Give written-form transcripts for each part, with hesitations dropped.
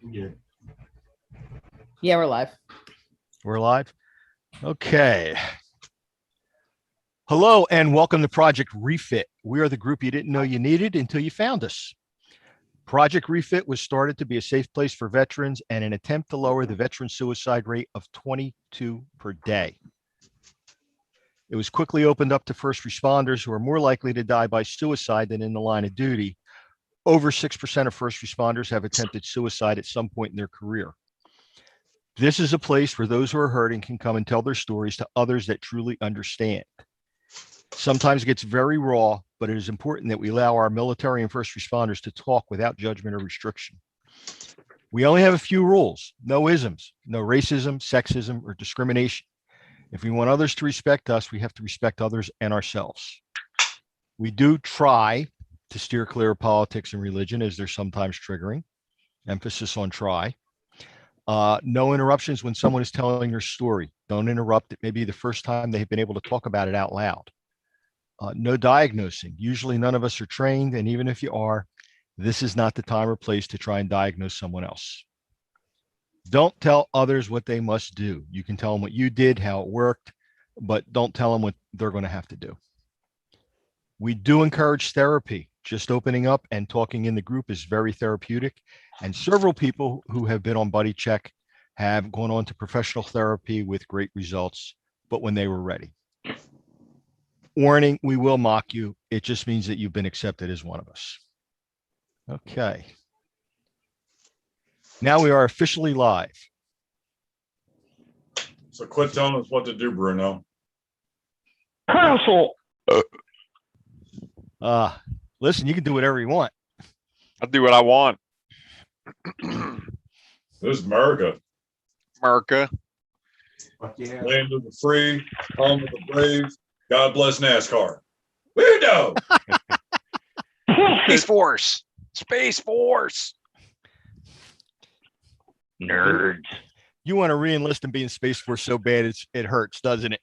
Yeah. Yeah, we're live. We're live. Okay. Hello and welcome to Project Refit. We are the group you didn't know you needed until you found us. Project Refit was started to be a safe place for veterans and an attempt to lower the veteran suicide rate of 22 per day. It was quickly opened up to first responders who are more likely to die by suicide than in the line of duty. Over 6% of first responders have attempted suicide at some point in their career. This is a place where those who are hurting can come and tell their stories to others that truly understand. Sometimes it gets very raw, but it is important that we allow our military and first responders to talk without judgment or restriction. We only have a few rules: no isms, no racism, sexism, or discrimination. If we want others to respect us, we have to respect others and ourselves. We do try to steer clear of politics and religion, as they're sometimes triggering. Emphasis on try. No interruptions when someone is telling their story. Don't interrupt. It may be the first time they've been able to talk about it out loud. No diagnosing. Usually none of us are trained, and even if you are, this is not the time or place to try and diagnose someone else. Don't tell others what they must do. You can tell them what you did, how it worked, but don't tell them what they're going to have to do. We do encourage therapy. Just opening up and talking in the group is very therapeutic. And several people who have been on Buddy Check have gone on to professional therapy with great results, but when they were ready. Warning, we will mock you. It just means that you've been accepted as one of us. Okay. Now we are officially live. So quit telling us what to do, Bruno. Council. Listen, you can do whatever you want. I'll do what I want. This is America. America. Fuck yeah. Land of the free, home of the brave. God bless NASCAR. Weirdo. Space Force. Space Force. Nerds. You want to re-enlist and be in Space Force so bad it hurts, doesn't it?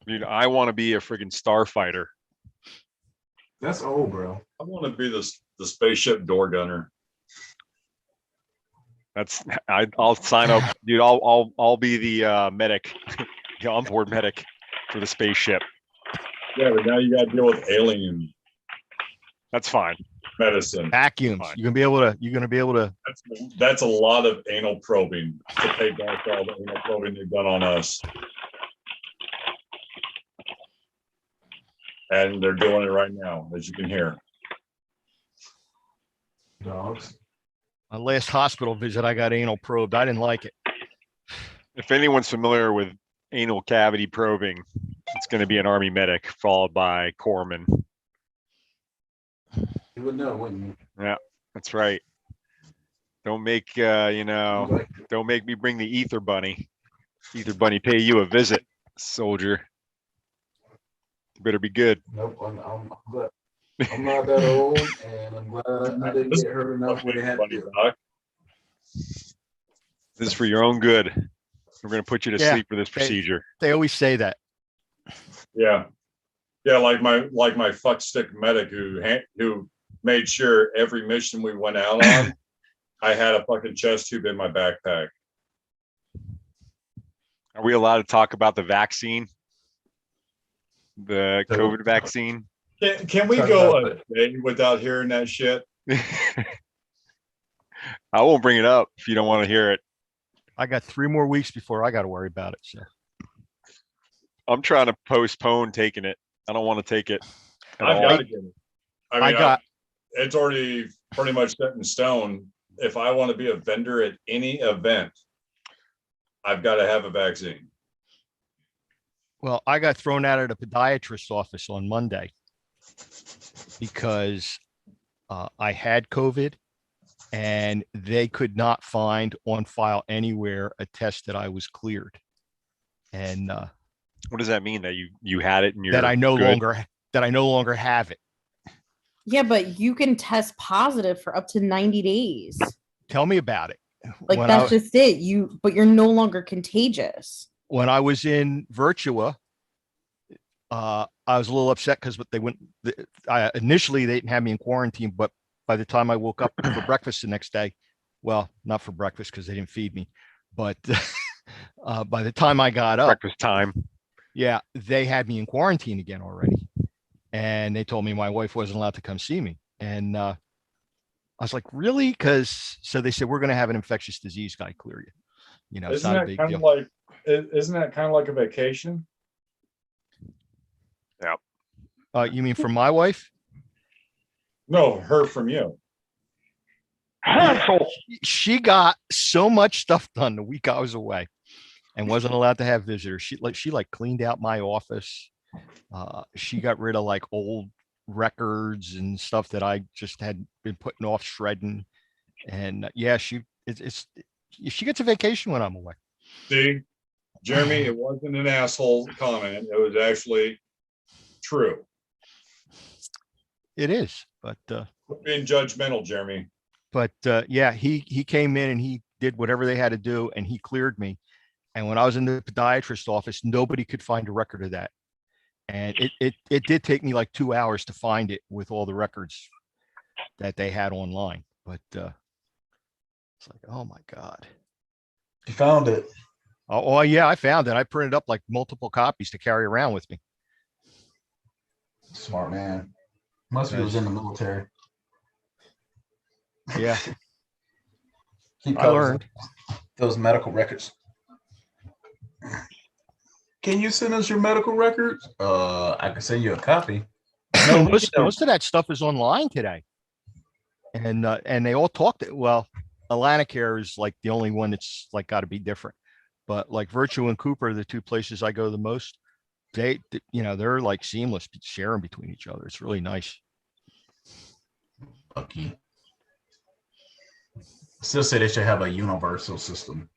Dude, I want to be a friggin' starfighter. That's old, bro. I want to be the spaceship door gunner. I'll sign up, dude. I'll be the medic, the onboard medic for the spaceship. Yeah, but now you got to deal with alien That's fine. medicine. Vacuums. Fine. You're gonna be able to. That's a lot of anal probing to pay back all the anal probing they've done on us. And they're doing it right now, as you can hear. Dogs. My last hospital visit, I got anal probed. I didn't like it. If anyone's familiar with anal cavity probing, it's going to be an Army medic followed by corpsman. You would know, wouldn't you? Yeah, that's right. Don't make don't make me bring the ether bunny. Ether bunny pay you a visit, soldier. You better be good. Nope. I'm glad. I'm not that old, and I'm glad I didn't get hurt enough where they had Funny, to. Doc. This is for your own good. We're going to put you to Yeah, sleep for this procedure. They always say that. Yeah, like my fuck stick medic who made sure every mission we went out on, I had a fucking chest tube in my backpack. Are we allowed to talk about the vaccine? The COVID vaccine? Can we go a day without hearing that shit? I won't bring it up if you don't want to hear it. I got 3 more weeks before I got to worry about it. So I'm trying to postpone taking it. I don't want to take it. I've got to get it. I mean, it's already pretty much set in stone. If I want to be a vendor at any event, I've got to have a vaccine. Well, I got thrown out of the podiatrist's office on Monday because I had COVID and they could not find on file anywhere a test that I was cleared. And what does that mean? That you had it and you're that I no good? longer have it. Yeah, but you can test positive for up to 90 days. Tell me about it. Like that's just it. But you're no longer contagious. When I was in Virtua, I was a little upset because initially they didn't have me in quarantine, but by the time I woke up for breakfast the next day, Well, not for breakfast because they didn't feed me, but by the time I got up, Breakfast time. yeah, they had me in quarantine again already. And they told me my wife wasn't allowed to come see me. And I was like, really? Because so they said, we're going to have an infectious disease guy clear you. You know, it's Isn't not a that big kind deal. of like, isn't that kind of like a vacation? You mean for my wife? No, her from you. She got so much stuff done the week I was away and wasn't allowed to have visitors. She cleaned out my office. She got rid of like old records and stuff that I just had been putting off shredding. And yeah, she gets a vacation when I'm away. See, Jeremy, it wasn't an asshole comment. It was actually true. It is, but Quit being judgmental, Jeremy. yeah, he came in and he did whatever they had to do and he cleared me. And when I was in the podiatrist office, nobody could find a record of that. And it did take me like 2 hours to find it with all the records that they had online. But it's like, oh my God. You found it. Oh yeah, I found it. I printed up like multiple copies to carry around with me. Smart man. Must be was in the military. Yeah, Keep I learned. those medical records. Can you send us your medical records? I can send you a copy. No, Most of that stuff is online today. And they all talked. Well, Atlanticare is like the only one that's like got to be different. But like Virtue and Cooper are the two places I go the most. They're like seamless sharing between each other. It's really nice. Lucky. Still say they should have a universal system.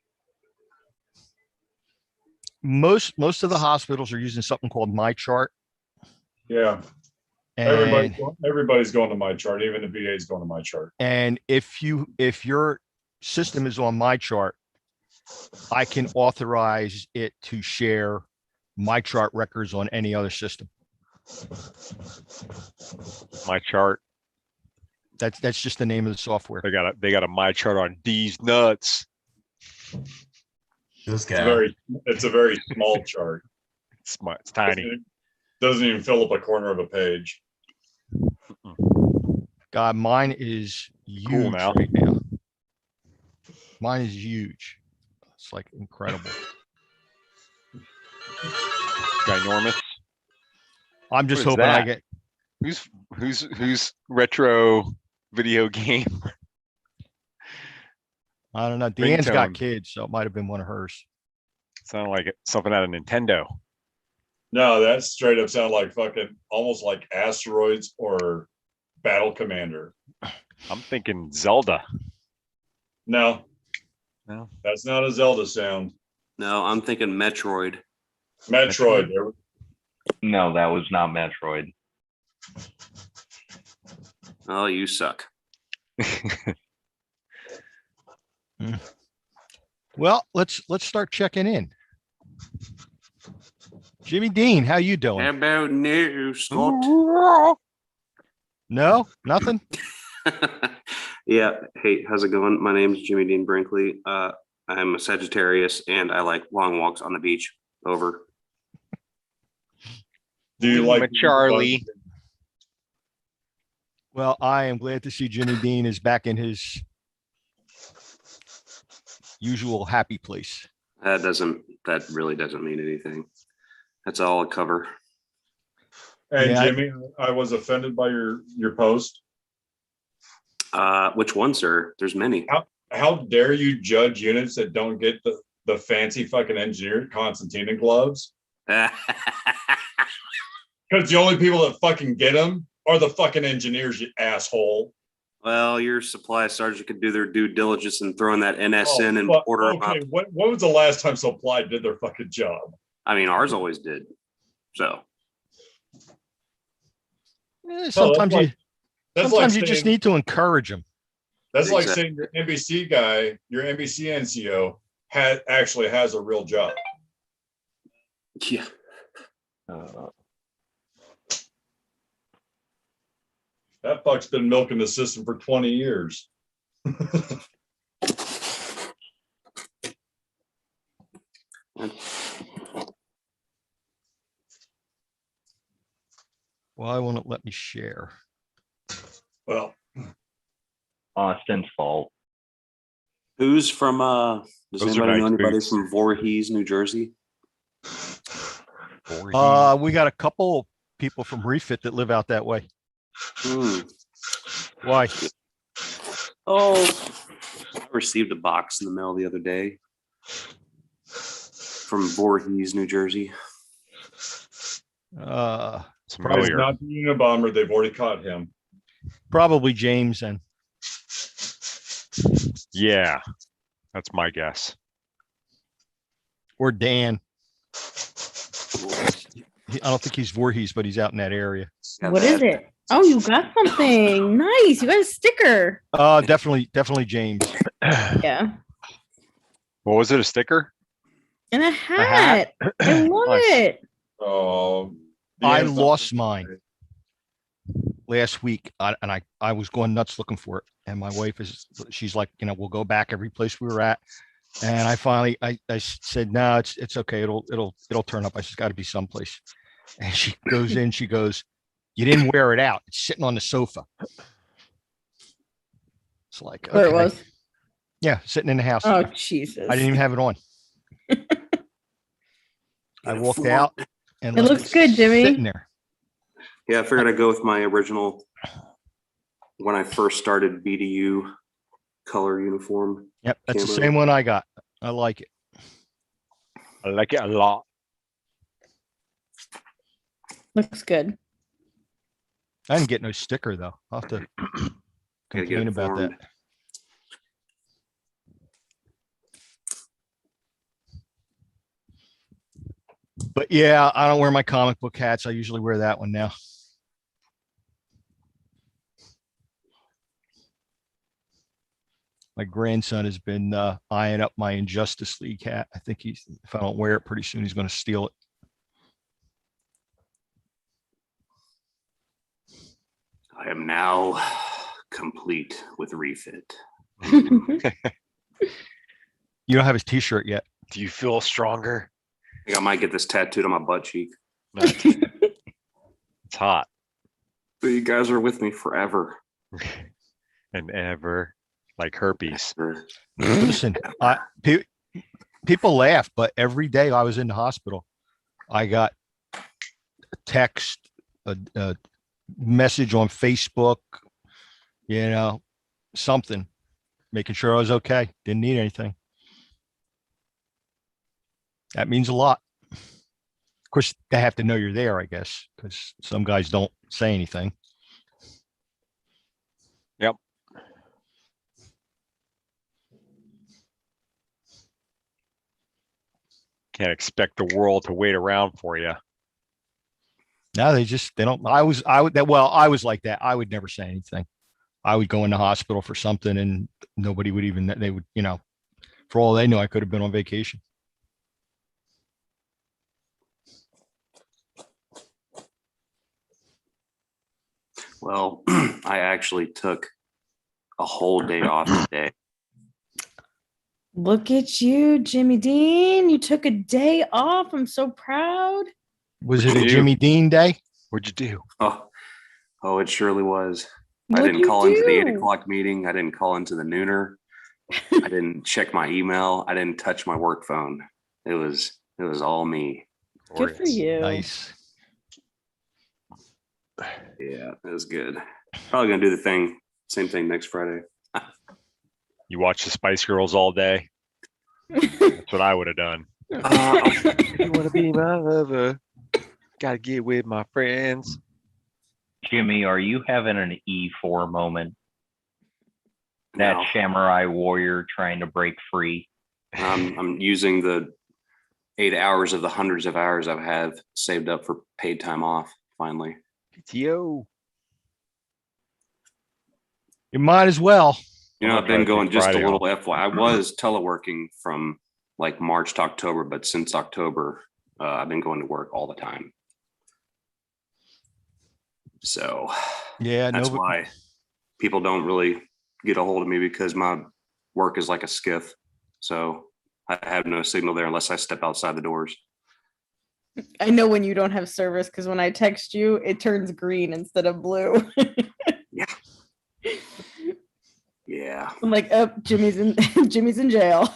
Most of the hospitals are using something called MyChart. Yeah. And Everybody's going to my chart. Even the VA is going to my chart. and if your system is on MyChart, I can authorize it to share MyChart records on any other system. My chart. That's just the name of the software. They got a my chart on D's nuts. This guy. It's a very small chart. It's tiny. It doesn't even fill up a corner of a page. God, mine is huge Cool now. right now. Mine is huge. It's like incredible. Ginormous. I'm just What is hoping I that? get. Who's retro video game? I don't know. Deanne's got Ringtone. kids, so it might have been one of hers. Sound like something out of Nintendo. No, that straight up sounded like fucking almost like Asteroids or Battle Commander. I'm thinking Zelda. No, No. that's not a Zelda sound. No, I'm thinking Metroid. Metroid. No, that was not Metroid. Oh, you suck. Well, let's start checking in. Jimmy Dean, how you How doing? about new, Scott? No, nothing. Yeah. Hey, how's it going? My name's Jimmy Dean Brinkley. I'm a Sagittarius and I like long walks on the beach. Over. Do you like Charlie? Well, I am glad to see Jimmy Dean is back in his usual happy place. That really doesn't mean anything. That's all a cover. And Yeah, Jimmy, I was offended by your post. Which one, sir? There's many. How dare you judge units that don't get the fancy fucking engineered concertina gloves? Because the only people that fucking get them are the fucking engineers, you asshole. Well, your supply sergeant could do their due diligence and throw in that NS in and order them up. Okay, what was the last time supply did their fucking job? I mean, ours always did. So Sometimes That's you just need to encourage them. That's like Exactly. saying your NBC guy, your NBC NCO actually has a real job. yeah. That fuck's been milking the system for 20 years. Why won't it let me share? Well, Austin's fault. Who's from, does Those are anybody know nice anybody boots. from Voorhees, New Jersey? We got a couple people from Refit that live out that way. Hmm. Why? Oh, I received a box in the mail the other day from Voorhees, New Jersey. it's Familiar. not the Unabomber. They've already caught him. Probably James and Yeah, that's my guess. or Dan. I don't think he's Voorhees, but he's out in that area. Got What is that. it? Oh, you got something. Nice. You got a sticker. Definitely James. Yeah. What was it? A sticker? And a hat. hat. I love Nice. it. Oh, I lost mine last week, and I was going nuts looking for it. And my wife she's like, we'll go back every place we were at. And I finally, I said, no, it's okay. It'll turn up. I just got to be someplace. And she goes in, she goes, you didn't wear it out. It's sitting on the sofa. It's like, Where it okay. was. Yeah, sitting in the house. Oh, Jesus. I didn't even have it on. I walked out and It left looks good, Jimmy. sitting there. Yeah, I figured I'd go with my original when I first started BDU color uniform. Yep, that's the Camo. same one I got. I like it. I like it a lot. Looks good. I didn't get no sticker though. I'll have to Gotta get complain it about that. formed. But yeah, I don't wear my comic book hats. I usually wear that one now. My grandson has been eyeing up my Injustice League hat. I think if I don't wear it pretty soon, he's going to steal it. I am now complete with refit. You don't have his t-shirt yet. Do you feel stronger? I think I might get this tattooed on my butt cheek. It's hot. But you guys are with me forever. And ever like herpes. Listen, people laugh, but every day I was in the hospital, I got a text, a message on Facebook, something, making sure I was okay. Didn't need anything. That means a lot. Of course, they have to know you're there, I guess, because some guys don't say anything. Yep. Can't expect the world to wait around for you. No, they don't. I was like that. I would never say anything. I would go in the hospital for something and nobody would even, they would, for all they knew, I could have been on vacation. Well, I actually took a whole day off today. Look at you, Jimmy Dean. You took a day off. I'm so proud. Was it a You. Jimmy Dean day? What'd you do? Oh, it surely was. I What'd didn't you call into the 8 do? o'clock meeting. I didn't call into the nooner. I didn't check my email. I didn't touch my work phone. It was all me. Good for Glorious. you. Nice. Yeah, it was good. Probably gonna do the same thing next Friday. You watch the Spice Girls all day. That's what I would have done. If you want to be my lover, gotta get with my friends. Jimmy, are you having an E4 moment? That No, samurai warrior trying to break free. I'm using the 8 hours of the hundreds of hours I've had saved up for paid time off. Finally, PTO. You might as well. you know, I'm I've gonna been try to going take just a Friday little FY. I was teleworking from like March to October, but since October, I've been going to work all the time. So Yeah, that's no, why people don't really get a hold of me, because my work is like a skiff. So I have no signal there unless I step outside the doors. I know when you don't have service because when I text you, it turns green instead of blue. Yeah. I'm like, oh, Jimmy's in Jimmy's in jail.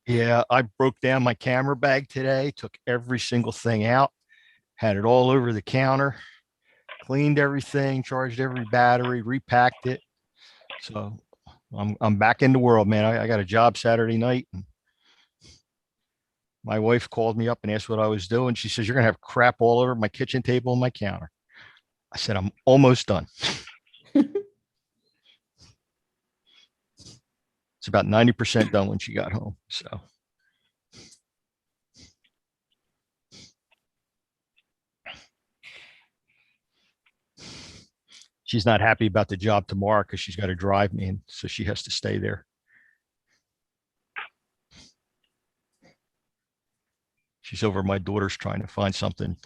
Yeah, I broke down my camera bag today, took every single thing out, had it all over the counter, cleaned everything, charged every battery, repacked it. So I'm back in the world, man. I got a job Saturday night. And my wife called me up and asked what I was doing. She says, "You're gonna have crap all over my kitchen table and my counter." I said, "I'm almost done." It's about 90% done when she got home. So she's not happy about the job tomorrow because she's got to drive me, and so she has to stay there. She's over at my daughter's trying to find something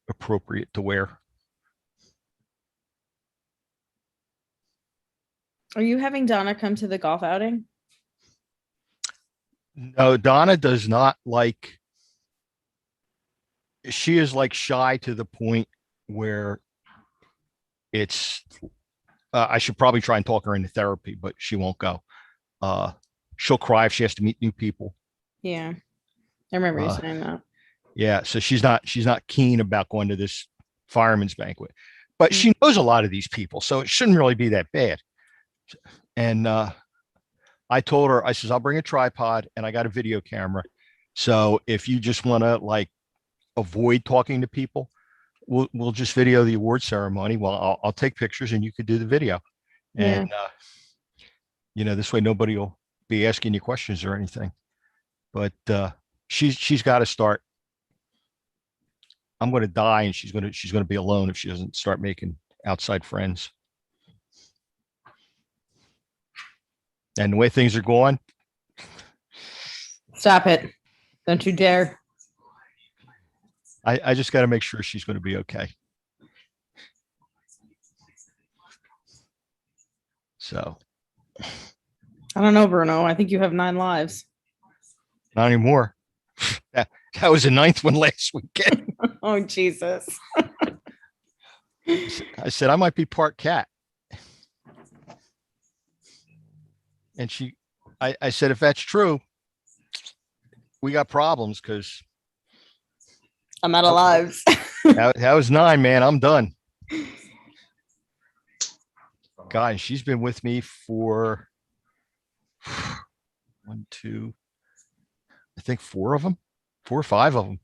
appropriate to wear. Are you having Donna come to the golf outing? No, Donna does not like, she is like shy to the point where it's, I should probably try and talk her into therapy, but she won't go. She'll cry if she has to meet new people. Yeah. I remember you saying that. Yeah. So she's not keen about going to this fireman's banquet, but she knows a lot of these people. So it shouldn't really be that bad. And I told her, I says, I'll bring a tripod and I got a video camera. So if you just want to like avoid talking to people, we'll just video the award ceremony. Well, I'll take pictures and you could do the video. And, this way nobody will be asking you questions or anything. But she's got to start. I'm going to die and she's going to be alone if she doesn't start making outside friends. And the way things are going. Stop it. Don't you dare. I just got to make sure she's going to be okay. So. I don't know, Bruno. I think you have 9 lives. Not anymore. That was the 9th one last weekend. Oh, Jesus. I said, I might be part cat. And I said, if that's true, we got problems because I'm out of lives. that was 9, man. I'm done. God, and she's been with me for 1, 2, I think 4 of them, 4 or 5 of them.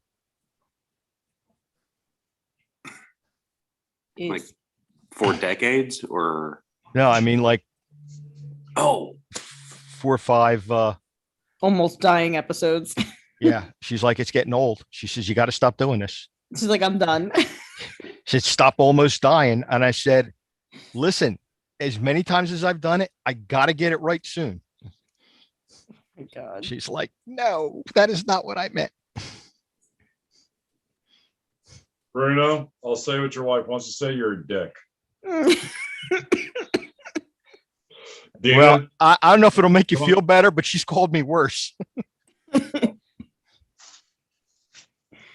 Like 4 decades or? No, I mean like, oh, 4 or 5. Almost dying episodes. Yeah. She's like, it's getting old. She says, you got to stop doing this. She's like, I'm done. She said, stop almost dying. And I said, listen, as many times as I've done it, I got to get it right soon. Oh my God. She's like, no, that is not what I meant. Bruno, I'll say what your wife wants to say. You're a dick. Dina, Well, I don't know if it'll make you feel better, but she's called me worse. well,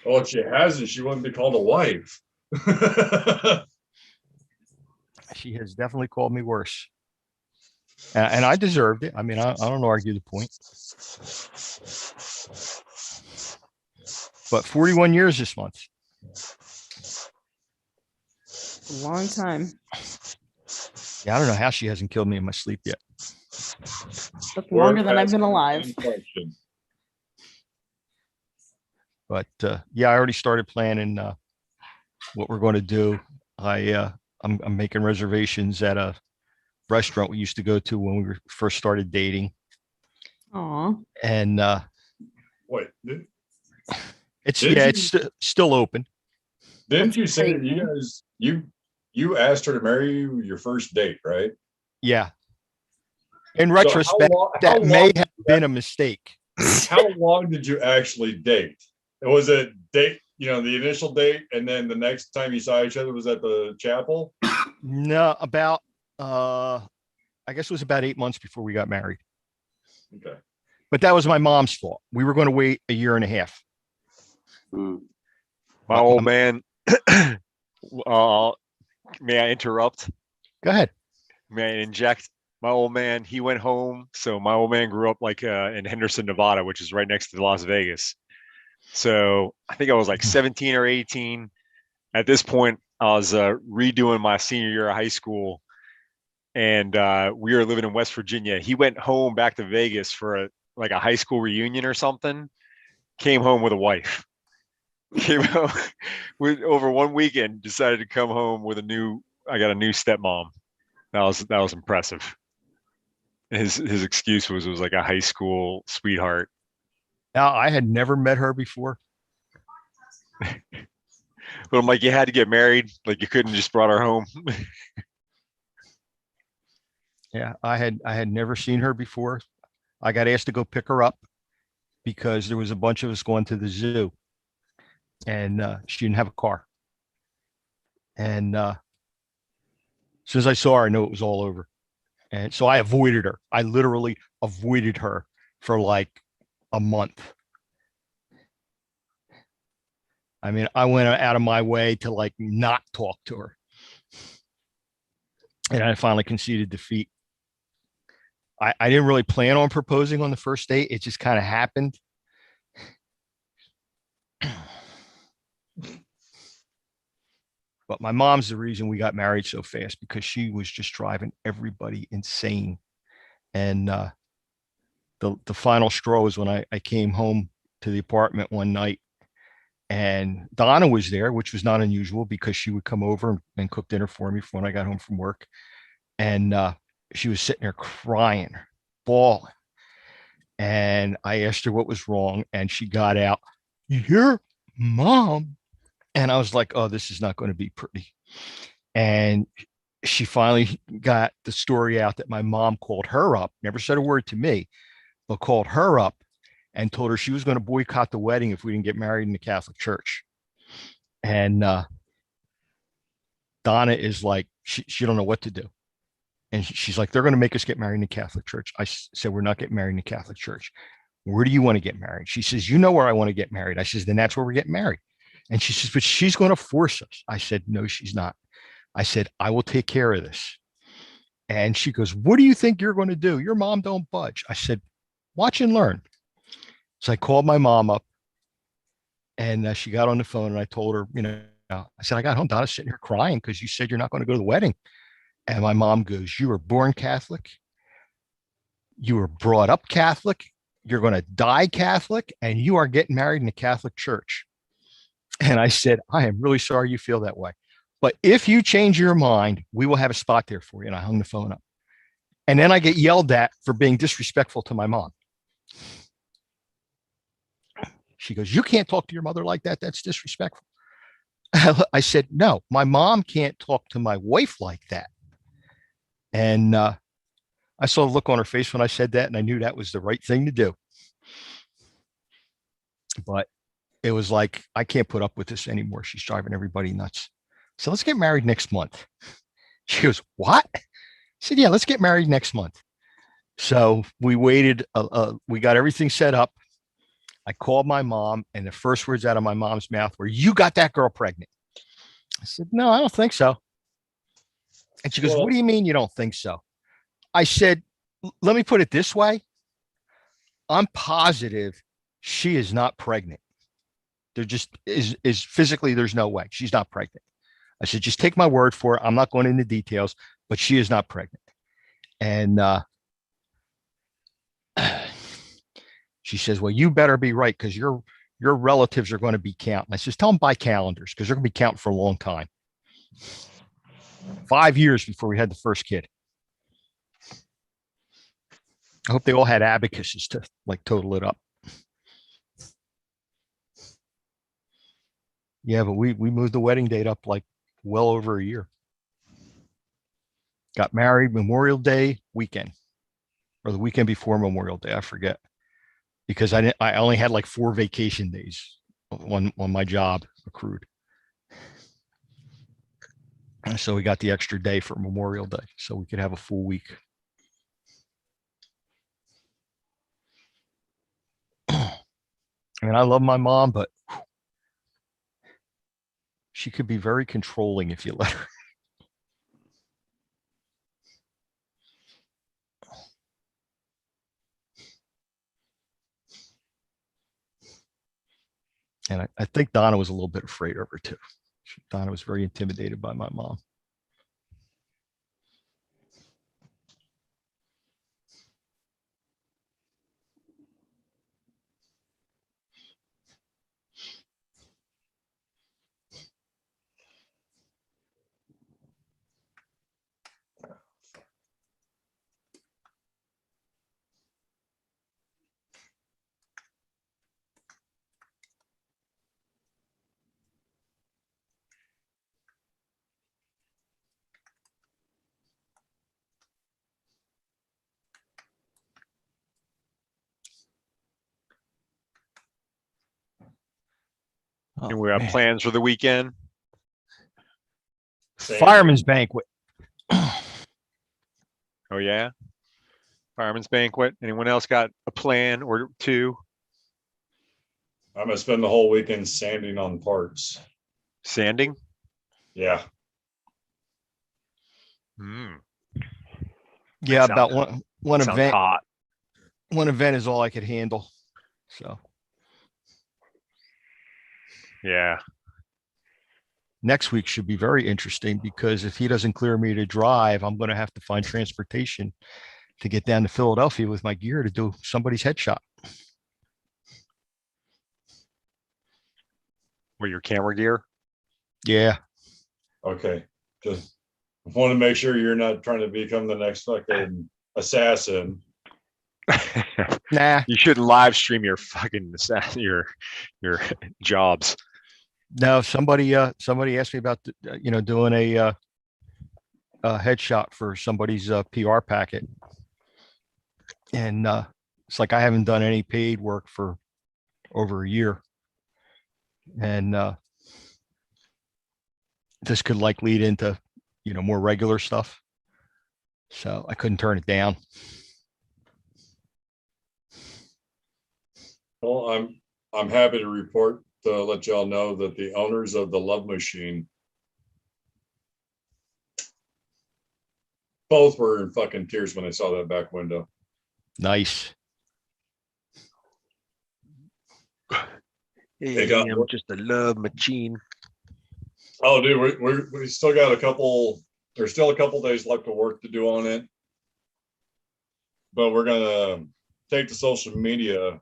if she hasn't, she wouldn't be called a wife. She has definitely called me worse. And I deserved it. I mean, I don't argue the point. But 41 years this month. A long time. Yeah, I don't know how she hasn't killed me in my sleep yet. That's longer than I've been alive. But yeah, I already started planning what we're going to do. I'm making reservations at a restaurant we used to go to when we first started dating. Aw. And Wait, it's still open. didn't you say that you guys you asked her to marry you your first date, right? Yeah. In retrospect, that may have been a mistake. How long did you actually date? Was it date, the initial date, and then the next time you saw each other was at the chapel? No, about I guess it was about 8 months before we got married. Okay. But that was my mom's fault. We were going to wait a year and a half. Mm. My old man, may I interrupt? Go ahead. May I inject? My old man, he went home. So my old man grew up like in Henderson, Nevada, which is right next to Las Vegas. So I think I was like 17 or 18. At this point, I was redoing my senior year of high school, and we were living in West Virginia. He went home back to Vegas for like a high school reunion or something. Came home with a wife. Came home with over one weekend. Decided to come home with I got a new stepmom. That was impressive. His excuse was it was like a high school sweetheart. Now, I had never met her before. But I'm like, you had to get married. Like you couldn't just brought her home. Yeah, I had never seen her before. I got asked to go pick her up because there was a bunch of us going to the zoo, and she didn't have a car. And as soon as I saw her, I knew it was all over. And so I avoided her. I literally avoided her for like a month. I mean, I went out of my way to like not talk to her. And I finally conceded defeat. I didn't really plan on proposing on the first date. It just kind of happened. But my mom's the reason we got married so fast because she was just driving everybody insane. And the final straw was when I came home to the apartment one night and Donna was there, which was not unusual because she would come over and cook dinner for me when I got home from work. And she was sitting there crying, bawling. And I asked her what was wrong. And she got out, "Your mom." And I was like, oh, this is not going to be pretty. And she finally got the story out that my mom called her up, never said a word to me, but called her up and told her she was going to boycott the wedding if we didn't get married in the Catholic Church. And Donna is like, she don't know what to do. And she's like, they're going to make us get married in the Catholic Church. I said, we're not getting married in the Catholic Church. Where do you want to get married? She says, you know where I want to get married. I says, then that's where we're getting married. And she says, but she's going to force us. I said, no, she's not. I said, I will take care of this. And she goes, what do you think you're going to do? Your mom don't budge. I said, watch and learn. So I called my mom up and she got on the phone and I told her, I said, I got home, Donna's sitting here crying because you said you're not going to go to the wedding. And my mom goes, you were born Catholic. You were brought up Catholic. You're going to die Catholic and you are getting married in the Catholic Church. And I said, I am really sorry you feel that way. But if you change your mind, we will have a spot there for you. And I hung the phone up. And then I get yelled at for being disrespectful to my mom. She goes, you can't talk to your mother like that. That's disrespectful. I said, no, my mom can't talk to my wife like that. And I saw the look on her face when I said that, and I knew that was the right thing to do. But it was like, I can't put up with this anymore. She's driving everybody nuts. So let's get married next month. She goes, what? I said, yeah, let's get married next month. So we waited. We got everything set up. I called my mom, and the first words out of my mom's mouth were, you got that girl pregnant. I said, no, I don't think so. And she goes, what do you mean you don't think so? I said, let me put it this way. I'm positive she is not pregnant. There just is physically, there's no way. She's not pregnant. I said, just take my word for it. I'm not going into details, but she is not pregnant. And she says, well, you better be right because your relatives are going to be counting. I says, tell them buy calendars because they're going to be counting for a long time. 5 years before we had the first kid. I hope they all had abacuses to like total it up. Yeah, but we moved the wedding date up like well over a year. Got married Memorial Day weekend or the weekend before Memorial Day. I forget because I only had like 4 vacation days on my job accrued. And so we got the extra day for Memorial Day so we could have a full week. I mean, I love my mom, but she could be very controlling if you let her. And I think Donna was a little bit afraid of her too. Donna was very intimidated by my mom. Oh, And we have man. plans for the weekend. Fireman's banquet. Oh yeah. Fireman's banquet. Anyone else got a plan or two? I'm gonna spend the whole weekend sanding on parts. Sanding? Yeah. Hmm. Yeah, Sounds- about one Sounds event. hot. One event is all I could handle. So Yeah. next week should be very interesting because if he doesn't clear me to drive, I'm going to have to find transportation to get down to Philadelphia with my gear to do somebody's headshot. With your camera gear? Yeah. Okay. Just want to make sure you're not trying to become the next fucking assassin. Nah. You shouldn't live stream your fucking your jobs. No, somebody asked me about doing a headshot for somebody's PR packet, and it's like I haven't done any paid work for over a year, and this could like lead into more regular stuff, so I couldn't turn it down. Well, I'm happy to report to let y'all know that the owners of the Love Machine both were in fucking tears when they saw that back window. Nice. Hey, I'm just a love machine. Oh, dude, we still got a couple. There's still a couple days left of work to do on it, but we're gonna take to social media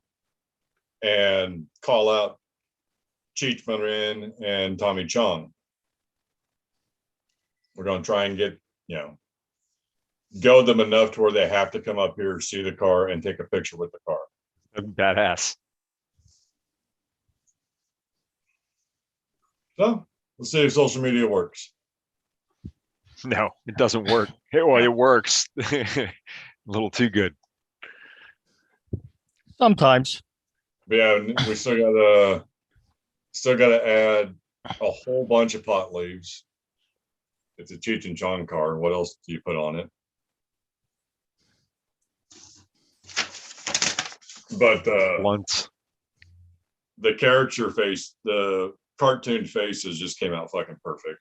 and call out Cheech Marin and Tommy Chong. We're gonna try and get goad them enough to where they have to come up here, see the car, and take a picture with the car. Badass. So let's see if social media works. No, it doesn't work. Well, it works. A little too good. Sometimes. But yeah, we still gotta add a whole bunch of pot leaves. It's a Cheech and Chong car. What else do you put on it? But Once. the caricature face, the cartoon faces just came out fucking perfect.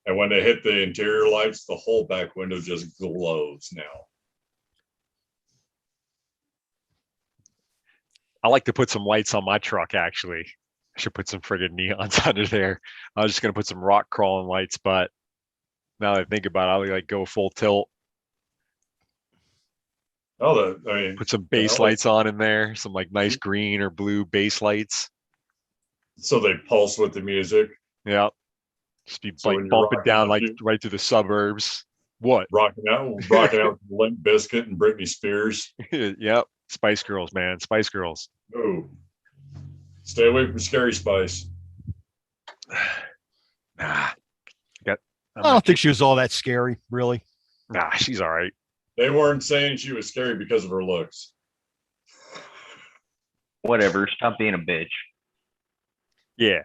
And when they hit the interior lights, the whole back window just glows now. I like to put some lights on my truck, actually. I should put some friggin' neons under there. I was just gonna put some rock crawling lights, but now that I think about it, I'll like go full tilt, Oh, I mean, put some base lights on in there, some like nice green or blue base lights. so they pulse with the music. Yeah. Just be So like when you're bumping rocking down out, like right through the suburbs. What? rocking out Limp Biscuit and Britney Spears. Yep. Spice Girls, man. Spice Girls. Ooh. Stay away from Scary Spice. Nah. I don't think she was all that scary, really. Nah, she's all right. They weren't saying she was scary because of her looks. Whatever. Stop being a bitch. Yeah.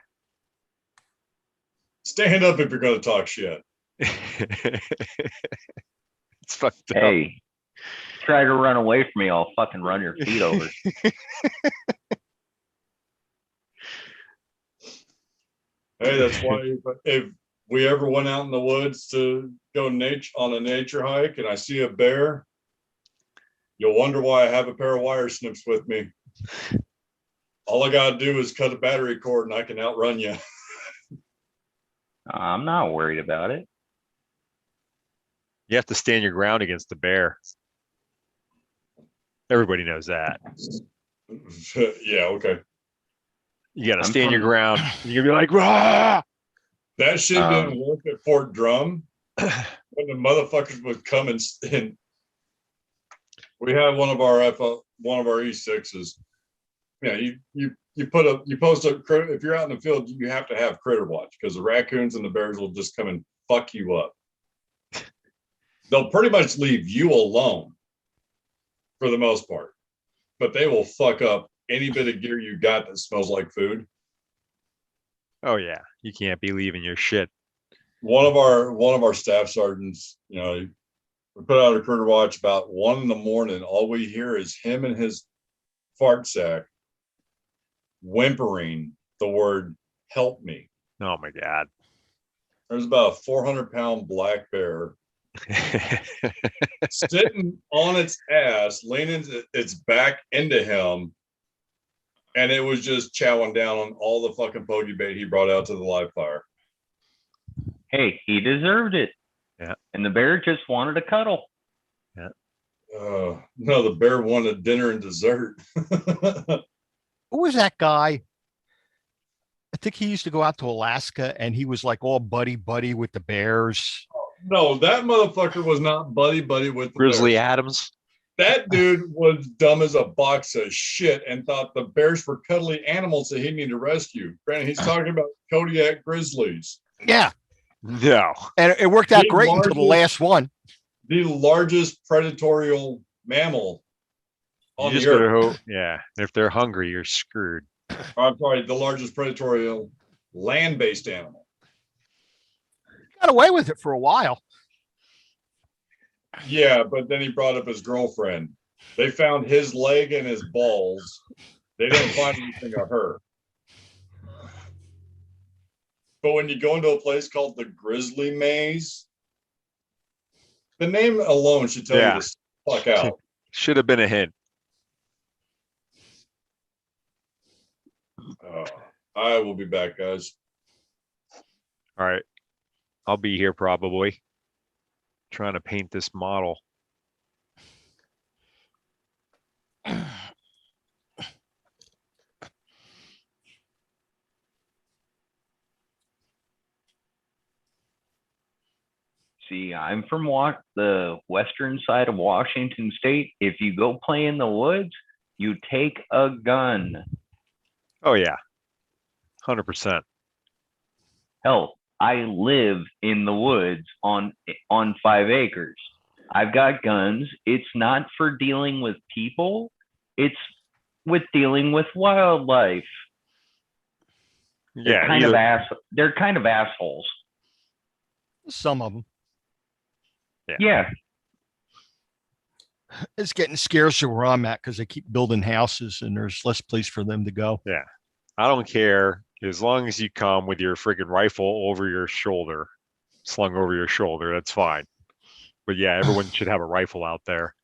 Stand up if you're going to talk shit. It's fucked up. Hey, try to run away from me. I'll fucking run your feet over. Hey, that's why if we ever went out in the woods to go on a nature hike and I see a bear, you'll wonder why I have a pair of wire snips with me. All I gotta do is cut a battery cord and I can outrun you. I'm not worried about it. You have to stand your ground against the bear. Everybody knows that. Yeah, okay. You got to I'm stand your from- ground. You're gonna be like, rah! That shit didn't work at Fort Drum when the motherfuckers would come and we have one of our E6s. Yeah, you post a if you're out in the field, you have to have critter watch because the raccoons and the bears will just come and fuck you up. They'll pretty much leave you alone for the most part, but they will fuck up any bit of gear you got that smells like food. Oh yeah, you can't be leaving your shit. One of our staff sergeants, we put out a critter watch about 1 a.m. All we hear is him and his fart sack whimpering the word "help me." Oh my god. There's about a 400-pound black bear sitting on its ass, leaning its back into him, and it was just chowing down on all the fucking pokey bait he brought out to the live fire. Hey, he deserved it. Yeah. And the bear just wanted a cuddle. No, the bear wanted dinner and dessert. Who was that guy? I think he used to go out to Alaska and he was like all buddy with the bears. No, that motherfucker was not buddy with the Grizzly bears. Adams. That dude was dumb as a box of shit and thought the bears were cuddly animals that he needed to rescue. Granted, he's talking about Kodiak grizzlies. Yeah. No. And it worked out The great until the last one. The largest predatorial mammal You on just the gotta earth. hope. Yeah. If they're hungry, you're screwed. I'm sorry, the largest predatorial land-based animal. Got away with it for a while. Yeah, but then he brought up his girlfriend. They found his leg and his balls. They didn't find anything of her. But when you go into a place called the Grizzly Maze, the name alone should tell Yeah. you to fuck out. Should have been a hint. I will be back, guys. All right. I'll be here probably. Trying to paint this model. See, I'm from the western side of Washington State. If you go play in the woods, you take a gun. Oh yeah. 100%. Hell, I live in the woods on 5 acres. I've got guns. It's not for dealing with people. It's with dealing with wildlife. They're Yeah. they're kind of assholes. Some of them. Yeah. It's getting scarcer where I'm at because they keep building houses and there's less place for them to go. Yeah. I don't care as long as you come with your freaking rifle over your shoulder, slung over your shoulder. That's fine. But yeah, everyone should have a rifle out there.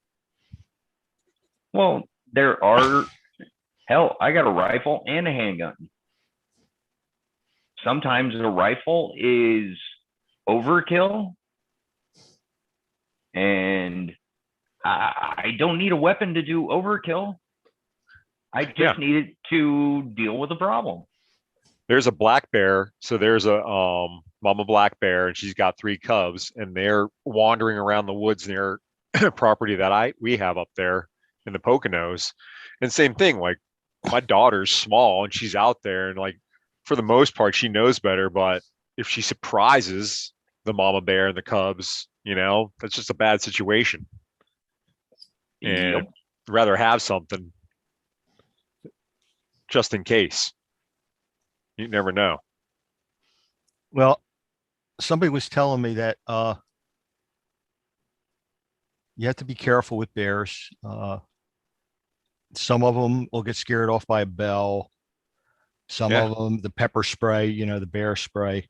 Well, hell, I got a rifle and a handgun. Sometimes a rifle is overkill, and I don't need a weapon to do overkill. I just needed to deal with a problem. There's a black bear. So there's a mama black bear, and she's got 3 cubs, and they're wandering around the woods near property that we have up there in the Poconos. And same thing, like my daughter's small and she's out there, and like for the most part she knows better, but if she surprises the mama bear and the cubs, that's just a bad situation. And Yep. rather have something just in case. You never know. Well, somebody was telling me that you have to be careful with bears. Some of them will get scared off by a bell. Some Yeah. of them, the pepper spray, the bear spray,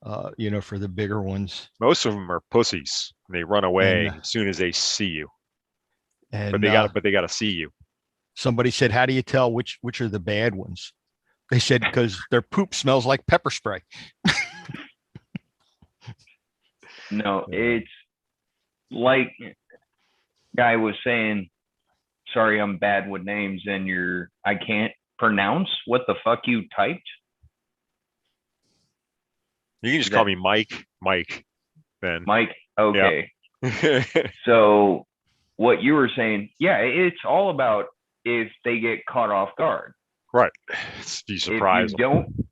for the bigger ones. Most of them are pussies. They run away And, as soon as they see you. And But they gotta see you. somebody said, how do you tell which are the bad ones? They said, because their poop smells like pepper spray. No, Yeah. it's like guy was saying, sorry, I'm bad with names and I can't pronounce what the fuck you typed. You can just call me Mike. Mike, Ben. Mike, okay. Yep. So what you were saying, yeah, it's all about if they get caught off guard. Right. Be surprised.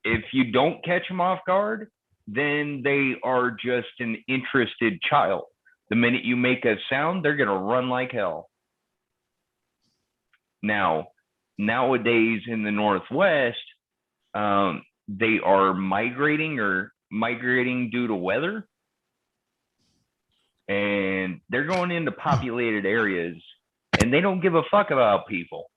If you don't catch them off guard, then they are just an interested child. The minute you make a sound, they're gonna run like hell. Now, nowadays in the Northwest, they are migrating due to weather. And they're going into populated areas and they don't give a fuck about people.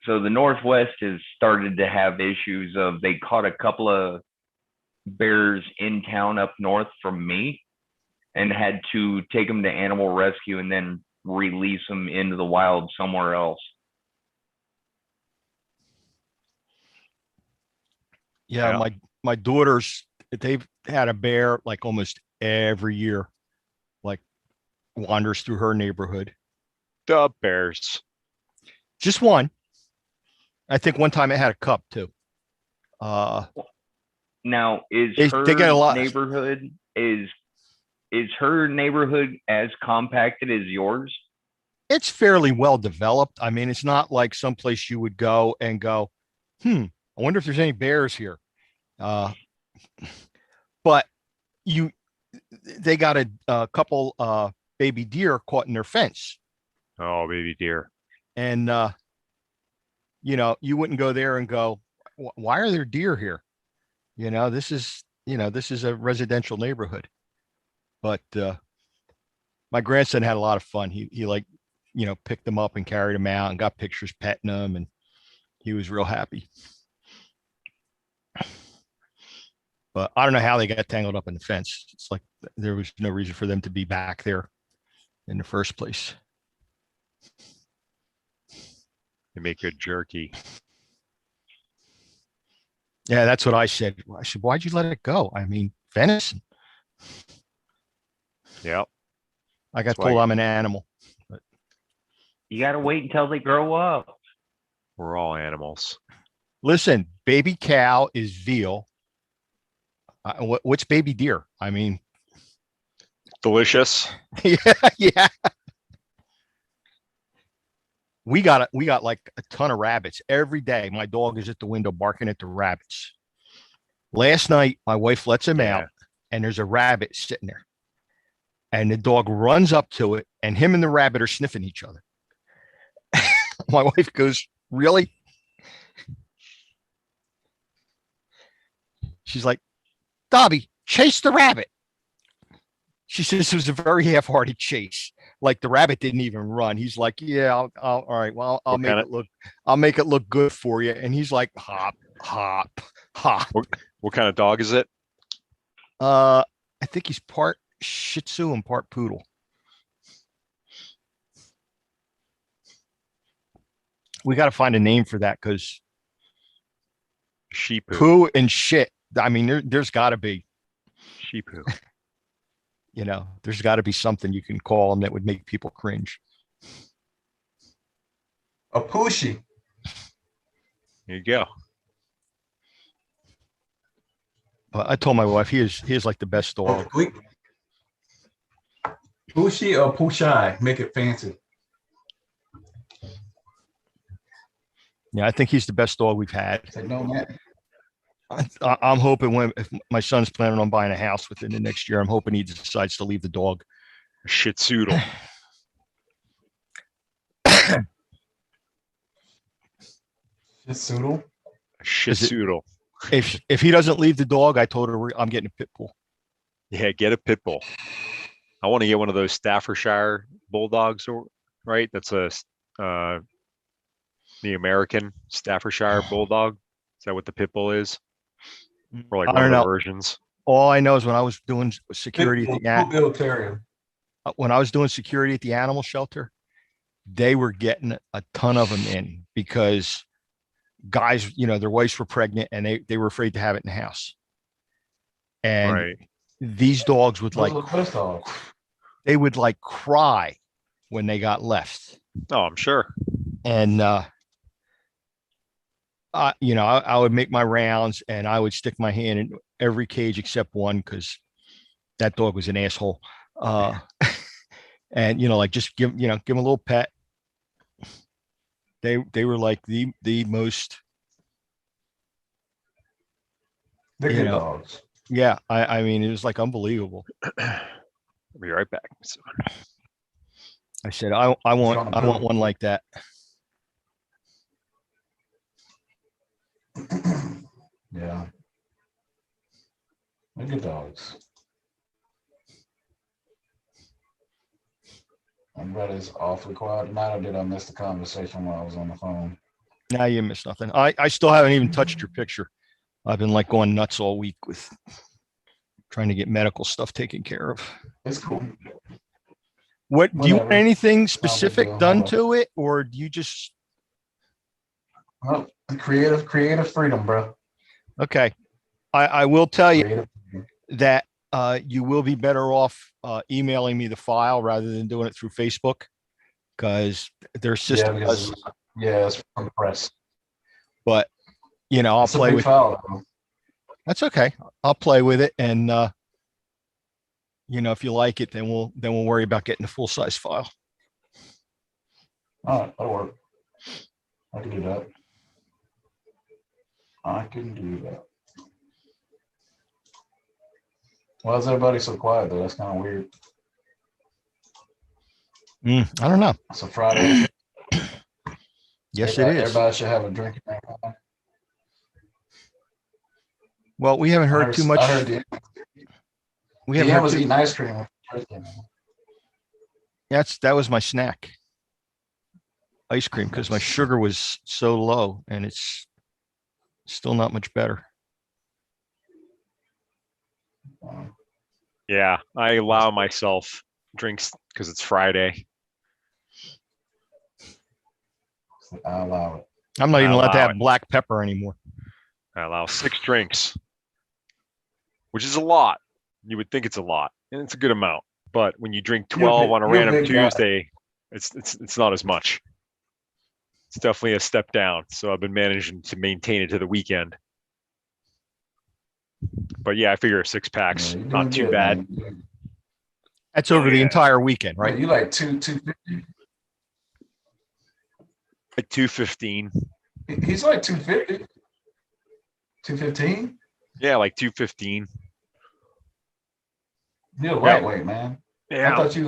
So the Northwest has started to have issues of they caught a couple of bears in town up north from me and had to take them to animal rescue and then release them into the wild somewhere else. Yeah, Yeah. my daughters, they've had a bear like almost every year, like wanders through her neighborhood. The bears. Just one. I think one time it had a cup too. Now, is They her get a lot- neighborhood is her neighborhood as compacted as yours? It's fairly well developed. I mean, it's not like someplace you would go and go, I wonder if there's any bears here. But they got a couple baby deer caught in their fence. Oh, baby deer. And you wouldn't go there and go, why are there deer here? This is a residential neighborhood. But my grandson had a lot of fun. He like, picked them up and carried them out and got pictures petting them, and he was real happy. But I don't know how they got tangled up in the fence. It's like there was no reason for them to be back there in the first place. They make good jerky. Yeah, that's what I said. I said, why'd you let it go? I mean, venison. Yep. I got That's why told I'm an animal. But You got to wait until they grow up. We're all animals. listen, baby cow is veal. What's baby deer? I mean, Delicious. yeah. We got like a ton of rabbits every day. My dog is at the window barking at the rabbits. Last night, my wife lets him out, and there's a rabbit sitting there. And the dog runs up to it, and him and the rabbit are sniffing each other. My wife goes, really? She's like, Dobby, chase the rabbit. She says it was a very half-hearted chase. Like the rabbit didn't even run. He's like, yeah, all right. Well, I'll make it look good for you. And he's like, hop, hop, hop. What kind of dog is it? I think he's part Shih Tzu and part poodle. We got to find a name for that because Sheep. poo and shit. I mean, there's got to be. Sheep. There's got to be something you can call them that would make people cringe. A Pooshie. There you go. But I told my wife he is like the best dog. Pooshie or Pooshai. Make it fancy. Yeah, I think he's the best dog we've had. Say no, man. I'm hoping if my son's planning on buying a house within the next year, I'm hoping he decides to leave the dog. Shih Tzu. Shih Shih Tzu. If he doesn't leave the dog, I told her I'm getting a pit bull. Yeah, get a pit bull. I want to get one of those Staffordshire bulldogs, right? That's a The American Staffordshire Bulldog. Is that what the pit bull is? Or like I one of don't the know. versions? All I know is when I was doing security at the Bill Terrier. when I was doing security at the animal shelter, they were getting a ton of them in because guys, their wives were pregnant and they were afraid to have it in the house. And Right. these dogs would Those are the best dogs. they would like cry when they got left. Oh, I'm sure. And I would make my rounds and I would stick my hand in every cage except one because that dog was an asshole. And like just give him a little pet. They were like the most. They're good dogs. Yeah, I mean it was like unbelievable. I'll be right back. I said I want one like that. Yeah. They're good dogs. My brother's awfully quiet tonight, or did I miss the conversation while I was on the phone? Now you missed nothing. I still haven't even touched your picture. I've been like going nuts all week with trying to get medical stuff taken care of. It's cool. What do you want Whatever. anything specific deal. done to it, or do you just Well, creative freedom, bro. okay? I will tell you Creative. that you will be better off emailing me the file rather than doing it through Facebook because their system does. Yeah, it's from the press. But I'll It's a play big with. file, though. That's okay. I'll play with it, and if you like it, then we'll worry about getting the full size file. All right, that'll work. I can do that. I can do that. Why is everybody so quiet though? That's kind of weird. I don't know. It's a Friday. Yes, everybody, it is. Everybody should have a drink. Well, we haven't heard too much. I heard We haven't Deanne heard was too, eating ice cream. that was my snack. Ice cream because my sugar was so low and it's still not much better. Yeah, I allow myself drinks because it's Friday. I allow it. I'm not even allowed to allow have it. black pepper anymore. I allow 6 drinks, which is a lot. You would think it's a lot, and it's a good amount. But when you drink 12 on a you're a random big guy. Tuesday, it's not as much. It's definitely a step down. So I've been managing to maintain it to the weekend. But yeah, I figure 6 packs, Yeah, you're not doing too good, bad. man. That's over the yeah. entire weekend, right? You like 250? Like 215. He's like 250. 215? Yeah, like 215. You're lightweight, man. Yeah, I thought you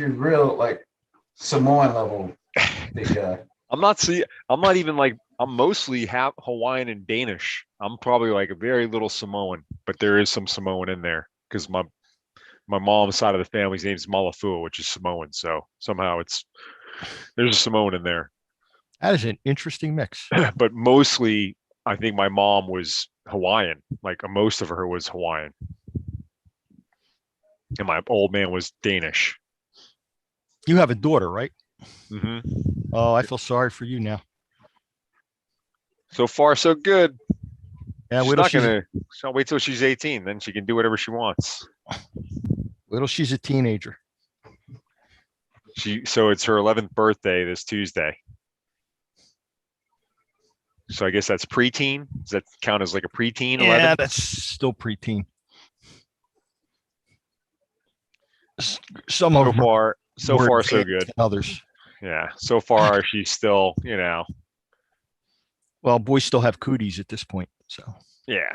were real like Samoan level big guy. I'm not even like, I'm mostly half Hawaiian and Danish. I'm probably like a very little Samoan, but there is some Samoan in there because my mom's side of the family's name is Malafua, which is Samoan. So somehow there's a Samoan in there. That is an interesting mix. But mostly I think my mom was Hawaiian. Like most of her was Hawaiian. And my old man was Danish. You have a daughter, right? Hmm. Oh, I feel sorry for you now. So far, so good. Yeah, She'll wait till she's 18, then she can do whatever she wants. little she's a teenager. So it's her 11th birthday this Tuesday. So I guess that's preteen. Does that count as like a preteen? 11? Yeah, that's still preteen. Some of them are So more far, so advanced good. than others. Yeah. So far, she's still, Well, boys still have cooties at this point. So yeah.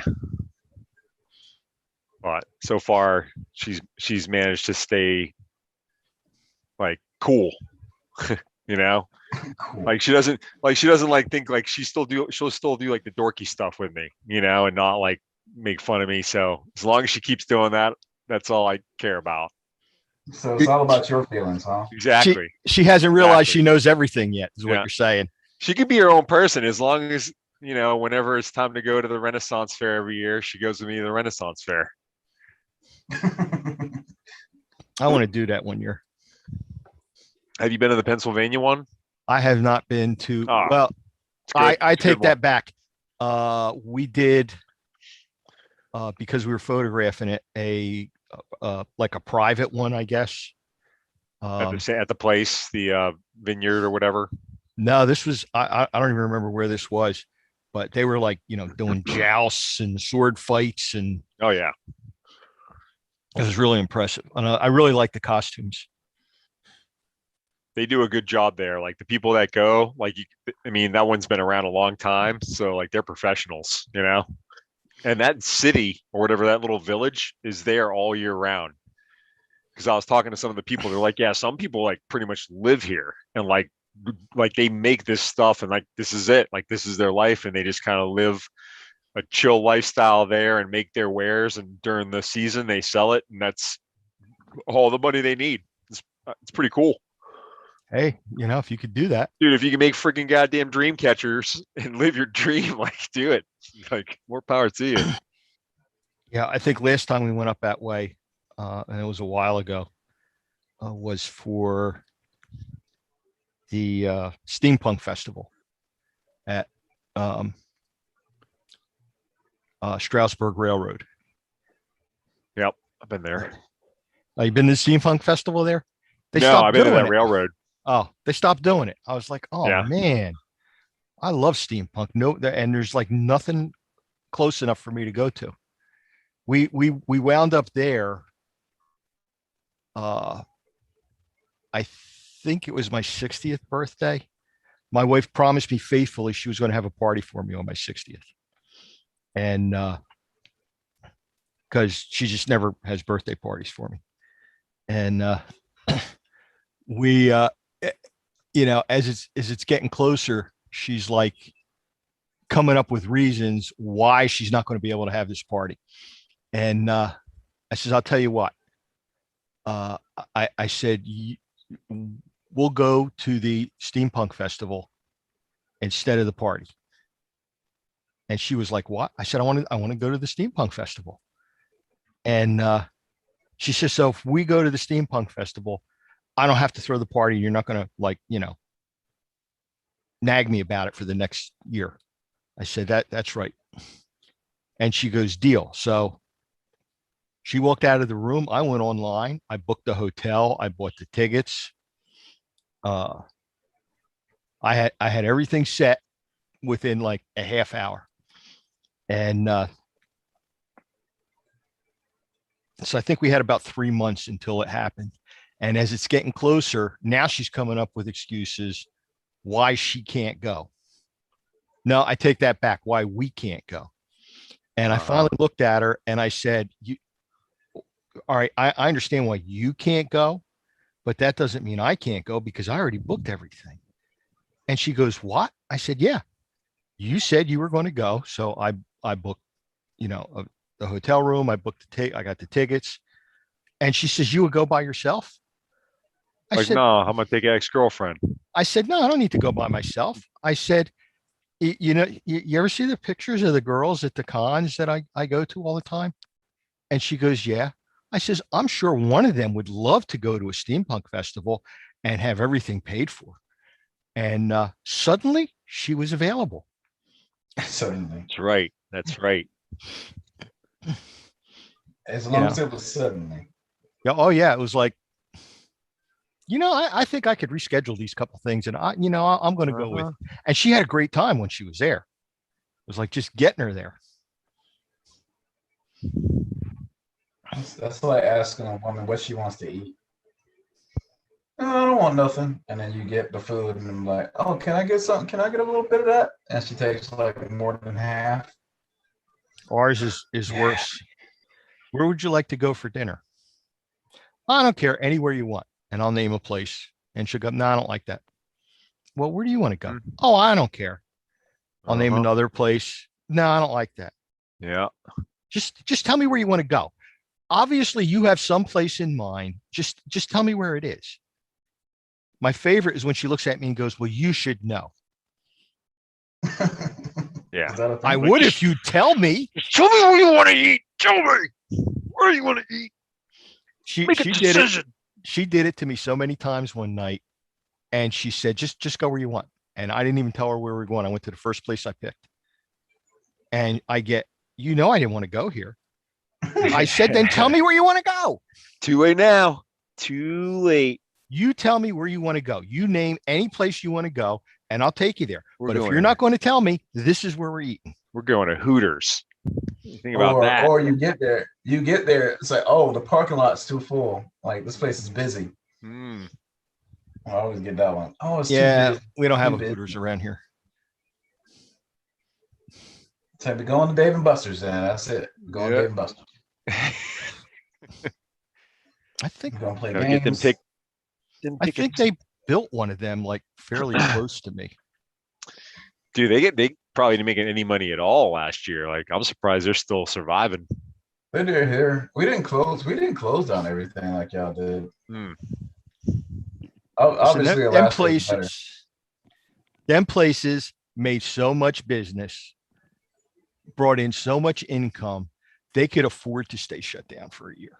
But so far, she's managed to stay like cool. Cool. Like she doesn't like think like she'll still do like the dorky stuff with me, and not like make fun of me. So as long as she keeps doing that, that's all I care about. So it's all about your feelings, huh? Exactly. she hasn't realized Exactly. she knows everything yet, is what Yeah. you're saying. She could be her own person as long as, you know, whenever it's time to go to the Renaissance Fair every year, she goes with me to the Renaissance Fair. I want to do that one year. Have you been to the Pennsylvania one? I have not been to, Oh, well, It's good. I It's a good take one. that back. We did, because we were photographing it, like a private one, I guess. At the place, the vineyard or whatever. No, this was, I don't even remember where this was, but they were like, you know, doing jousts and sword fights, and Oh yeah. it was really impressive. And I really like the costumes. They do a good job there. Like the people that go, like I mean, that one's been around a long time, so like they're professionals, you know. And that city or whatever, that little village is there all year round. Because I was talking to some of the people, they're like, yeah, some people like pretty much live here and like they make this stuff and like this is it, like this is their life, and they just kind of live a chill lifestyle there and make their wares, and during the season they sell it, and that's all the money they need. It's pretty cool. Hey, you know, if you could do that. Dude, if you can make freaking goddamn dream catchers and live your dream, like do it. Like more power to you. Yeah, I think last time we went up that way, and it was a while ago, was for the Steampunk Festival at Strasburg Railroad. Yep, I've been there. You been to the Steampunk Festival there? They No, stopped I've been to doing that it. railroad. Oh, they stopped doing it. I was like, oh Yeah. man, I love steampunk. No, and there's like nothing close enough for me to go to. We wound up there. I think it was my 60th birthday. My wife promised me faithfully she was going to have a party for me on my 60th. And because she just never has birthday parties for me. And we you know, as it's getting closer, she's like coming up with reasons why she's not going to be able to have this party. And I says, I'll tell you what. I said, we'll go to the Steampunk Festival instead of the party. And she was like, what? I said, I want to go to the Steampunk Festival. And she says, so if we go to the Steampunk Festival, I don't have to throw the party. You're not going to, like, you know, nag me about it for the next year. I said, that's right. And she goes, deal. So she walked out of the room. I went online. I booked the hotel. I bought the tickets. I had everything set within like a half hour. And so I think we had about 3 months until it happened. And as it's getting closer, now she's coming up with excuses why she can't go. No, I take that back. Why we can't go. And I finally looked at her and I said, all right, I understand why you can't go, but that doesn't mean I can't go because I already booked everything. And she goes, what? I said, yeah, you said you were going to go. So I booked, you know, the hotel room. I booked I got the tickets. And she says, you would go by yourself? I said, no, I'm going to take an ex-girlfriend. I said, no, I don't need to go by myself. I said, you know, you ever see the pictures of the girls at the cons that I go to all the time? And she goes, yeah. I says, I'm sure one of them would love to go to a steampunk festival and have everything paid for. And suddenly she was available. Suddenly. That's right. That's right. As long as it was suddenly. Yeah. Oh yeah. It was like, you know, I think I could reschedule these couple things, and I'm going to go with. And she had a great time when she was there. It was like just getting her there. That's like asking a woman what she wants to eat. No, I don't want nothing. And then you get the food, and I'm like, oh, can I get something? Can I get a little bit of that? And she takes like more than half. Ours is worse. Where would you like to go for dinner? I don't care, anywhere you want. And I'll name a place. And she'll go, no, I don't like that. Well, where do you want to go? Oh, I don't care. I'll name another place. No, I don't like that. Yeah. Just tell me where you want to go. Obviously, you have some place in mind. Just tell me where it is. My favorite is when she looks at me and goes, well, you should know. Yeah. Is that a thing? I would if you tell me. Just tell me what you want to eat. Tell me where you want to eat. She Make a did it. decision. She did it to me so many times one night, and she said, "Just go where you want." And I didn't even tell her where we were going. I went to the first place I picked, and I get, I didn't want to go here. I said, "Then tell me where you want to go." Too late now. Too late. You tell me where you want to go. You name any place you want to go, and I'll take you there. We're But if going you're not going to tell me, this is where we're eating. We're going to Hooters. Think about that. Or you get there, it's like, oh, the parking lot's too full. Like, this place is busy. Mm. I always get that one. Oh, it's too Yeah, busy. we don't have a Too busy. Hooters around here. So we going to Dave and Buster's then. That's it. We're going to Yep. Dave and Buster's. I think We're going to play Gotta games. get them tick. I think they built one of them like fairly close to me. Dude, they probably didn't make any money at all last year. Like, I'm surprised they're still surviving. They're here. We didn't close down everything like y'all did. Hmm. Obviously, them Alaska was better. places made so much business, brought in so much income, they could afford to stay shut down for a year.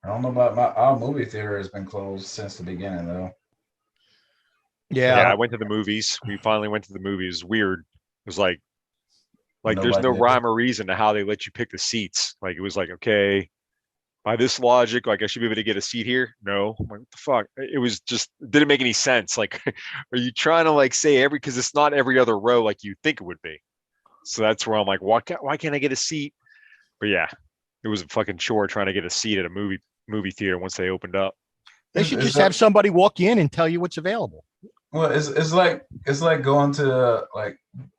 I don't know about our movie theater has been closed since the beginning though. Yeah, Yeah, I went to the movies. We finally went to the movies. Weird. It was like there's no Nobody did. rhyme or reason to how they let you pick the seats. Like, it was like, okay, by this logic, like, I should be able to get a seat here. No, I'm like, what the fuck? It was just, it didn't make any sense. Like, are you trying to like say because it's not every other row like you think it would be. So that's where I'm like, why can't I get a seat? But yeah, it was a fucking chore trying to get a seat at a movie theater once they opened up. they should Is just that- have somebody walk in and tell you what's available. Well, it's like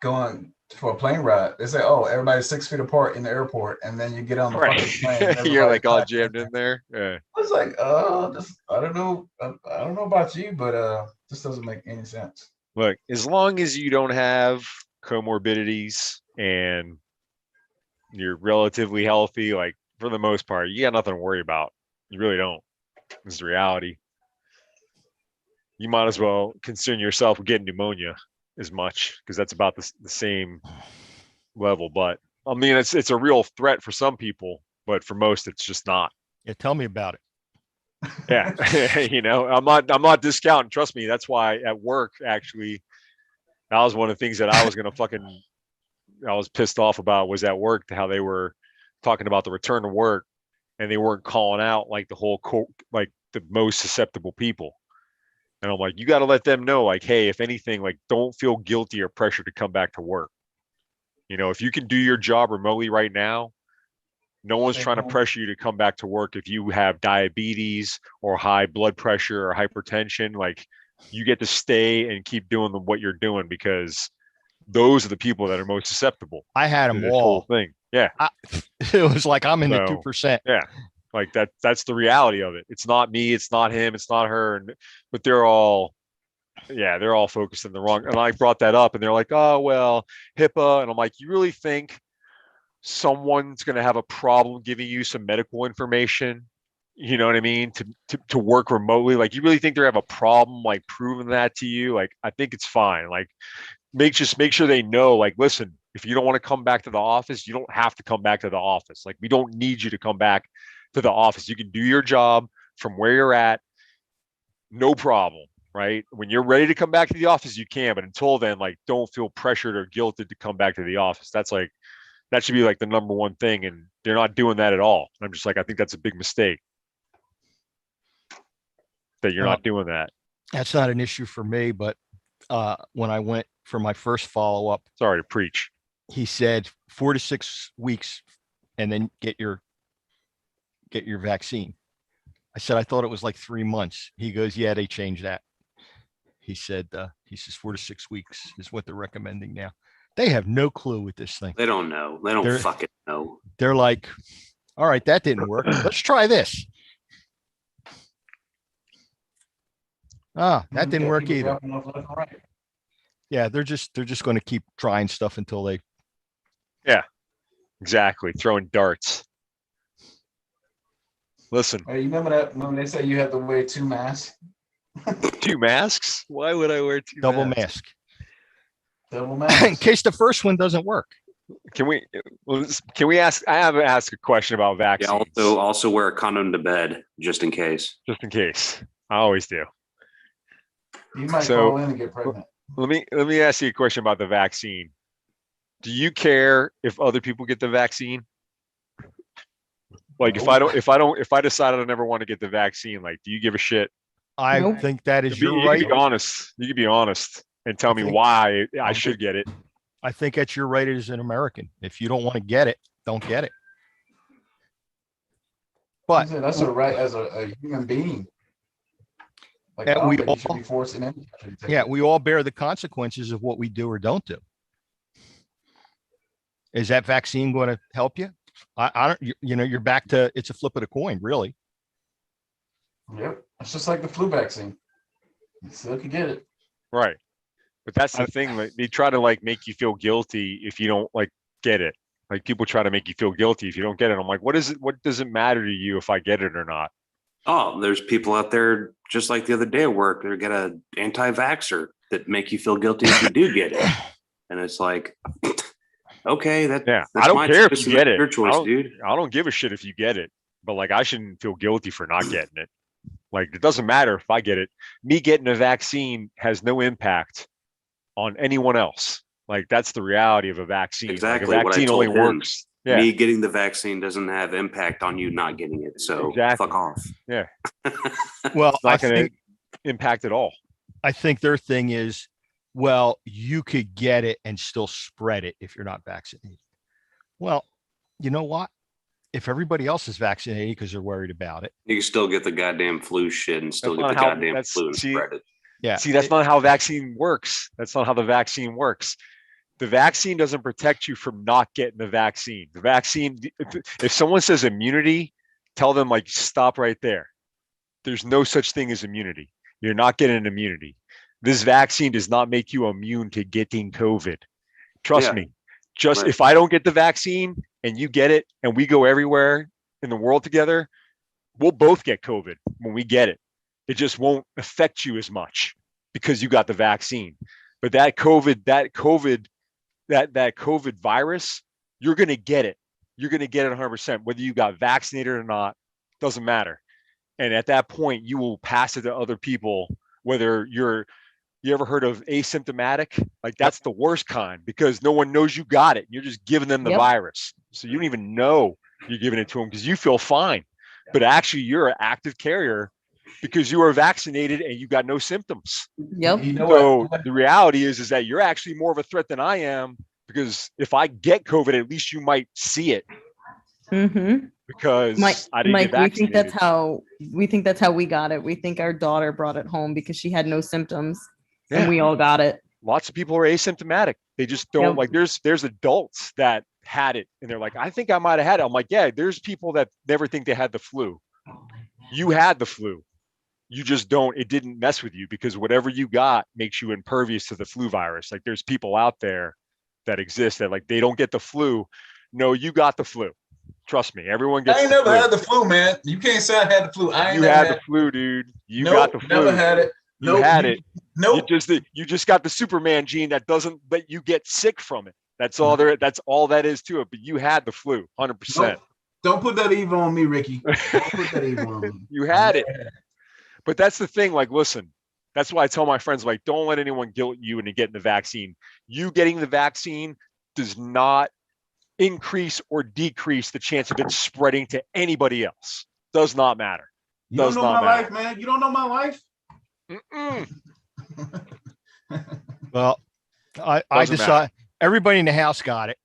going for a plane ride. They say, oh, everybody's 6 feet apart in the airport, and then you get on the Right. fucking plane. You're like all everybody's jammed in there. Yeah. I was like, I don't know about you, but this doesn't make any sense. Look, as long as you don't have comorbidities and you're relatively healthy, like, for the most part, you got nothing to worry about. You really don't. It's the reality. You might as well concern yourself with getting pneumonia as much, because that's about the same level. But I mean, it's a real threat for some people, but for most, it's just not. Yeah, tell me about it. Yeah. I'm not discounting. Trust me. That's why at work, actually, that was one of the things that I was pissed off about, was at work, how they were talking about the return to work, and they weren't calling out like like the most susceptible people. And I'm like, you got to let them know, like, hey, if anything, like, don't feel guilty or pressure to come back to work. If you can do your job remotely right now, no one's trying to pressure you to come back to work. If you have diabetes or high blood pressure or hypertension, like, you get to stay and keep doing what you're doing, because those are the people that are most susceptible I had to them this whole all. thing. Yeah. It was like I'm in the So, 2%. Yeah. Like that's the reality of it. It's not me, it's not him, it's not her. But they're all focused in the wrong. And I brought that up, and they're like, oh, well, HIPAA. And I'm like, you really think someone's going to have a problem giving you some medical information? You know what I mean? To work remotely? Like, you really think they have a problem, like, proving that to you? Like, I think it's fine. Like, make sure they know, like, listen, if you don't want to come back to the office, you don't have to come back to the office. Like, we don't need you to come back to the office. You can do your job from where you're at, no problem, right? When you're ready to come back to the office, you can, but until then, like, don't feel pressured or guilted to come back to the office. That should be like the number one thing, and they're not doing that at all. I'm just like, I think that's a big mistake that you're not doing that. That's not an issue for me, but when I went for my first follow-up, Sorry to preach. he said 4 to 6 weeks and then get your vaccine. I said, I thought it was like 3 months. He goes, yeah, they changed that. He says 4 to 6 weeks is what they're recommending now. They have no clue with this thing. They don't know. They don't fucking know. They're like, all right, that didn't work. Let's try this. That didn't work either. Yeah, they're just going to keep trying stuff until they. Yeah, exactly. Throwing darts. Listen. Hey, you remember that when they say you have to wear 2 masks? 2 masks? Why would I wear 2 Double masks? mask. Double in mask. case the first one doesn't work. Can we ask? I have to ask a question about Yeah, vaccines. also wear a condom to bed just in case. Just in case. I always do. You might So- fall in and get pregnant. Let me ask you a question about the vaccine. Do you care if other people get the vaccine? Like if I decide I never want to get the vaccine, like, do you give a shit? I Nope. think that is You your can right. be honest. You can be honest and tell me think- why I should get it. I think that's your right as an American. If you don't want to get it, don't get it. But That's a right as a human being. Like, And I don't we think you should all- be forcing any country to take yeah, it. we all bear the consequences of what we do or don't do. Is that vaccine going to help you? I don't, you're back to, it's a flip of the coin, really. Yep. It's just like the flu vaccine. You still could get it. Right. But that's the thing. Like, they try to like make you feel guilty if you don't like get it. Like people try to make you feel guilty if you don't get it. I'm like, what is it? What does it matter to you if I get it or not? Oh, there's people out there just like the other day at work. They're gonna anti-vaxxer that make you feel guilty if you do get it, and it's like, okay, that's I don't my care if choice you and get that's it. your choice, dude. I don't give a shit if you get it, but like I shouldn't feel guilty for not getting it. Like it doesn't matter if I get it. Me getting a vaccine has no impact on anyone else. Like that's the reality of a vaccine. Exactly Like, a what I vaccine told only him. works. Yeah. Me getting the vaccine doesn't have impact on you not getting it. So Exactly. fuck off. Yeah. Well, It's not going to impact at all. I think their thing is, well, you could get it and still spread it if you're not vaccinated. Well, you know what? If everybody else is vaccinated because they're worried about it. You can still get the goddamn flu shit and still That's get the not how- goddamn that's- flu and see, spread it. Yeah. See, that's not how vaccine works. That's not how the vaccine works. The vaccine doesn't protect you from not getting the vaccine. The vaccine, if someone says immunity, tell them like, stop right there. There's no such thing as immunity. You're not getting an immunity. This vaccine does not make you immune to getting COVID. Trust Yeah. me. Just Right. if I don't get the vaccine and you get it and we go everywhere in the world together, we'll both get COVID when we get it. It just won't affect you as much because you got the vaccine. But that COVID virus, you're going to get it. You're going to get it 100%, whether you got vaccinated or not, doesn't matter. And at that point, you will pass it to other people, whether you ever heard of asymptomatic? Like that's the worst kind because no one knows you got it. You're just giving them the Yep. virus. So you don't even know you're giving it to them because you feel fine. But actually you're an active carrier because you are vaccinated and you got no symptoms. Yep. You know So what? the reality is that you're actually more of a threat than I am because if I get COVID, at least you might see it Mm-hmm. because I didn't Mike, get we think vaccinated. that's how we got it. We think our daughter brought it home because she had no symptoms, Yeah. and we all got it. Lots of people are asymptomatic. They just don't Yep. like there's adults that had it and they're like, I think I might have had it. I'm like, yeah, there's people that never think they had the flu. You had the flu. You just don't, it didn't mess with you because whatever you got makes you impervious to the flu virus. Like there's people out there that exist that like they don't get the flu. No, you got the flu. Trust me, everyone gets I ain't the never flu. had the flu, man. You can't say I had the flu. I ain't You never had had the flu, dude. You Nope, got the flu. Never had it. You Nope, had it. Nope. You just got the Superman gene that doesn't let you get sick from it. That's all there. That's all that is to it. But you had the flu, 100%. Nope. Don't put that evil on me, Ricky. Don't put that evil on me. You had it. But that's the thing. Like, listen, that's why I tell my friends, like, don't let anyone guilt you into getting the vaccine. You getting the vaccine does not increase or decrease the chance of it spreading to anybody else. Does not matter. You don't Does know not my matter. life, man. You don't know my life. Mm-mm. Well, I Doesn't decide everybody in the house got it.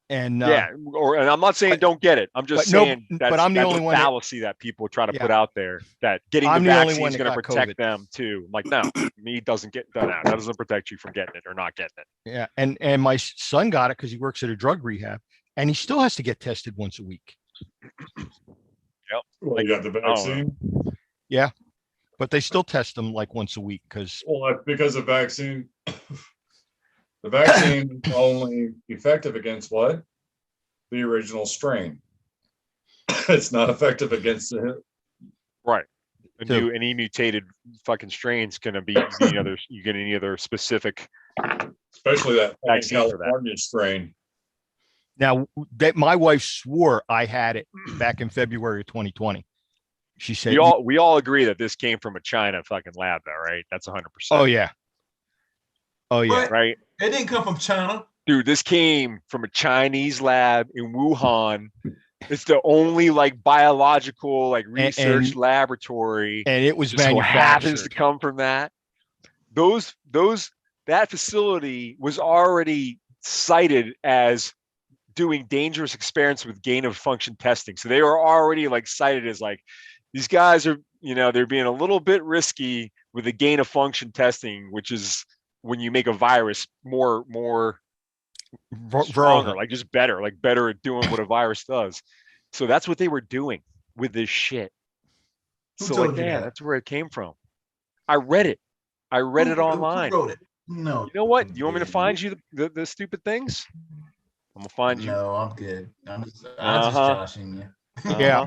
And Yeah, and I'm not saying but- don't get it. I'm just but no- saying but I'm the that's only a one that- fallacy that people try to Yeah. put out there that getting I'm the the only vaccine one is that going to got protect COVID. them too. Like, no, me doesn't get that doesn't protect you from getting it or not getting it. yeah, and my son got it because he works at a drug rehab, and he still has to get tested once a week. Well, you got the vaccine. But they still test them like once a week because Well, that's because the vaccine is only effective against what? The original strain. It's not effective against the Right. So- Any mutated fucking strains going to be any other specific Especially that fucking Vaccine for that. California strain. Now that my wife swore I had it back in February of 2020. She said, We all agree that this came from a China fucking lab, though, right? That's 100%. "Oh yeah, oh yeah." What? Right, It didn't come from China. dude. This came from a Chinese lab in Wuhan. It's the only like biological like research laboratory, And it was just so happens to manufactured. come from that. That facility was already cited as doing dangerous experiments with gain of function testing. So they were already like cited as like, these guys are, they're being a little bit risky with the gain of function testing, which is when you make a virus more stronger, like just better at doing what a virus does. So that's what they were doing with this shit. Who So told like, you yeah, that? that's where it came from. I read it. I read it online. Who wrote it? No. You know what? You want me to find you the stupid things? I'm gonna find you. No, I'm good. I'm just Uh-huh. joshing you. Yeah.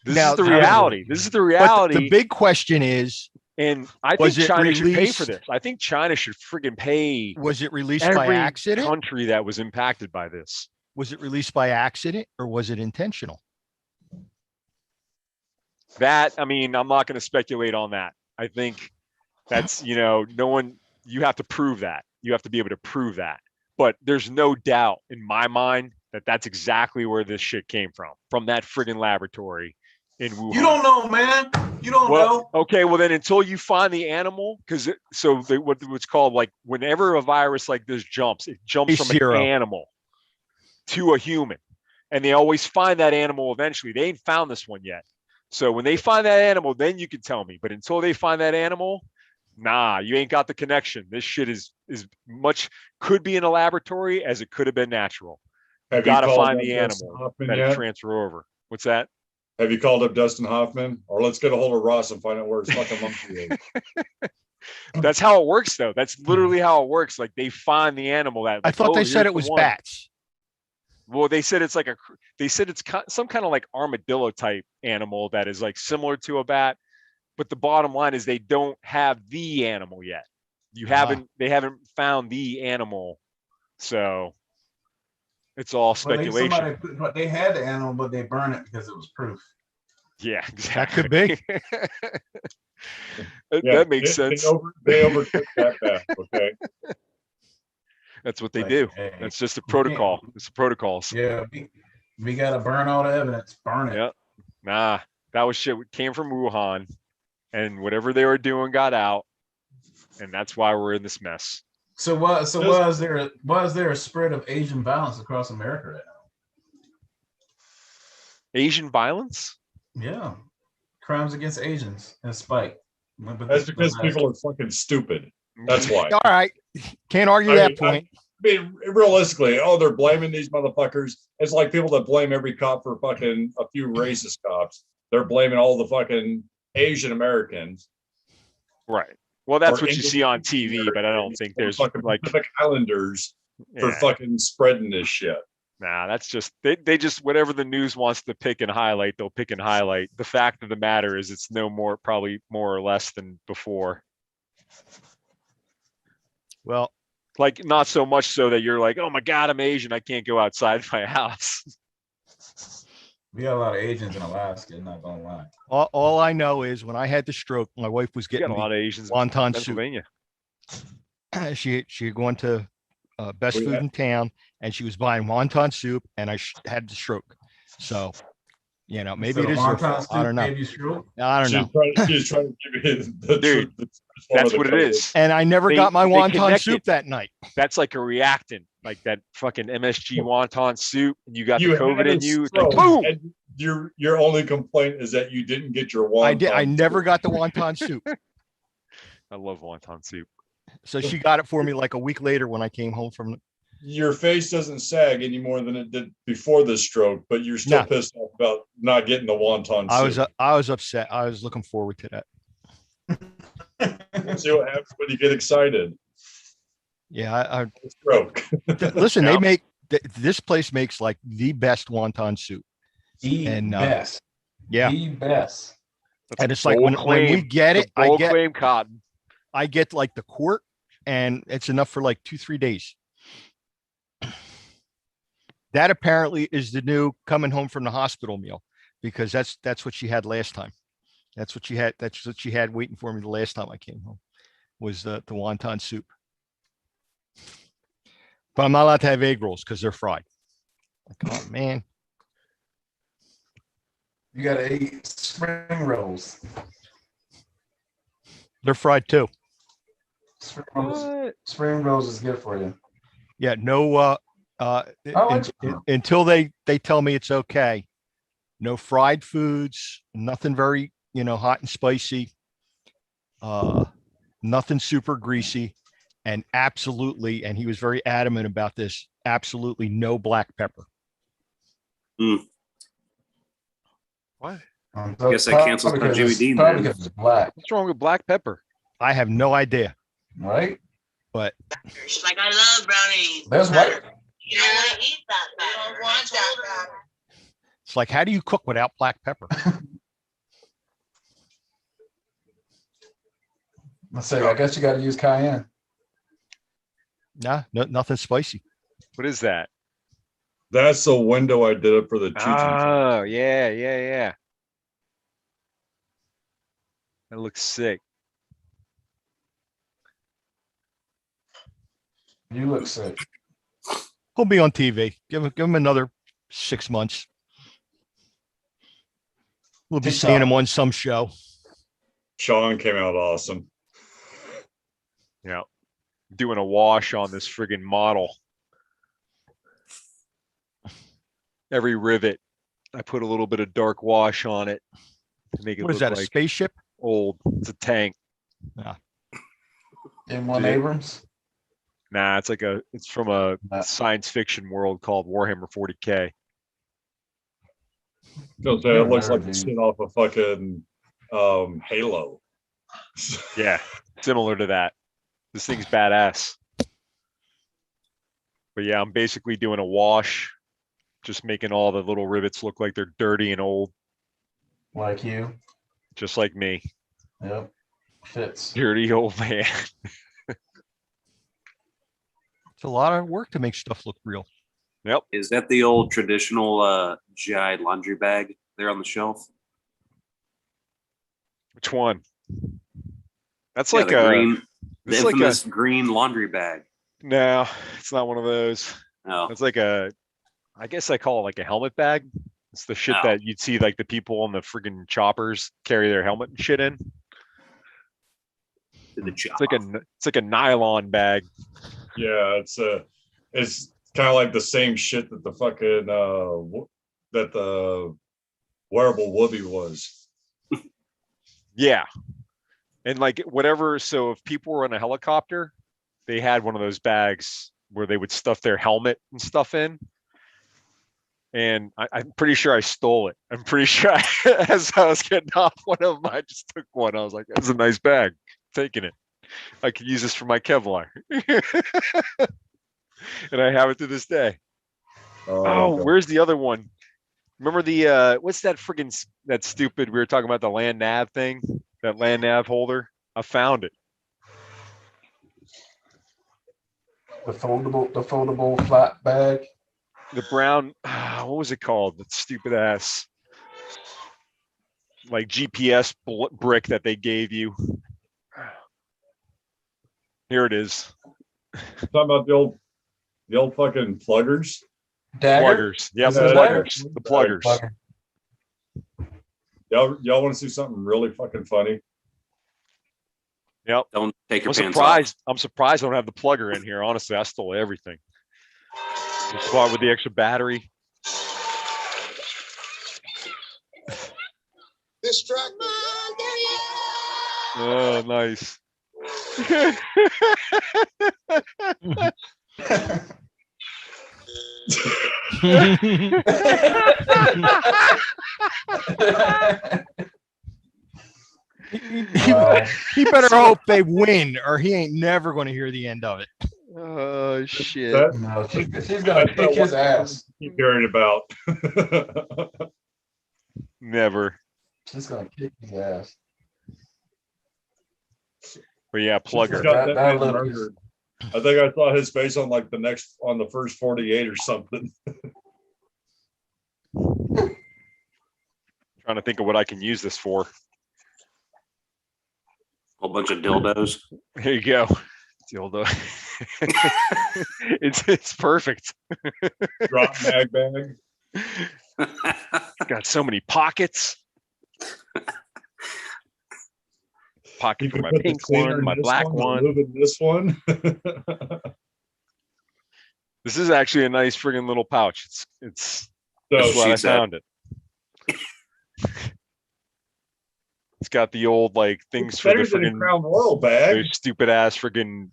This Now- is the reality. This is the reality. But the big question is, and I think was it China should pay released- for this. I think China should friggin' pay was it released by every accident? country that was impacted by this. Was it released by accident or was it intentional? That, I mean, I'm not going to speculate on that. I think that's, no one, you have to prove that. You have to be able to prove that. But there's no doubt in my mind that that's exactly where this shit came from that friggin' laboratory in Wuhan. You don't know, man. You don't know. Okay, well then until you find the animal, because what's called like whenever a virus like this jumps, it jumps from Zero. an animal to a human. And they always find that animal eventually. They ain't found this one yet. So when they find that animal, then you can tell me. But until they find that animal, nah, you ain't got the connection. This shit is much could be in a laboratory as it could have been natural. You got to find the animal that transfer over. What's that? Have you called up Dustin Hoffman? Or let's get a hold of Ross and find out where his fucking monkey is. That's how it works, though. That's literally how it works. Like they find the animal that. I thought they said here's it was the one. bats. Well, they said it's some kind of like armadillo type animal that is like similar to a bat. But the bottom line is they don't have the animal yet. They haven't found the animal. So it's all speculation. But they had the animal, but they burned it because it was proof. Yeah, exactly. That could be. That makes sense. They overtook that back, okay? That's what they do. Hey, that's just the protocol. It's the protocols. Yeah, we got to burn all the evidence. Burn it. Yep. Nah, that was shit. Came from Wuhan, and whatever they were doing got out, and that's why we're in this mess. So why is there a spread of Asian violence across America right now? Asian violence? Yeah, crimes against Asians and spike. That's because people are fucking stupid. That's why. All right. Can't argue that point. I mean, realistically, they're blaming these motherfuckers. It's like people that blame every cop for fucking a few racist cops. They're blaming all the fucking Asian Americans. Right. Well, that's Or what you see on TV, but I don't think there's fucking like Pacific Islanders for fucking spreading this shit. Nah, that's just they just whatever the news wants to pick and highlight, they'll pick and highlight. The fact of the matter is it's probably more or less than before. Well, like not so much so that you're like, oh my God, I'm Asian, I can't go outside my house. We got a lot of Asians in Alaska, not gonna lie. all I know is when I had the stroke, my wife was You getting got a lot of Asians in wonton soup. Pennsylvania. She had gone to best food in town, and she was buying wonton soup, and I had the stroke. So, maybe it is their fault. I don't know. I don't know. She's trying to give you the Dude, that's what it is. And I never got my wonton connected. soup that night. That's like a reactant, like that fucking MSG wonton soup. And you got the COVID in you. It's like, boom. And your only complaint is that you didn't get your wonton. I never got the wonton soup. I love wonton soup. So she got it for me like a week later when I came home from. Your face doesn't sag any more than it did before the stroke, but you're still pissed off about not getting the wonton soup. I was upset. I was looking forward to that. See what happens when you get excited. Yeah, Stroke. Listen, this place makes like the best wonton soup. The best. Yeah, the best. And it's like when we get it, I get cotton. I get like the quart, and it's enough for like 2-3 days. That apparently is the new coming home from the hospital meal, because that's what she had last time. That's what she had waiting for me the last time I came home, was the wonton soup. But I'm not allowed to have egg rolls because they're fried. Like, oh man. You gotta eat spring rolls. They're fried too. Spring rolls is good for you. Yeah, no until they tell me it's okay. No fried foods, nothing very, hot and spicy. Nothing super greasy, and absolutely, and he was very adamant about this, absolutely no black pepper. What? I guess that cancels out Jimmy Dean. Probably because it's black, What's wrong with black pepper? I have no idea, right? but Like, I love brownies. There's white. You don't want to eat that batter. You don't want that batter. it's like, how do you cook without black pepper? Let's say, I guess you got to use cayenne. Nah, nothing spicy. What is that? That's the window I did it for the teaching. Oh, yeah. That looks sick. You look sick. He'll be on TV. Give him another 6 months. We'll be TikTok. seeing him on some show. Sean came out awesome. Yeah. Doing a wash on this friggin' model. Every rivet, I put a little bit of dark wash on it to make it What is look that, a like spaceship? old. It's a tank. M1 Yeah. Abrams. Nah, it's from a Nah. science fiction world called Warhammer 40K. Because it looks like the shit off a fucking Halo. Yeah, similar to that. This thing's badass. But yeah, I'm basically doing a wash, just making all the little rivets look like they're dirty and old, Like you. just like me. Yep. Fits. Dirty old man. It's a lot of work to make stuff look real. Yep. Is that the old traditional GI laundry bag there on the shelf? Which one? That's Yeah, like the a green, the it's like infamous green laundry bag. no, it's not one of those. No. It's like I guess I call it like a helmet bag. It's the shit Oh. that you'd see like the people on the friggin' choppers carry their helmet and shit in. To the job. It's like a nylon bag. Yeah, it's kind of like the same shit that the fucking that the wearable Whoopi was. Yeah. And like whatever, so if people were on a helicopter, they had one of those bags where they would stuff their helmet and stuff in. And I'm pretty sure I stole it. I'm pretty sure as I was getting off one of them, I just took one. I was like, that's a nice bag. Taking it. I could use this for my Kevlar. And I have it to this day. Oh, God. where's the other one? Remember the what's that friggin' that stupid we were talking about, the land nav thing? That land nav holder? I found it. The foldable flat bag. The brown, what was it called? That stupid ass like GPS brick that they gave you. Here it is. Talking about the old fucking pluggers. Dagger. Pluggers. Yep, Is the it a dagger? pluggers. The pluggers. Plugger. Y'all want to see something really fucking funny? Yep. Don't take your I'm pants surprised. off. I'm surprised I don't have the plugger in here. Honestly, I stole everything. The spot with the extra battery. Distract. Oh, nice. He better hope they win, or he ain't never going to hear the end of it. Oh shit. No, she's gonna kick his ass. Keep hearing about. Never. She's gonna kick his ass. But yeah, Plugger. Got that man little- murdered. I think I saw his face on like the first 48 or something. Trying to think of what I can use this for. Whole bunch of dildos. Here you go. Dildo. it's perfect. Drop mag bag. Got so many pockets. Pocket You for can my put the pink cleaner one, in my this black one, one. remove it in this one. This is actually a nice friggin' little pouch. It's So glad she I said. found it. It's got the old like things it's for the better than a friggin' Crown Royal bag. those stupid ass friggin'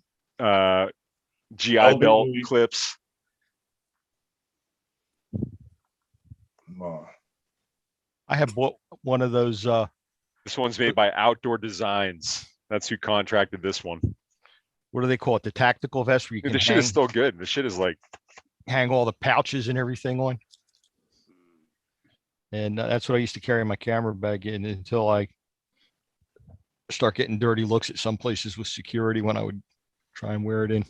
GI LBE. belt clips. I have bought one of those. This one's made by Outdoor Designs. That's who contracted this one. What do they call it? The tactical vest where you Dude, can the shit hang, is still good. The shit is like, hang all the pouches and everything on. And that's what I used to carry my camera bag in until I start getting dirty looks at some places with security when I would try and wear it in.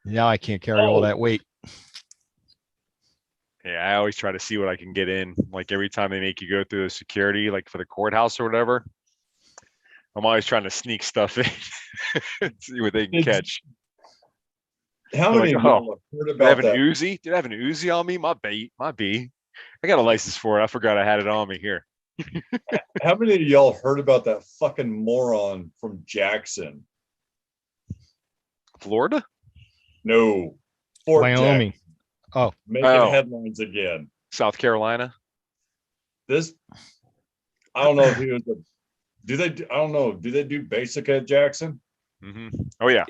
Now I can't carry all that weight. yeah, I always try to see what I can get in. Like every time they make you go through the security, like for the courthouse or whatever, I'm always trying to sneak stuff in, see what they can catch. How They're many like, of y'all have heard Did I have about an that? Uzi? Did I have an Uzi on me? My B. I got a license for it. I forgot I had it on me here. How many of y'all heard about that fucking moron from Jackson? Florida? No, Fort Wyoming. Jackson. Oh. Making Oh. headlines again. South Carolina? This, I don't know if he was a. I don't know. Do they do basic at Jackson? Mm-hmm. Oh yeah.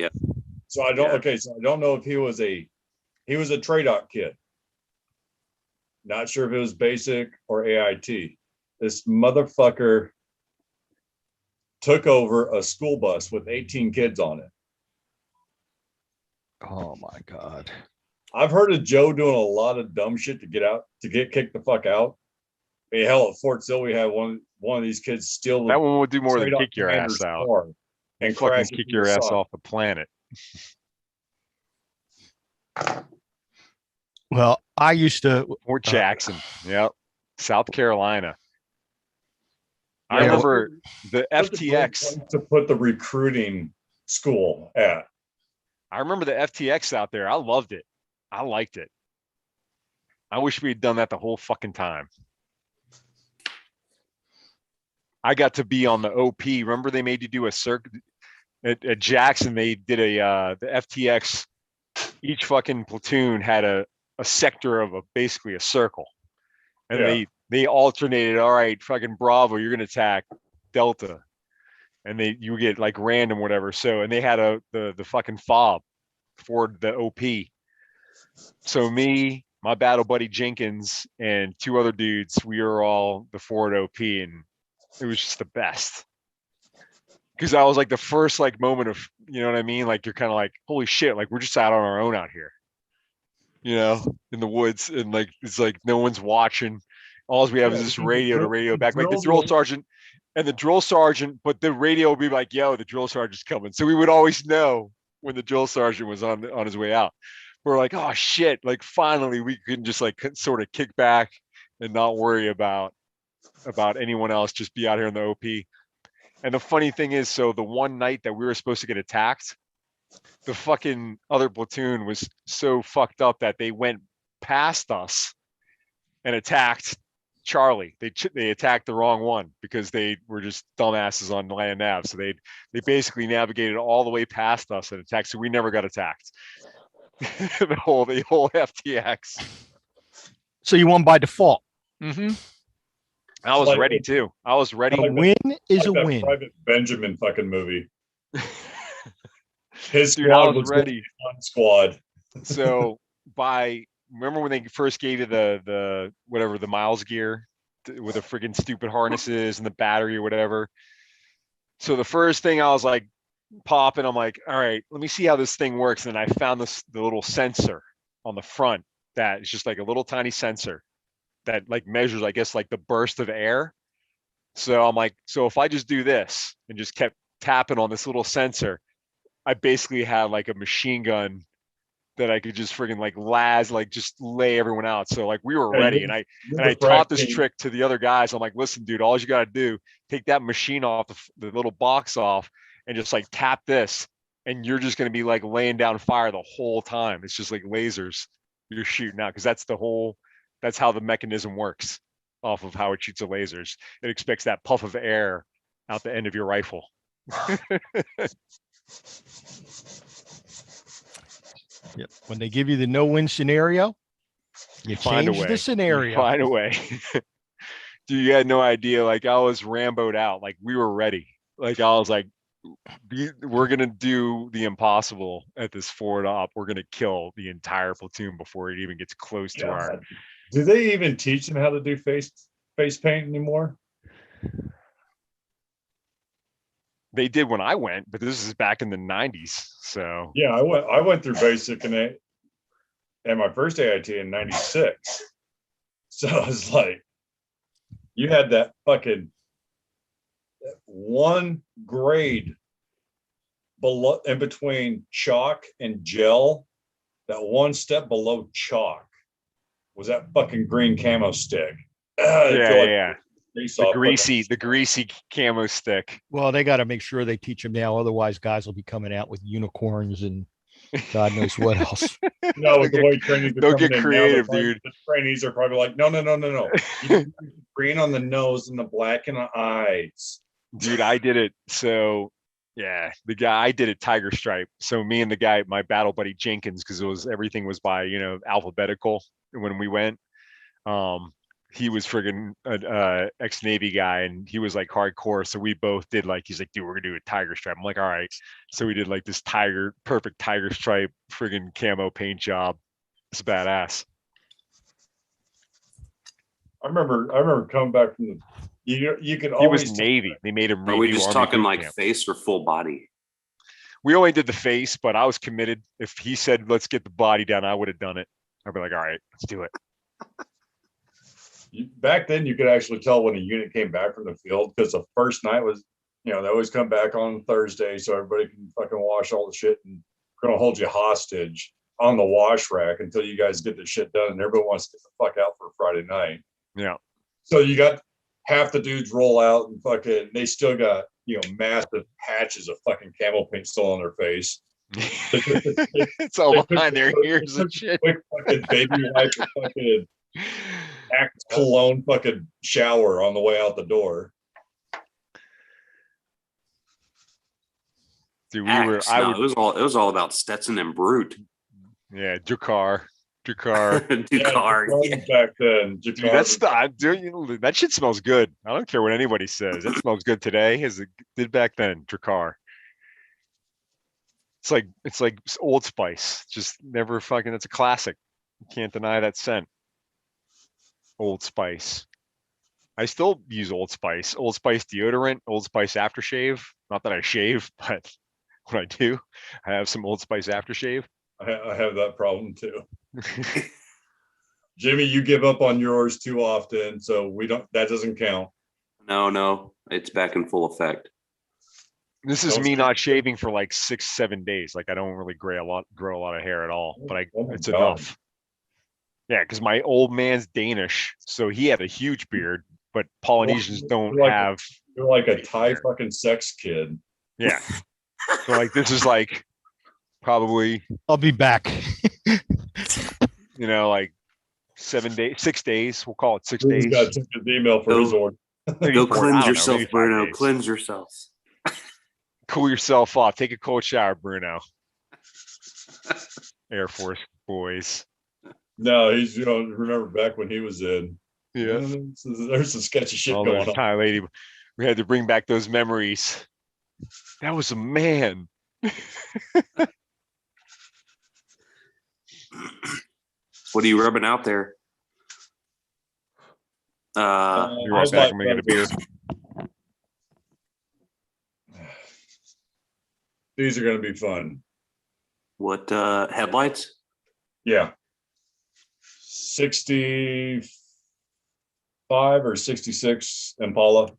So I don't. Yeah. Okay, so I don't know if he was a trade-out kid. Not sure if it was basic or AIT. This motherfucker took over a school bus with 18 kids on it. Oh my God. I've heard of Joe doing a lot of dumb shit to get kicked the fuck out. I mean, hell, at Fort Sill, we had one of these kids steal That one would do more than straight up kick your ass commander's out. car and Fucking crash kick into your the ass side. off the planet. Well, I used to, Fort Jackson. Yep. South Carolina. I Yeah, remember the Such a great FTX. place to put the recruiting school at. I remember the FTX out there. I loved it. I liked it. I wish we had done that the whole fucking time. I got to be on the OP. Remember they made you do a circuit at Jackson. They did the FTX. Each fucking platoon had a sector of basically a circle, and Yeah. they alternated. All right, fucking Bravo, you're gonna attack Delta, and you get like random whatever. So and they had the fucking fob for the OP. So me, my battle buddy Jenkins, and two other dudes, we were all the Ford OP, and it was just the best. Because I was like the first like moment of, you know what I mean? Like you're kind of like, holy shit, like we're just out on our own out here, you know, in the woods, and like it's like no one's watching. All we have is this radio to radio back, like the drill sergeant and the drill sergeant, but the radio would be like, yo, the drill sergeant's coming. So we would always know when the drill sergeant was on his way out. We're like, oh shit, like finally we can just like sort of kick back and not worry about anyone else, just be out here in the OP. And the funny thing is, so the one night that we were supposed to get attacked, the fucking other platoon was so fucked up that they went past us and attacked Charlie. They attacked the wrong one because they were just dumbasses on land nav. So they basically navigated all the way past us and attacked. So we never got attacked. the whole FTX. so you won by default. Mm-hmm. I was Like- ready too. I was ready. A win is a Like that win. Private Benjamin fucking movie. His Dude, I squad was was ready. on squad. So remember when they first gave you the whatever the Miles gear with the friggin' stupid harnesses and the battery or whatever. So the first thing I was like popping, I'm like, all right, let me see how this thing works. And I found the little sensor on the front that is just like a little tiny sensor that like measures, I guess, like the burst of air. So I'm like, so if I just do this and just kept tapping on this little sensor, I basically had like a machine gun that I could just friggin' like just lay everyone out. So like we were Yeah, ready, you're- and you're I the taught frack this team. trick to the other guys. I'm like, listen, dude, all you gotta do, take that machine off the little box off, and just like tap this, and you're just gonna be like laying down fire the whole time. It's just like lasers you're shooting out, because that's how the mechanism works off of how it shoots the lasers. It expects that puff of air out the end of your rifle. Yep. When they give you the no-win scenario, you Find a change way. the You scenario. find a way. Dude, you had no idea. Like I was Rambo'd out. Like we were ready. Like I was like, we're gonna do the impossible at this forward op. We're gonna kill the entire platoon before it even gets close to our. Do they even teach them how to do face paint anymore? They did when I went, but this is back in the 90s. So Yeah, I went through basic and my first AIT in 96. So it's like you had that fucking one grade below in between chalk and gel. That one step below chalk was that fucking green camo stick. yeah. Face The off, but greasy camo stick. Well, they got to make sure they teach them now. Otherwise, guys will be coming out with unicorns and God knows what else. no, with the way trainees are They'll coming get in creative, now, dude. the trainees are probably like, no. You green on the nose and the black in the eyes. Dude, I did it. So yeah, I did it tiger stripe. So me and the guy, my battle buddy Jenkins, because everything was by alphabetical when we went. He was friggin' ex-Navy guy, and he was like hardcore. So we both did he's like, dude, we're gonna do a tiger stripe. I'm like, all right. So we did like this perfect tiger stripe friggin' camo paint job. It's badass. I remember coming back from the you could He always was Navy. They made him Are we redo just Army talking boot like camp. face or full body? We only did the face, but I was committed. If he said, let's get the body down, I would have done it. I'd be like, all right, let's do it. back then you could actually tell when a unit came back from the field because the first night was, they always come back on Thursday so everybody can fucking wash all the shit and gonna hold you hostage on the wash rack until you guys get the shit done and everybody wants to get the fuck out for Friday night. Yeah. So you got half the dudes roll out and fucking they still got, massive patches of fucking camo paint still on their face. It's all behind their ears and shit. Quick fucking baby wipe and fucking Axe cologne fucking shower on the way out the door. Dude, it was all about Stetson and Brute. Yeah, Jakar. Dakar, yeah. Back then, dude, that shit smells good. I don't care what anybody says. It smells good today as it did back then. Jakar. It's like Old Spice. Just never fucking. It's a classic. You can't deny that scent. Old Spice. I still use Old Spice. Old Spice deodorant. Old Spice aftershave. Not that I shave, but when I do, I have some Old Spice aftershave. I have that problem too. Jimmy, you give up on yours too often, so that doesn't count. No, it's back in full effect. This is me not shaving for like 6-7 days. Like I don't really grow a lot of hair at all, but it's enough. Yeah, because my old man's Danish, so he had a huge beard, but Polynesians don't have. You're like a Thai fucking sex kid. Yeah. So like this is like probably. I'll be back. Like 7 days, 6 days. We'll call it 6 days. Got to his email for his order. Go cleanse yourself, Bruno. Cleanse yourself. Cool yourself off. Take a cold shower, Bruno. Air Force boys. No, he's remember back when he was in. Yeah. There's some sketchy shit going on. Thai lady. We had to bring back those memories. That was a man. What are you rubbing out there? Be right back. I'm gonna get a beer. These are gonna be fun. What headlights? Yeah. 65 or 66 Impala.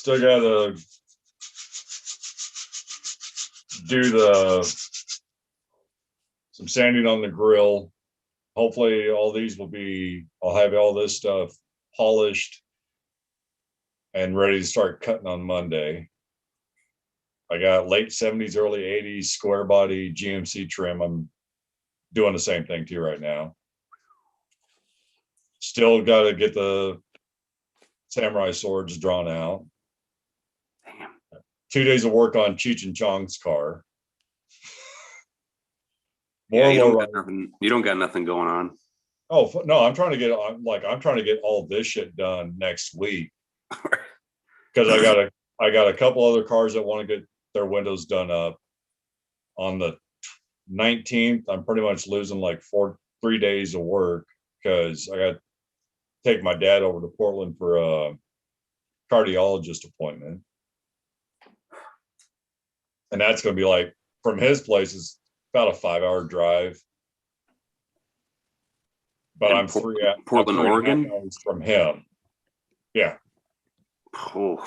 Still gotta do some sanding on the grill. Hopefully all these will be, I'll have all this stuff polished and ready to start cutting on Monday. I got late 70s, early 80s square body GMC trim. I'm doing the same thing too right now. Still got to get the samurai swords drawn out. Damn. 2 days of work on Cheech and Chong's car. Yeah, More you don't low got nothing. You don't got nothing going on. Oh no, I'm trying to get all this shit done next week because I got a couple other cars that want to get their windows done up. On the 19th, I'm pretty much losing like 3 days of work because I got to take my dad over to Portland for a cardiologist appointment, and that's going to be like from his place is about a 5-hour drive. But In I'm three at Portland, I'm 3.5 Oregon? hours from him. Yeah. Oh,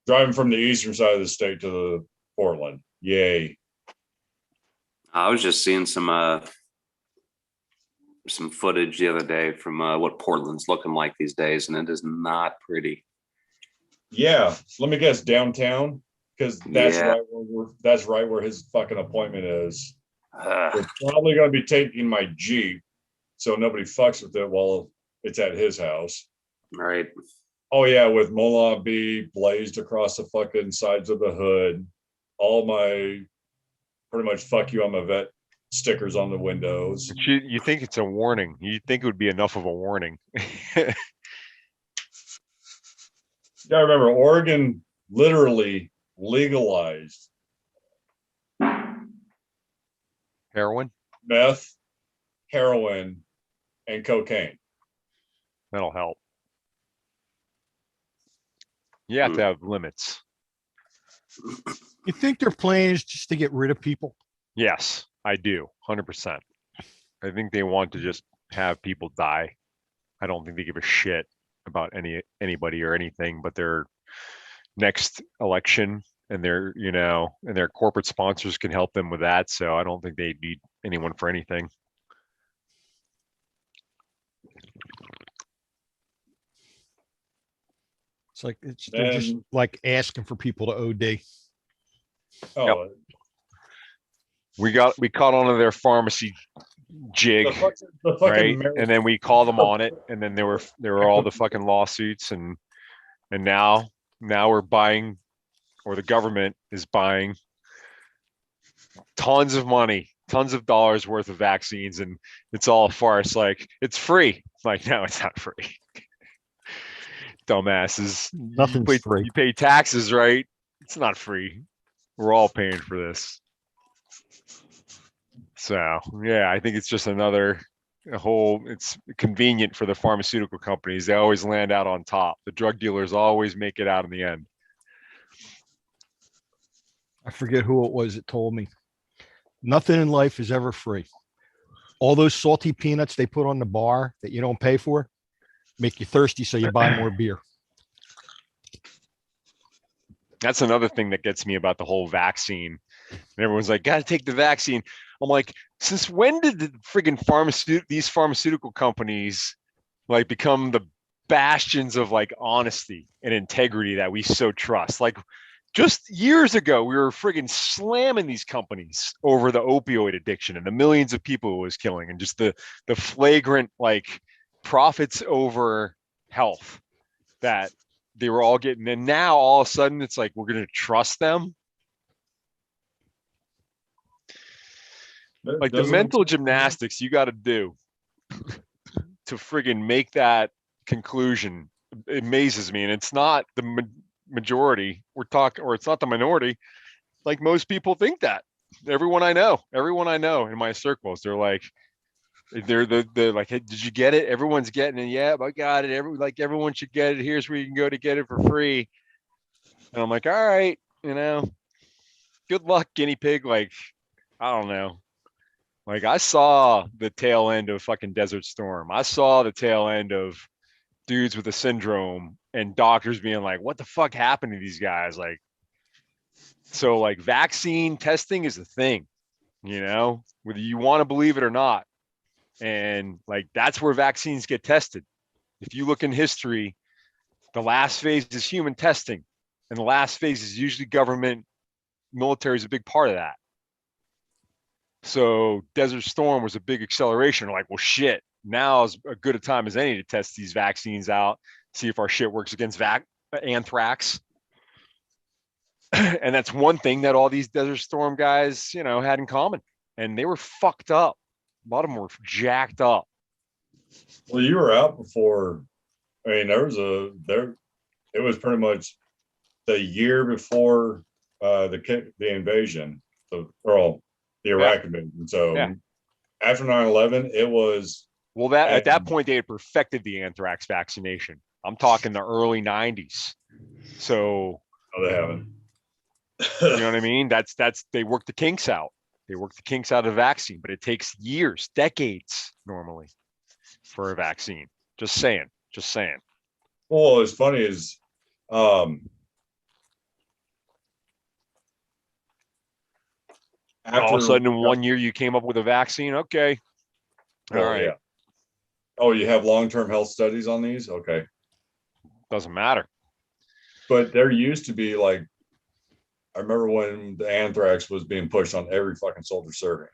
Driving from the eastern side of the state to the Portland. Yay. I was just seeing some footage the other day from what Portland's looking like these days, and it is not pretty. Yeah. Let me guess, downtown? Because Yeah. that's right where his fucking appointment is. We're probably gonna be taking my Jeep, so nobody fucks with it while it's at his house. Right. Oh yeah, with Mola B blazed across the fucking sides of the hood. All my pretty much fuck you, I'm a vet stickers on the windows. You think it's a warning. You think it would be enough of a warning. Yeah, remember, Oregon literally legalized Heroin? meth, heroin, and cocaine. That'll help. You have to have limits. You think their plan is just to get rid of people? Yes, I do. 100%. I think they want to just have people die. I don't think they give a shit about anybody or anything but their next election, and their corporate sponsors can help them with that. So I don't think they need anyone for anything. They're just like asking for people to OD. Oh, Yep. We caught on to their pharmacy jig, the right? fucking And then we called them on it, and then there were all the fucking lawsuits, and now we're buying, or the government is buying tons of money, tons of dollars worth of vaccines, and it's all a farce. Like, it's free. Like, no, it's not free. Dumbasses. Nothing's free. You pay taxes, right? It's not free. We're all paying for this. So yeah, I think it's just it's convenient for the pharmaceutical companies. They always land out on top. The drug dealers always make it out in the end. I forget who it was that told me. Nothing in life is ever free. All those salty peanuts they put on the bar that you don't pay for make you thirsty, so you buy more beer. That's another thing that gets me about the whole vaccine. And everyone's like, gotta take the vaccine. I'm like, since when did the friggin' these pharmaceutical companies like become the bastions of like honesty and integrity that we so trust? Like, just years ago, we were friggin' slamming these companies over the opioid addiction and the millions of people it was killing, and just the flagrant like profits over health that they were all getting. And now all of a sudden it's like, we're going to trust them. Like, the mental gymnastics you got to do to friggin' make that conclusion amazes me. And it's not the majority or it's not the minority. Like, most people think that. Everyone I know in my circles, they're like, they're like, hey, did you get it? Everyone's getting it. Yeah, I got it. Everyone should get it. Here's where you can go to get it for free. And I'm like, all right, good luck, guinea pig. Like, I don't know. Like, I saw the tail end of fucking Desert Storm. I saw the tail end of dudes with a syndrome and doctors being like, what the fuck happened to these guys? Like, so like vaccine testing is a thing, you know, whether you want to believe it or not. And like, that's where vaccines get tested. If you look in history, the last phase is human testing, and the last phase is usually government. Military is a big part of that. So Desert Storm was a big acceleration. Like, well, shit, now is as good a time as any to test these vaccines out, see if our shit works against anthrax. And that's one thing that all these Desert Storm guys, you know, had in common. And they were fucked up. A lot of them were jacked up. Well, you were out before. I mean, it was pretty much the year before the invasion, the Iraq invasion. So after 9/11, it was. Well, at that point they had perfected the anthrax vaccination. I'm talking the early 90s. So No, they haven't. you know what I mean? That's they work the kinks out. They work the kinks out of the vaccine, but it takes years, decades normally for a vaccine. Just saying. Well, what's funny is All of a sudden in 1 year you came up with a vaccine. Okay. All right. Yeah. Oh, you have long-term health studies on these? Okay. Doesn't matter. But there used to be like, I remember when the anthrax was being pushed on every fucking soldier serving.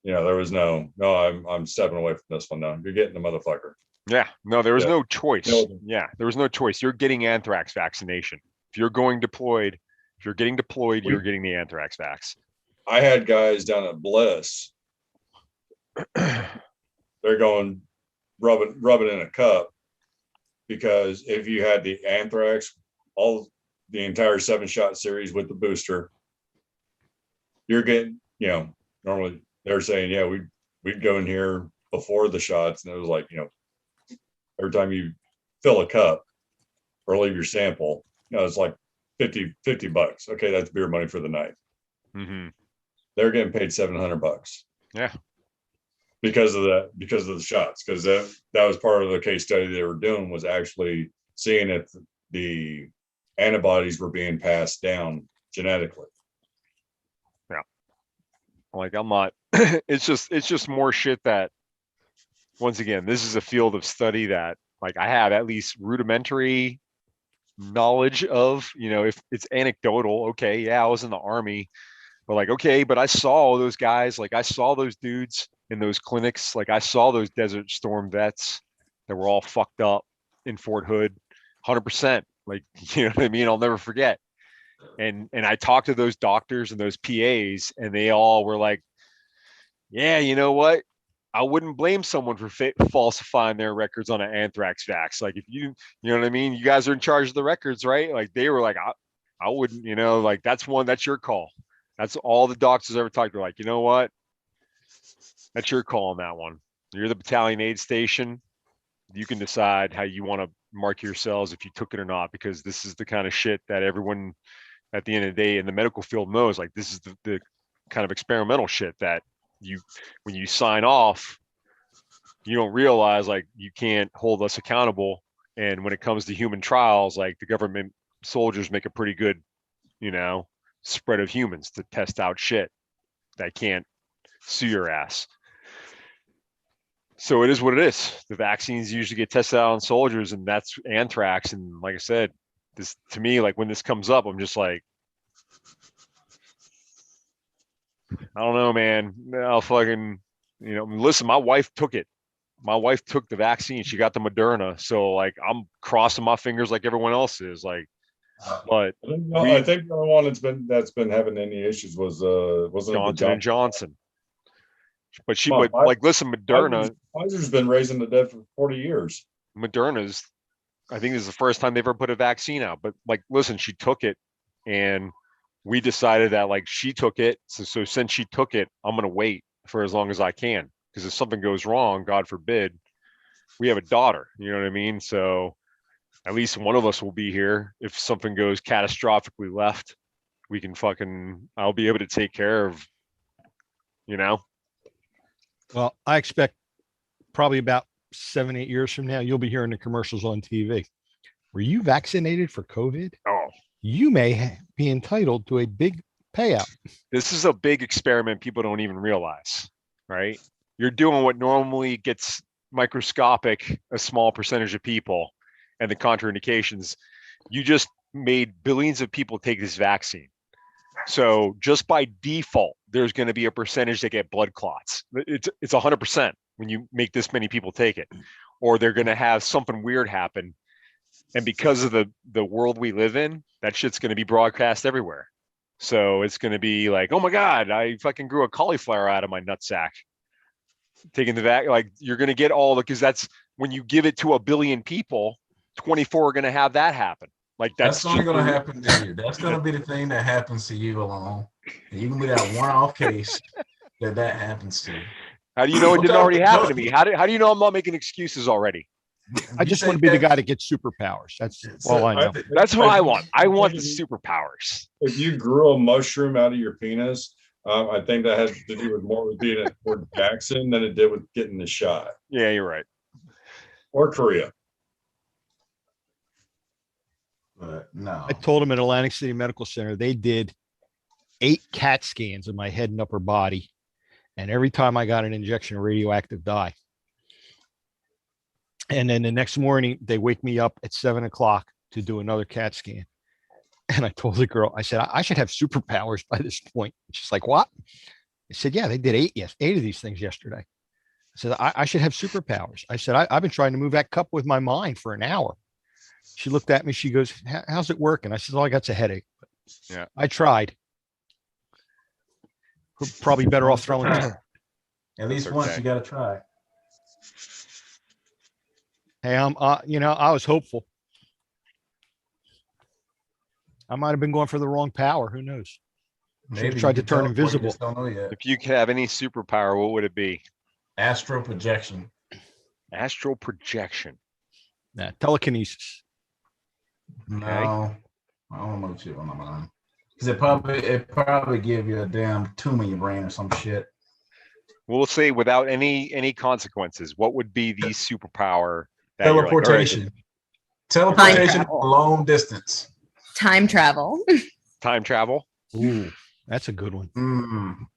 You know, there was no, I'm stepping away from this one now. You're getting the motherfucker. Yeah. No, there was Yeah. no choice. No. Yeah. There was no choice. You're getting anthrax vaccination. If you're getting deployed, you're getting the anthrax vax. I had guys down at Bliss. They're going rub it in a cup, because if you had the anthrax, the entire 7-shot series with the booster, you're getting, you know, normally they're saying, yeah, we'd go in here before the shots, and it was like, you know, every time you fill a cup or leave your sample, you know, it's like $50. Okay, that's beer money for the night. Mm-hmm. They're getting paid $700. Yeah. Because of the shots, because that was part of the case study they were doing, was actually seeing if the antibodies were being passed down genetically. Yeah. Like, I'm not, it's just more shit that, once again, this is a field of study that like I have at least rudimentary knowledge of, you know, if it's anecdotal, okay, yeah, I was in the Army, but like, okay, but I saw all those guys, like I saw those dudes in those clinics, like I saw those Desert Storm vets that were all fucked up in Fort Hood, 100%. Like, you know what I mean? I'll never forget. And I talked to those doctors and those PAs, and they all were like, yeah, you know what? I wouldn't blame someone for falsifying their records on an anthrax vax. Like, if you know what I mean? You guys are in charge of the records, right? Like, they were like, I wouldn't, you know, like that's your call. That's all the doctors ever talked to. Like, you know what? That's your call on that one. You're the battalion aid station. You can decide how you want to mark yourselves if you took it or not, because this is the kind of shit that everyone at the end of the day in the medical field knows. Like, this is the kind of experimental shit that when you sign off, you don't realize like you can't hold us accountable. And when it comes to human trials, like the government soldiers make a pretty good, you know, spread of humans to test out shit that can't sue your ass. So it is what it is. The vaccines usually get tested out on soldiers, and that's anthrax. And like I said, this, to me, like when this comes up, I'm just like, I don't know, man. I'll fucking, you know, listen, my wife took it. My wife took the vaccine. She got the Moderna. So like, I'm crossing my fingers like everyone else is. Like, but I think the only one that's been having any issues was wasn't Johnson and Johnson. But listen, Pfizer's been raising the dead for 40 years. Moderna's, I think this is the first time they've ever put a vaccine out. But like, listen, she took it, and we decided that like she took it. So since she took it, I'm gonna wait for as long as I can, because if something goes wrong, God forbid, we have a daughter. You know what I mean? So at least one of us will be here. If something goes catastrophically left, I'll be able to take care of, you know. Well, I expect probably about 7, 8 years from now, you'll be hearing the commercials on TV. Were you vaccinated for COVID? Oh, You may be entitled to a big payout. this is a big experiment people don't even realize, right? You're doing what normally gets microscopic, a small percentage of people, and the contraindications. You just made billions of people take this vaccine. So just by default, there's going to be a percentage that get blood clots. It's 100% when you make this many people take it, or they're going to have something weird happen. And because of the world we live in, that shit's going to be broadcast everywhere. So it's going to be like, oh my God, I fucking grew a cauliflower out of my nutsack. Taking the vac, like you're going to get all the, because that's when you give it to a billion people, 24 are going to have that happen. Like That's only going to happen to you. That's going to be the thing that happens to you alone. And you can be that one-off case that happens to you. How do you know it didn't already happen to me? How do you know I'm not making excuses already? I just want to be the guy that gets superpowers. That's all I know. That's what I want. I want the superpowers. If you grew a mushroom out of your penis, I think that has to do with more with being at Fort Jackson than it did with getting the shot. Yeah, you're right. Or Korea. But no. I told them at Atlantic City Medical Center, they did 8 CAT scans of my head and upper body. And every time I got an injection of radioactive dye. And then the next morning, they wake me up at 7 o'clock to do another CAT scan. And I told the girl, I said, I should have superpowers by this point. She's like, what? I said, yeah, they did 8 of these things yesterday. I said, I should have superpowers. I said, I've been trying to move that cup with my mind for an hour. She looked at me. She goes, how's it working? I said, all I got's a headache. Yeah, I tried. Probably better off throwing it. At least once you got to try. Hey, I was hopeful. I might have been going for the wrong power. Who knows? Maybe tried to turn invisible. Just don't know yet. if you could have any superpower, what would it be? Astral projection. Astral projection. Nah, telekinesis. No, I don't know shit on my mind. Because it probably give you a damn tumor in your brain or some shit. We'll say without any consequences, what would be the superpower? That you're like, all right, Teleportation. Teleportation long distance. Time travel. time travel. Ooh, that's a good one.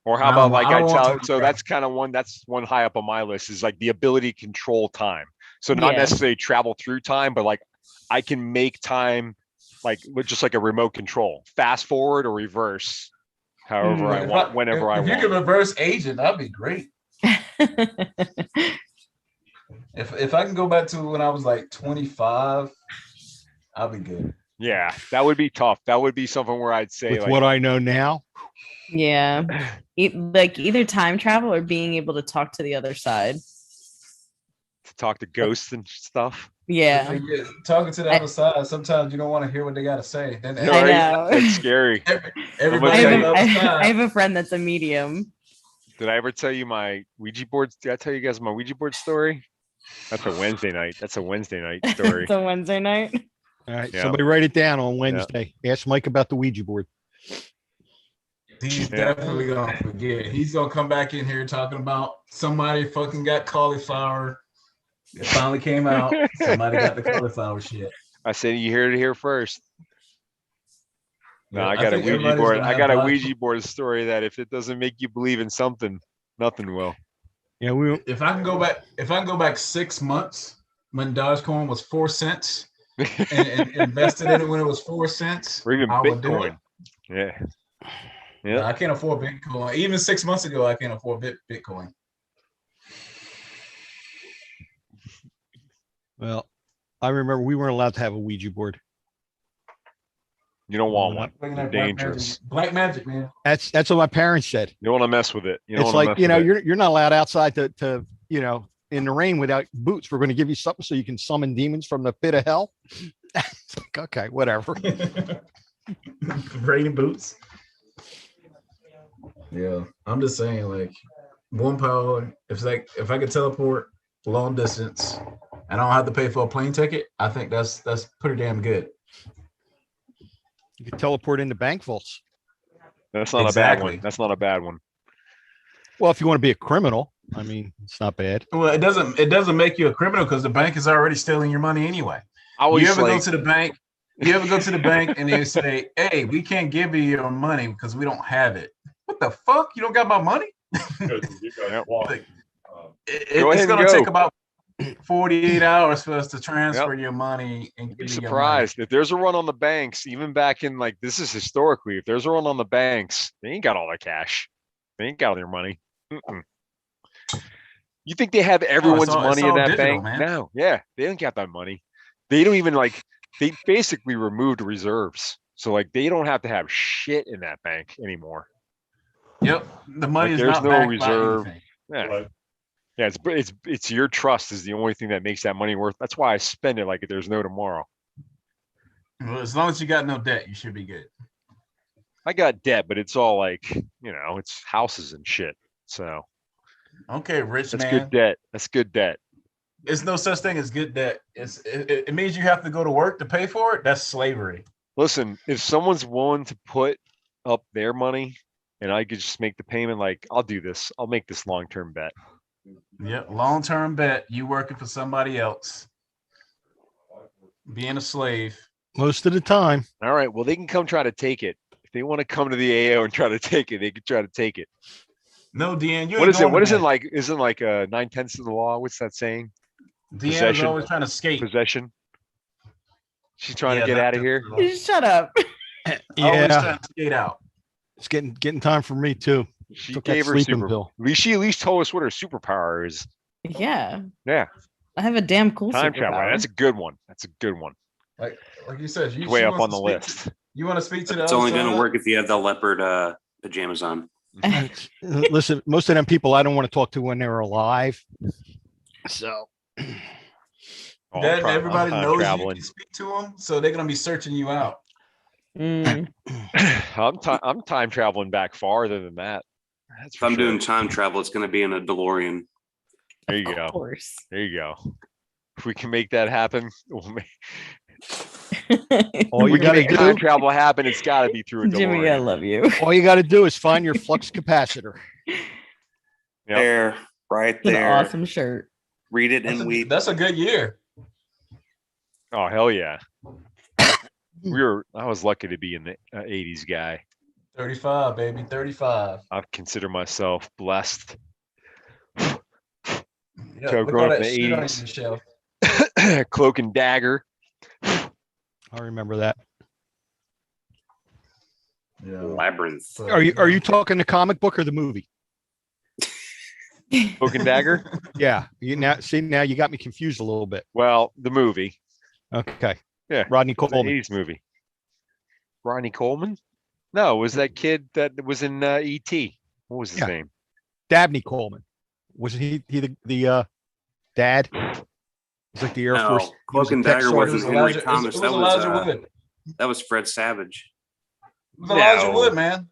Or how about like I I want tell? time So travel. that's kind of one. That's one high up on my list. Is like the ability to control time. So not Yeah. necessarily travel through time, but like I can make time like with just like a remote control, fast forward or reverse, however I want, whenever I want. If you could reverse aging, that'd be great. If I can go back to when I was like 25, I'll be good. Yeah, that would be tough. That would be something where I'd say With like, what I know now, Yeah. Like either time travel or being able to talk to the other side. to talk to ghosts and stuff. Yeah. Talking to the other side, sometimes you don't want to hear what they got to say. Then I know. That's scary. everybody on the other I side. have a friend that's a medium. Did I ever tell you my Ouija board? Did I tell you guys my Ouija board story? That's a Wednesday night. That's a Wednesday night story. It's a Wednesday night. all right, Yeah. somebody write it down on Wednesday. Ask Mike about the Ouija board. He's Yeah. definitely gonna forget. He's gonna come back in here talking about somebody fucking got cauliflower. It finally came out. Somebody got the cauliflower shit. I said you heard it here first. No, Yeah, I got a think Ouija everybody's board. gonna I have got a body- Ouija board story that if it doesn't make you believe in something, nothing will. Yeah, we If I can go back 6 months when Dogecoin was 4 cents and invested in it when it was 4 cents, Or even I would do it. Bitcoin. Yeah. Yeah. I can't afford Bitcoin. Even 6 months ago, I can't afford Bitcoin. well, I remember we weren't allowed to have a Ouija board. You don't want one. Looking They're at black dangerous. magic. Black magic, man. That's what my parents said. You don't want to mess with it. You don't It's wanna like, mess with it. you're not allowed outside to in the rain without boots. We're going to give you something so you can summon demons from the pit of hell. It's like, okay, whatever. Rain boots. Yeah, I'm just saying, like, one power. If I could teleport long distance, and I don't have to pay for a plane ticket, I think that's pretty damn good. You can teleport into bank vaults. That's not a bad Exactly. one. That's not a bad one. Well, if you want to be a criminal, I mean, it's not bad. Well, it doesn't make you a criminal because the bank is already stealing your money anyway. I always You ever like, go to the bank? You ever go to the bank and they say, "Hey, we can't give you your money because we don't have it." What the fuck? You don't got my money? Yep. It's ahead and gonna go. take about 48 hours for us to transfer your money and you'd give be you your money. surprised if there's a run on the banks, even back in like, this is historically, if there's a run on the banks, they ain't got all the cash. They ain't got all their money. Mm-mm. You think they have everyone's it's money in all that digital, bank? man. No, yeah, they don't got that money. They don't even like, they basically removed reserves. So like, they don't have to have shit in that bank anymore. Yep, the money is there's not no backed reserve. by anything. Yeah. Right. Yeah, it's your trust is the only thing that makes that money worth. That's why I spend it like there's no tomorrow. Well, as long as you got no debt, you should be good. I got debt, but it's all like, it's houses and shit. So Okay, rich that's man. good debt. That's good debt. It's no such thing as good debt. It means you have to go to work to pay for it. That's slavery. Listen, if someone's willing to put up their money and I could just make the payment, like I'll do this. I'll make this long-term bet. Yep, long-term bet. You working for somebody else, being a slave. Most of the time. All right. Well, they can come try to take it. If they want to come to the AO and try to take it, they can try to take it. No, Deanne, you What ain't is it? going What to is it bed. like? Isn't like 9/10 of the law? What's that saying? Deanne is Possession. always trying to skate. Possession. She's trying to get out of here. Shut up. Always Yeah, trying to skate out. it's getting time for me too. She Took that gave her sleeping super. pill. She at least told us what her superpower is. Yeah. Yeah, I have a damn cool time travel. superpower. That's a good one. That's a good one. Like you said, It's way she up wants on to the speak list. You want to speak to the It's other only going to side? work if you have the leopard pajamas on. Listen, most of them people I don't want to talk to when they're alive. So Oh, That I'm everybody time knows traveling. you can speak to them, so they're gonna be searching you out. Mm. I'm time traveling back farther than that. That's If for I'm sure. doing time travel, it's going to be in a DeLorean. There you Of go. course. There you go. If we can make that happen, all if you we can got to make time do, travel happen, it's got to be through a Jimmy, I DeLorean. love you. all you got to do is find your flux capacitor. Yep. There, right It's an there. awesome shirt. Read it and weep. That's a good year. Oh hell yeah! I was lucky to be in the '80s guy. 35, baby, 35. I consider myself blessed. Yeah, So look growing all up that in the shit on 80s. your shelf. Cloak and Dagger. I remember that. Yeah. Labyrinth. But, Are you talking the comic book or the movie? Cloak and Dagger. Yeah. Now you got me confused a little bit. Well, the movie. Okay. Yeah. Rodney It was an Coleman. 80s movie. Ronnie Coleman? No, it was that kid that was in E.T. What was his Yeah. name? Dabney Coleman. Wasn't he the dad? He's like the Air No, Force. He was Cloak a and tech Dagger sergeant. wasn't It Henry was Thomas. Elijah Wood. That was Fred Savage. It was Elijah No. Wood, man.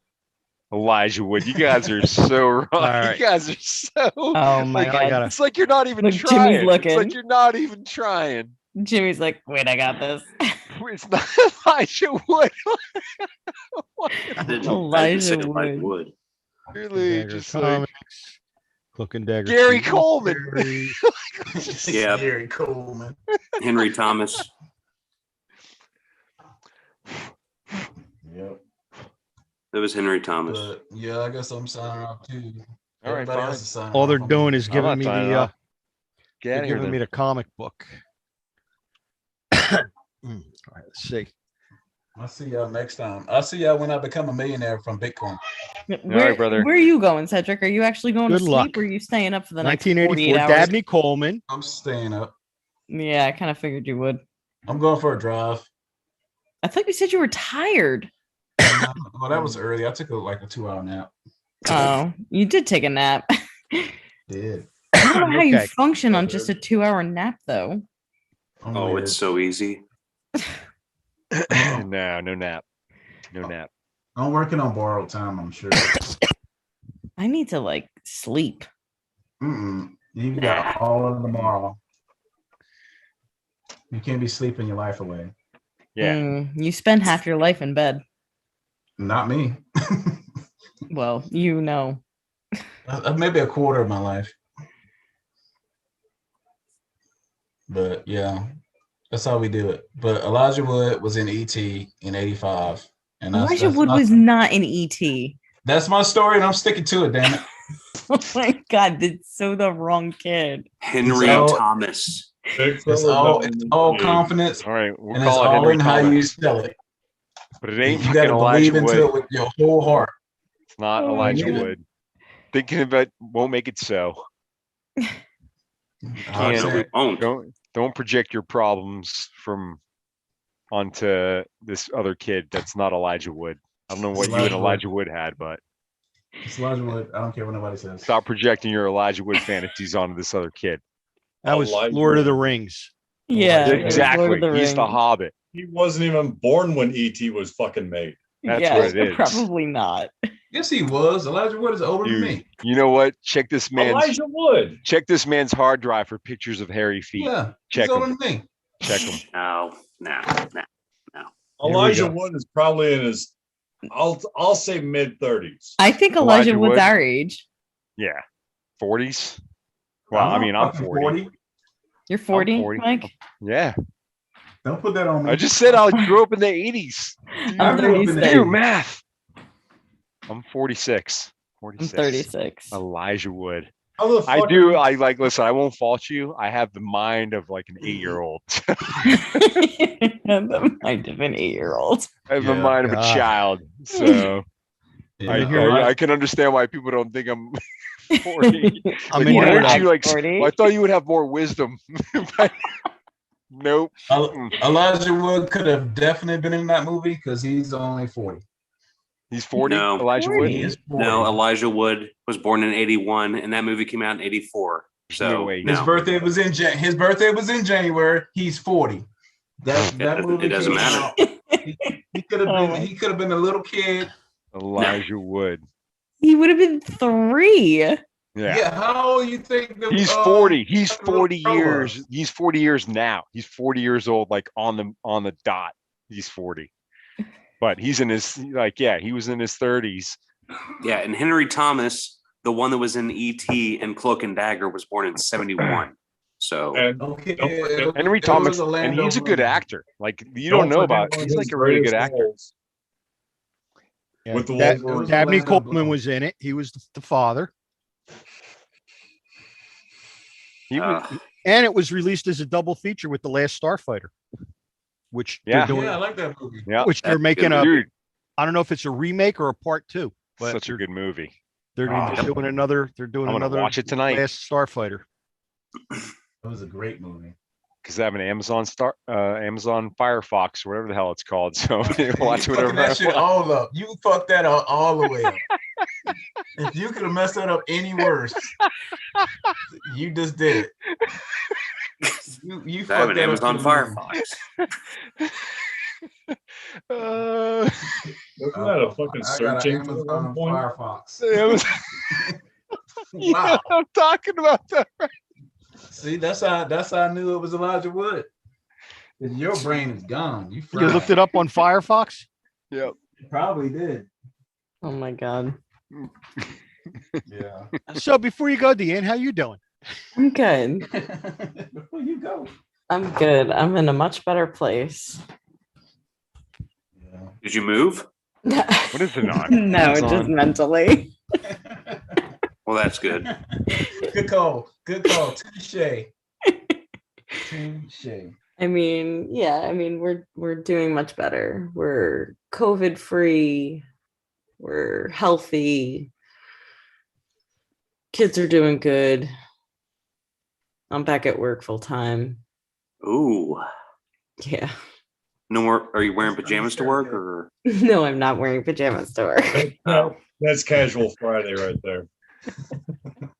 Elijah Wood. You guys are so wrong. right. You guys are so. Oh my I god. gotta- It's like you're not even Look, Jimmy's trying. It's looking. like you're not even trying. Jimmy's like, wait, I got this. It's not Elijah Wood. I didn't Elijah say Elijah Wood. Wood. Really, Dagger just like Comics. Cloak and Dagger. Gary TV Coleman. series. Yeah. Gary Coleman. Henry Thomas. Yep. It was Henry Thomas. But yeah, I guess I'm signing off too. All right, Everybody fine. else is signing All off. they're I'm- doing is I'm giving not me signing the off. Get they're out of here giving me then. the comic book. All right, let's see. I'll see y'all next time. I'll see y'all when I become a millionaire from Bitcoin. Where, brother. where are you going, Cedric? Are you actually going Good to sleep luck. or are you staying up for the next 1984. 48 hours? Dabney Coleman. I'm staying up. Yeah, I kind of figured you would. I'm going for a drive. I thought you said you were tired. Well, that was early. I took a 2-hour nap. Oh, you did take a nap. Did. I don't know how you Okay. function on just a 2-hour nap, though. I'm Oh, weird. it's so easy. No nap. No nap. I'm working on borrowed time, I'm sure. I need to like sleep. You got all of tomorrow. You can't be sleeping your life away. Yeah. You spend half your life in bed. Not me. Well, you know. Maybe a quarter of my life. But yeah, that's how we do it. But Elijah Wood was in E.T. in '85, and Elijah Wood was not in ET. that's my story, and I'm sticking to it. Damn it. Oh my god, that's so the wrong kid. Henry So- Thomas. Big It's fella's all not it's in all the- confidence, All right, we'll and it's call it all Henry in how you Thomas, spell it. but it ain't You fucking gotta believe Elijah into Wood. it with your whole heart. It's not Oh, Elijah yeah. Wood. Thinking of it won't make it so. I'm Can't- saying- We won't. Don't project your problems from onto this other kid that's not Elijah Wood. I don't know what you and Elijah Wood. Elijah Wood had, but It's Elijah Wood. I don't care what nobody says. stop projecting your Elijah Wood fantasies onto this other kid. That was Elijah Lord of the Wood. Rings. Yeah, Yeah, it was Lord Exactly. of the He's the Rings. Hobbit. He wasn't even born when E.T. was fucking made. That's yeah, what it is. probably not. Yes, he was. Elijah Wood is older than Dude, me. you know what? Check this man's Wood. hard drive for pictures of hairy feet. Yeah, Check he's older him. than me. Check him. No. we Elijah go. Wood is probably in his, I'll say mid 30s. I think Elijah Elijah Wood's Wood? our age. Yeah. 40s. Well, I mean, I'm 40. You're 40, 40. Mike? Yeah. Don't put that on me. I just said I grew up in the 80s. I'm grew up in the 36. Do math. I'm 46. I'm 36. Elijah Wood. How the I fuck do. are I like, listen, I won't fault you. I have the mind of like an 8-year-old. That might have been 8-year-old. I have the Yeah, mind of a God. child. So Yeah. I can understand why people don't think I'm 40. I'm Like, in why here aren't you like, 40. well, I thought you would have more wisdom. But nope. Elijah Wood could have definitely been in that movie because he's only 40. He's 40. No. Elijah 40. Wood. He is 40. No, Elijah Wood was born in 81 and that movie came out in 84. So No way. His no. birthday was in January. He's 40. That movie It doesn't came matter. out. He could have been a little kid. Elijah Wood. He would have been 3. Yeah. Yeah, how old you think that, He's 40. He's Dr. 40 Pro years. was? He's 40 years now. He's 40 years old, like on the dot. He's 40. But he's in his he was in his 30s. Yeah, and Henry Thomas, the one that was in E.T. and Cloak and Dagger, was born in 71. So And Okay. Don't forget- Henry It Thomas, was a and Lando he's a good movie. actor. Like you don't know forget about. one of He's his like a really good greatest actor. roles Yeah, with the Dab- Wolverine. Dabney Orlando Coleman Bloom. was in it. He was the father, He was, and it was released as a double feature with The Last Starfighter, which Yeah. they're doing, Yeah, I like that movie. yeah, which they're That's making good. a. dude, I don't know if it's a remake or a part 2, but such a good movie. they're going to be doing another. They're doing I'm gonna another watch it tonight Last Starfighter. It was a great movie. because I have an Amazon Firefox, or whatever the hell it's called. So I'm gonna watch You whatever. fucking that I shit want. all up. You fucked that up all the way up. If you could have messed that up any worse, you just did it. You I have fucked an that Amazon up. to the moon. Firefox. Wasn't that a fucking I got search an engine at one Amazon point? Firefox. Yeah, Wow. I'm talking about that. See, that's how I knew it was Elijah Wood. 'Cause your brain is gone. You You fried. looked it up on Firefox. Yep. You probably did. Oh my god. Yeah. So before you go, Deanne, how you doing? I'm good. Before you go. I'm good. I'm in a much better place. Yeah. Did you move? What is it on? No, Amazon? just mentally. Well, that's good. Good call. Good call. Touche. Touche. I mean, yeah, I mean we're doing much better. We're COVID free. We're healthy. Kids are doing good. I'm back at work full time. Ooh. Yeah. No more. Are you wearing pajamas to work or? No, I'm not wearing pajamas to work. Oh. That's casual Friday right there.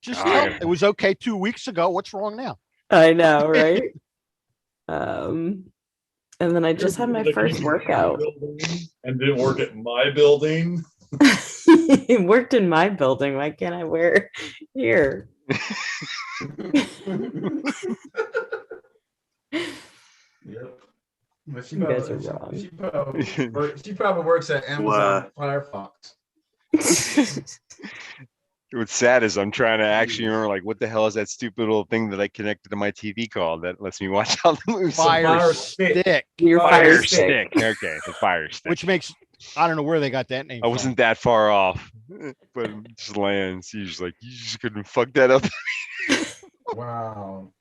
Just Ah, tell- yeah. it was okay 2 weeks ago. What's wrong now? I know, right? And then I just had my first workout. And didn't work at my building. It worked in my building. Why can't I wear here? Yep. But You guys are wrong. She probably works at Amazon Firefox. What's sad is I'm trying to actually remember, like, what the hell is that stupid little thing that I connected to my TV called that lets me watch all the movies? Fire stick. stick, Your Fire fire stick. stick. Okay, the fire stick. which makes I don't know where they got that name I wasn't that far off, but it just lands. He's like, you just couldn't fuck that up. Wow.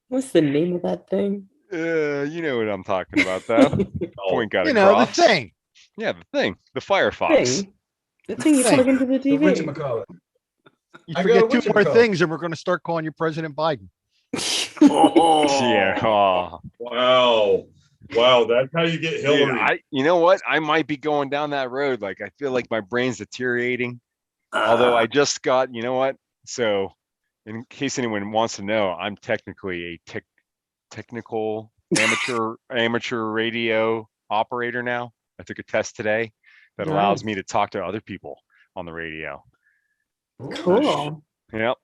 What's the name of that thing? You know what I'm talking about, though. Point got from. You know, the across. thing. Yeah, the thing, the Firefox. Thing. The thing you Thing. plug into the The TV. whatchamacallit. You I forget go, two more whatchamacallit. things, and we're going to start calling you President Biden. Yeah. Oh, Wow. Wow. That's how you get dude, Hillary. you know what? I might be going down that road. Like, I feel like my brain's deteriorating. Although I just got, you know what? So, in case anyone wants to know, I'm technically a technical amateur radio operator now. I took a test today that allows Nice. me to talk to other people on the radio. Cool. Yep.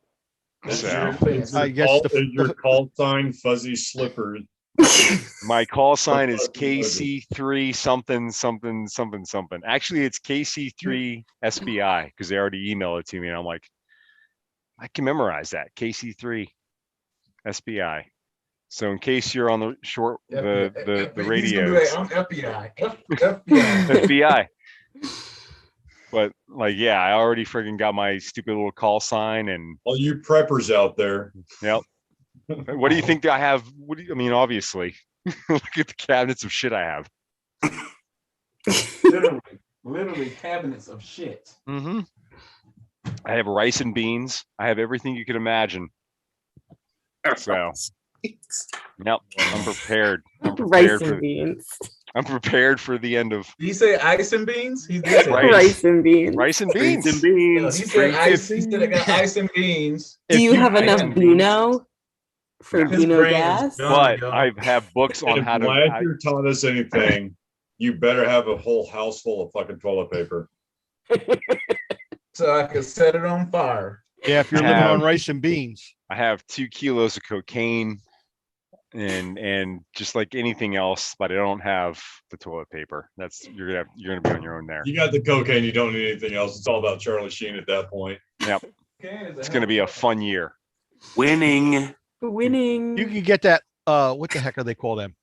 Is So I guess your call sign fuzzy slippers? my call sign is KC3 something something something something. Actually, it's KC3 SBI because they already emailed it to me, and I'm like, I can memorize that KC3 SBI. So in case you're on the short the radio I'm FBI. FBI. FBI. But like, yeah, I already freaking got my stupid little call sign, and All you preppers out there. yep. What do you think I have? I mean, obviously, look at the cabinets of shit I have. Literally cabinets of shit. Mm-hmm. I have rice and beans. I have everything you can imagine. So, yep, I'm prepared. I'm Rice prepared and beans. I'm prepared for the end of Did he say ice and beans? He did say Rice. Rice and beans. rice and beans. Beans and No, beans. he said ice. He said I got ice and beans. Do If you have ice enough and Beano for His Beano brain is gas? done. But yo. I have books on If how to. Blanchard taught us anything, you better have a whole house full of fucking toilet paper. So I could set it on fire. Yeah, if you're living on rice and beans. I have 2 kilos of cocaine and just like anything else, but I don't have the toilet paper. That's you're gonna be on your own there. You got the cocaine, you don't need anything else. It's all about Charlie Sheen at that point. Yep, it's gonna be a fun year. Winning. Winning. You can get that. What the heck are they call them?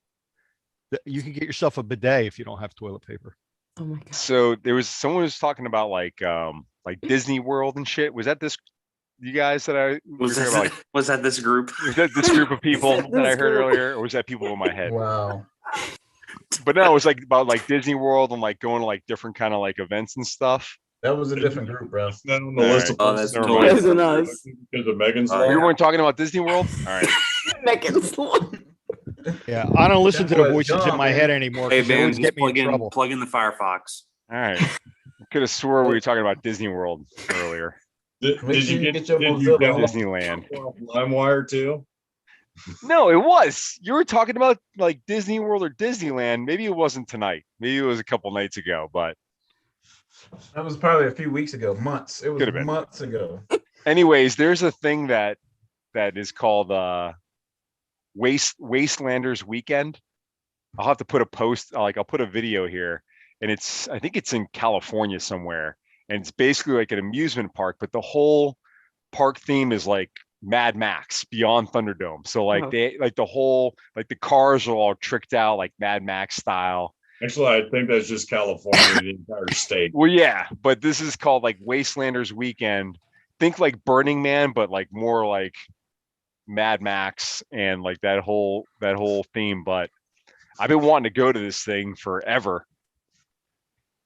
You can get yourself a bidet if you don't have toilet paper. Oh my god. So there was someone was talking about like Disney World and shit. Was that this you guys that I Was we were that, talking about, was that this group? was that this group of people that I This heard group. earlier, or was that people in my head? Wow. But no, it was like about like Disney World and like going to like different kind of like events and stuff. That was a different group, bro. It's not on the All list right. of Oh, that's Never totally mind. Wasn't us. because of Megan's Oh, law. We yeah. weren't talking about Disney World. All right. Megan's one. Yeah, I don't listen to That the boy's voices in gone, my man. head anymore Hey, because they man, always just get me in trouble. plug in the Firefox. All right. I could have swore we were talking about Disney World earlier. Did Make you sure you get get your did you Mozilla. download Disneyland. LimeWire too? No, it was. You were talking about like Disney World or Disneyland. Maybe it wasn't tonight. Maybe it was a couple nights ago. But That was probably a few weeks ago, months. It was Could've been. months ago. anyways, there's a thing that is called Wastelanders Weekend. I'll have to put a post, like I'll put a video here, and I think it's in California somewhere, and it's basically like an amusement park, but the whole park theme is like Mad Max Beyond Thunderdome. So like Oh. they like the whole like the cars are all tricked out like Mad Max style. Actually, I think that's just California, the entire state. Well, yeah, but this is called like Wastelanders Weekend. Think like Burning Man, but like more like Mad Max and like that whole theme. But I've been wanting to go to this thing forever.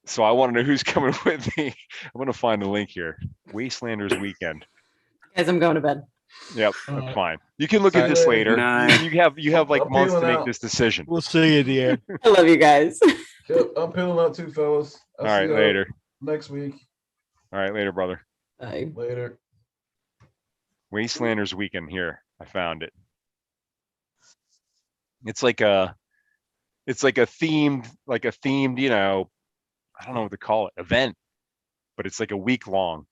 So I want to know who's coming with me. I'm gonna find the link here. Wastelanders Weekend. Guys, I'm going to bed. Yep, Alright. that's fine. You can look at this later. Night. You have like I'm months to peeling make out. this decision. We'll see you at the end. I love you guys. Yep, I'm peeling out too, fellas. All right, later. Next week. All right, later, brother. Bye. Later. Wastelanders Weekend here. I found it. It's like a themed, you know, I don't know what to call it, event, but it's like a week long.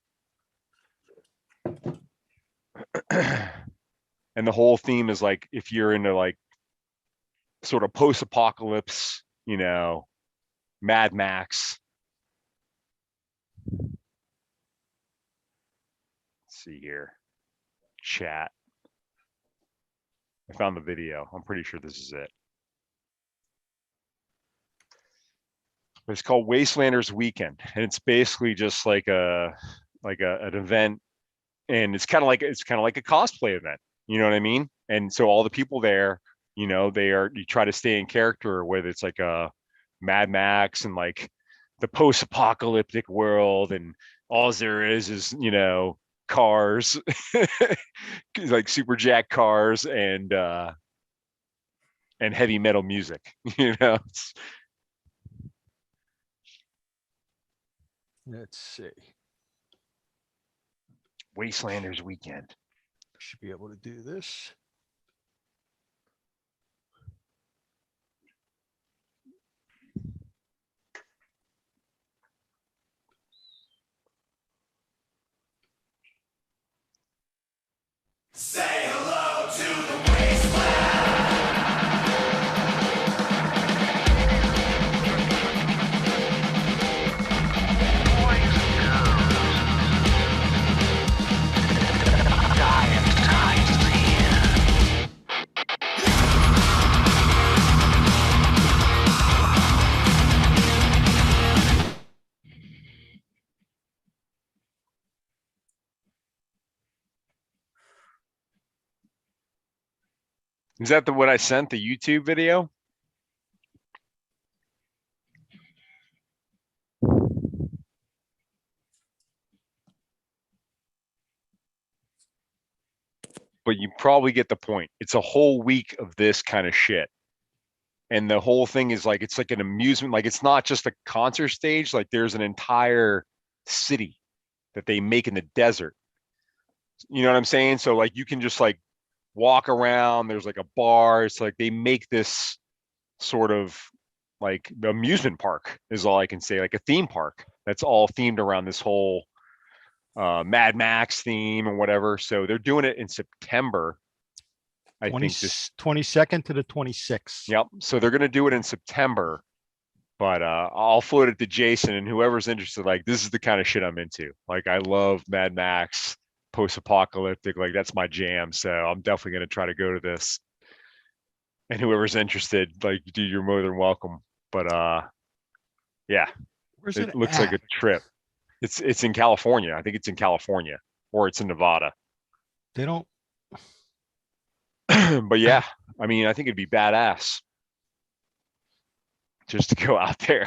And the whole theme is like if you're into like sort of post-apocalypse, you know, Mad Max. see here. Chat. I found the video. I'm pretty sure this is it. It's called Wastelanders Weekend, and it's basically just like an event, and it's kind of like a cosplay event. You know what I mean? And so all the people there, you try to stay in character, whether it's like a Mad Max and like the post-apocalyptic world, and all there is cars, like super jack cars and heavy metal music. Let's see. Wastelanders Weekend. Should be able to do this. Say hello to the wasteland. Is that what I sent, the YouTube video? But you probably get the point. It's a whole week of this kind of shit. And the whole thing is like, it's like an amusement. Like, it's not just a concert stage. Like, there's an entire city that they make in the desert. You know what I'm saying? So like, you can just like walk around. There's like a bar. It's like they make this sort of like the amusement park is all I can say, like a theme park that's all themed around this whole Mad Max theme and whatever. So they're doing it in September. I think this 22nd to the 26th. Yep. So they're going to do it in September, but I'll float it to Jason and whoever's interested. Like, this is the kind of shit I'm into. Like, I love Mad Max, post-apocalyptic. Like, that's my jam. So I'm definitely going to try to go to this. And whoever's interested, like, dude, you're more than welcome. But yeah, Where's it looks like a trip. It's in California. I think it's in California, or it's in Nevada. They don't. But yeah, I mean, I think it'd be badass just to go out there.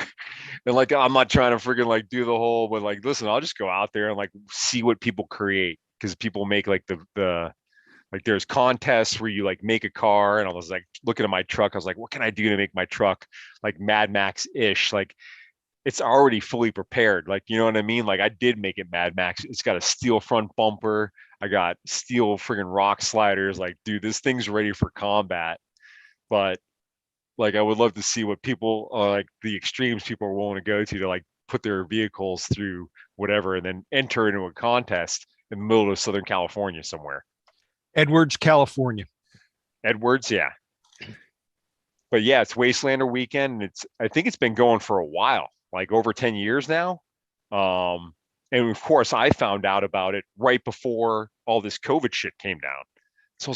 And like, I'm not trying to freaking like do the whole, but like, listen, I'll just go out there and like see what people create, because people make like the like, there's contests where you like make a car, and I was like looking at my truck. I was like, what can I do to make my truck like Mad Max-ish? Like, it's already fully prepared. Like, you know what I mean? Like, I did make it Mad Max. It's got a steel front bumper. I got steel friggin' rock sliders. Like, dude, this thing's ready for combat. But like, I would love to see what people like the extremes people are willing to go to like put their vehicles through whatever and then enter into a contest in the middle of Southern California somewhere. Edwards, California. Edwards, yeah. But yeah, it's Wastelander Weekend. And I think it's been going for a while, like over 10 years now. And of course, I found out about it right before all this COVID shit came down. So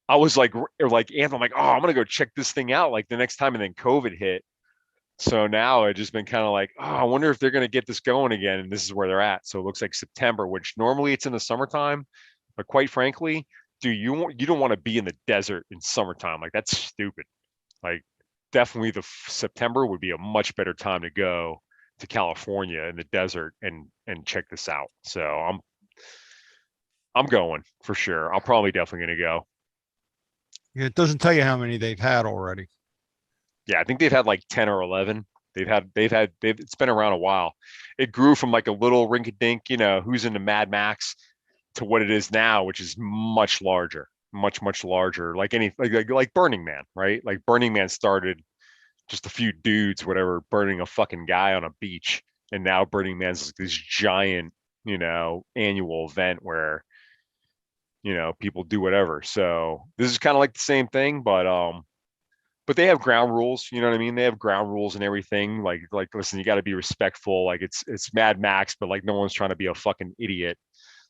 I was like, Anthony, I'm like, oh, I'm gonna go check this thing out like the next time, and then COVID hit. So now I've just been kind of like, oh, I wonder if they're gonna get this going again, and this is where they're at. So it looks like September, which normally it's in the summertime, but quite frankly, dude, you don't want to be in the desert in summertime. Like, that's stupid. Like, definitely September would be a much better time to go to California in the desert and check this out. So I'm going for sure. I'm probably definitely going to go. Yeah, it doesn't tell you how many they've had already. Yeah, I think they've had like 10 or 11. It's been around a while. It grew from like a little rinky-dink, who's into Mad Max, to what it is now, which is much larger, much larger. Like like Burning Man, right? Like Burning Man started just a few dudes, whatever, burning a fucking guy on a beach, and now Burning Man's like this giant, annual event where people do whatever. So this is kind of like the same thing, but they have ground rules. You know what I mean? They have ground rules and everything. Like listen, you got to be respectful. Like, it's Mad Max, but like, no one's trying to be a fucking idiot.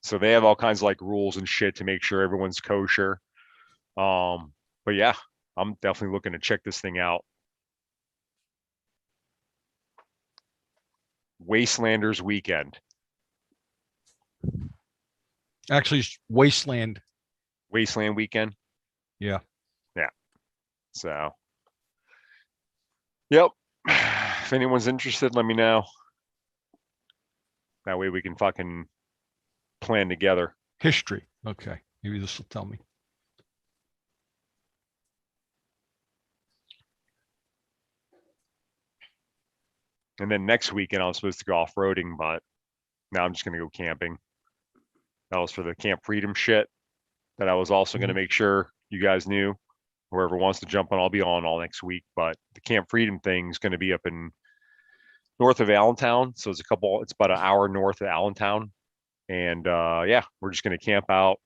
So they have all kinds of like rules and shit to make sure everyone's kosher. But yeah, I'm definitely looking to check this thing out. Wastelanders Weekend. Actually, it's Wasteland. Wasteland Weekend. Yeah. Yeah. So, yep. If anyone's interested, let me know. That way we can fucking plan together. History. Okay. Maybe this will tell me. And then next weekend, I was supposed to go off-roading, but now I'm just going to go camping. That was for the Camp Freedom shit that I was also going to make sure you guys knew. Whoever wants to jump on, I'll be on all next week. But the Camp Freedom thing is going to be up in north of Allentown. So it's about an hour north of Allentown. And yeah, we're just going to camp out,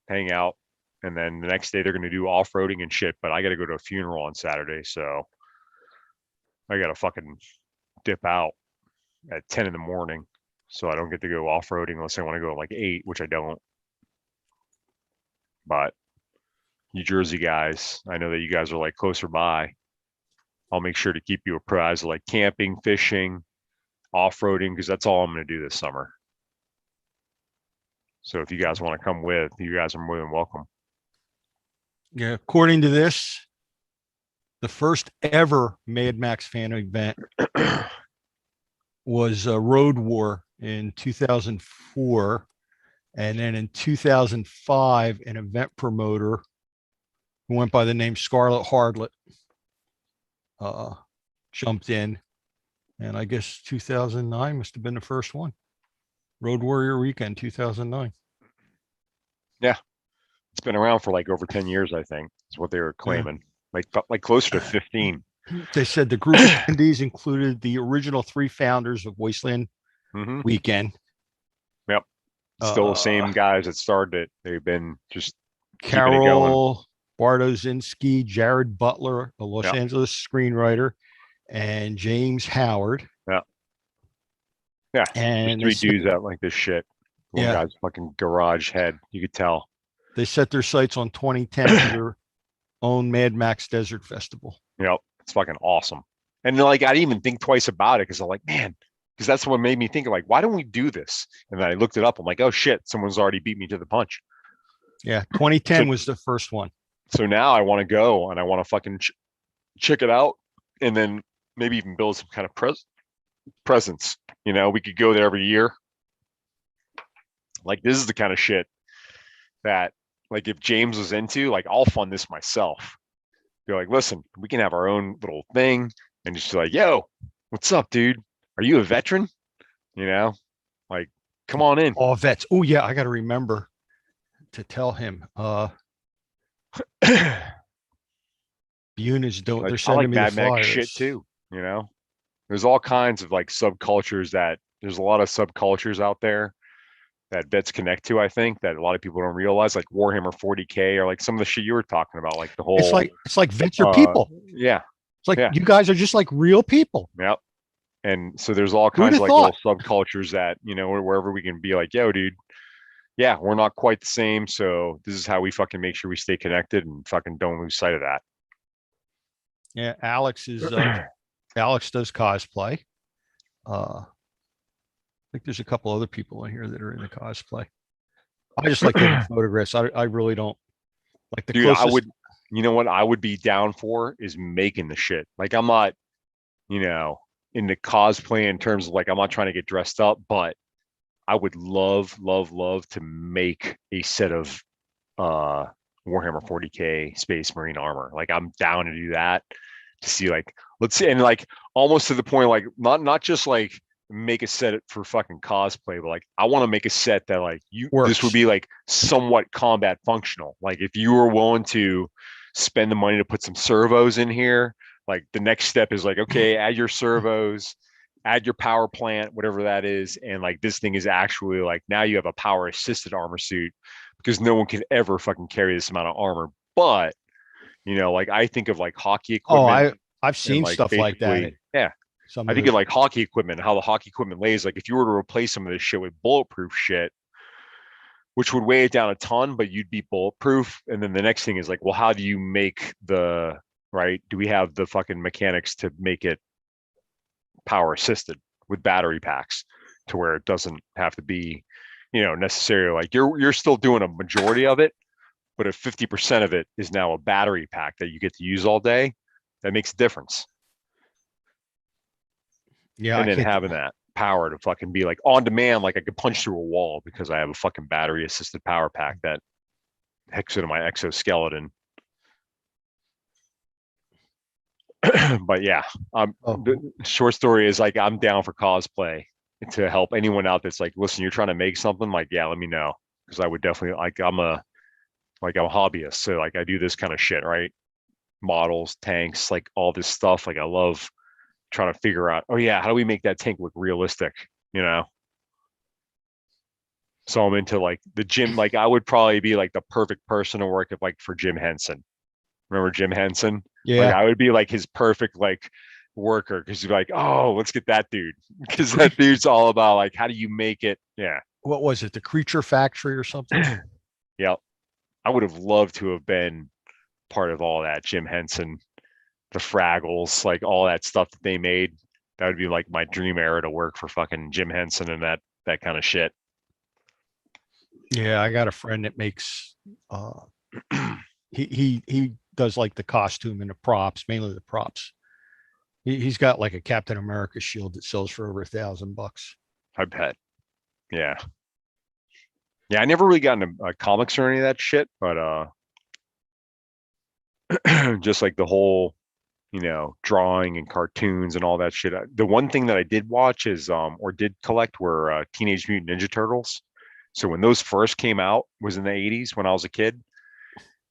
hang out. And then the next day they're going to do off-roading and shit. But I got to go to a funeral on Saturday. So I got to fucking dip out at 10 in the morning. So I don't get to go off-roading unless I want to go at like 8, which I don't. But New Jersey guys, I know that you guys are like closer by. I'll make sure to keep you apprised of like camping, fishing, off-roading, because that's all I'm going to do this summer. So if you guys want to come with, you guys are more than welcome. Yeah. According to this, the first ever Mad Max fan event was Road War in 2004. And then in 2005, an event promoter who went by the name Scarlet Hardlet jumped in. And I guess 2009 must have been the first one. Road Warrior Weekend 2009. Yeah. It's been around for like over 10 years, I think. Is what they were claiming. Yeah. Like closer to 15. They said the group of attendees included the original 3 founders of Wasteland Weekend. Yep. Still the same guys that started it. They've been just Carol Bartoszynski, Jared Butler, a Los Angeles screenwriter, and James Howard. Yeah. Yeah. And 3 dudes that like this shit. One guy's fucking garage head. You could tell. They set their sights on 2010 for their own Mad Max Desert Festival. Yep. It's fucking awesome. And like, I didn't even think twice about it because I'm like, man, because that's what made me think like, why don't we do this? And then I looked it up. I'm like, oh shit, someone's already beat me to the punch. Yeah. 2010 was the first one. So now I want to go and I want to fucking check it out and then maybe even build some kind of presence. You know, we could go there every year. Like, this is the kind of shit that, like, if James was into, like, I'll fund this myself. Be like, listen, we can have our own little thing and just like, yo, what's up, dude? Are you a veteran? You know, like, come on in. All vets. Oh yeah, I got to remember to tell him. Buna's don't. They're sending me the Mad Max flyers. shit too. You know, there's all kinds of like subcultures that there's a lot of subcultures out there that vets connect to. I think that a lot of people don't realize, like Warhammer 40K or like some of the shit you were talking about, like the whole. It's like vets are people. Yeah. It's like you guys are just like real people. Yep. And so there's all kinds of like little subcultures that, you know, wherever we can be like, yo, dude, yeah, we're not quite the same. So this is how we fucking make sure we stay connected and fucking don't lose sight of that. Yeah, Alex is Alex does cosplay. I think there's a couple other people in here that are in the cosplay. I just like taking photographs. I really don't like the dude, closest. You know what I would be down for is making the shit. Like, I'm not, you know, into cosplay in terms of like, I'm not trying to get dressed up, but I would love to make a set of Warhammer 40K Space Marine armor. Like, I'm down to do that, to see like, let's see, and like almost to the point, like not just like make a set for fucking cosplay, but like I want to make a set that like this would be like somewhat combat functional. Like, if you were willing to spend the money to put some servos in here, like the next step is like, okay, add your servos, add your power plant, whatever that is. And like, this thing is actually like, now you have a power assisted armor suit, because no one can ever fucking carry this amount of armor. But, you know, like I think of like hockey equipment. Oh, I've seen like stuff like that. Yeah. I think of like hockey equipment, how the hockey equipment lays. Like, if you were to replace some of this shit with bulletproof shit, which would weigh it down a ton, but you'd be bulletproof. And then the next thing is like, well, how do you make the, right? Do we have the fucking mechanics to make it power assisted with battery packs to where it doesn't have to be, necessarily like you're still doing a majority of it, but if 50% of it is now a battery pack that you get to use all day, that makes a difference. Yeah. And then having that power to fucking be like on demand, like I could punch through a wall because I have a fucking battery assisted power pack that hooks into my exoskeleton. But yeah, the short story is like, I'm down for cosplay to help anyone out that's like, listen, you're trying to make something, like, yeah, let me know. Cause I would definitely, like, I'm a hobbyist. So like I do this kind of shit, right? Models, tanks, like all this stuff. Like I love trying to figure out, oh yeah, how do we make that tank look realistic? So I'm into like the gym, like I would probably be like the perfect person to work with, like for Jim Henson. Remember Jim Henson? Yeah. Like I would be like his perfect like worker, because you're like, oh, let's get that dude, because that dude's all about like, how do you make it? Yeah. What was it? The Creature Factory or something? Yeah. I would have loved to have been part of all that. Jim Henson, the Fraggles, like all that stuff that they made. That would be like my dream era to work for fucking Jim Henson and that kind of shit. Yeah, I got a friend that makes he does like the costume and the props, mainly the props. He's got like a Captain America shield that sells for over $1,000. I bet. Yeah. Yeah, I never really got into comics or any of that shit, but just like the whole, drawing and cartoons and all that shit. The one thing that I did watch is or did collect were Teenage Mutant Ninja Turtles. So when those first came out was in the 80s when I was a kid.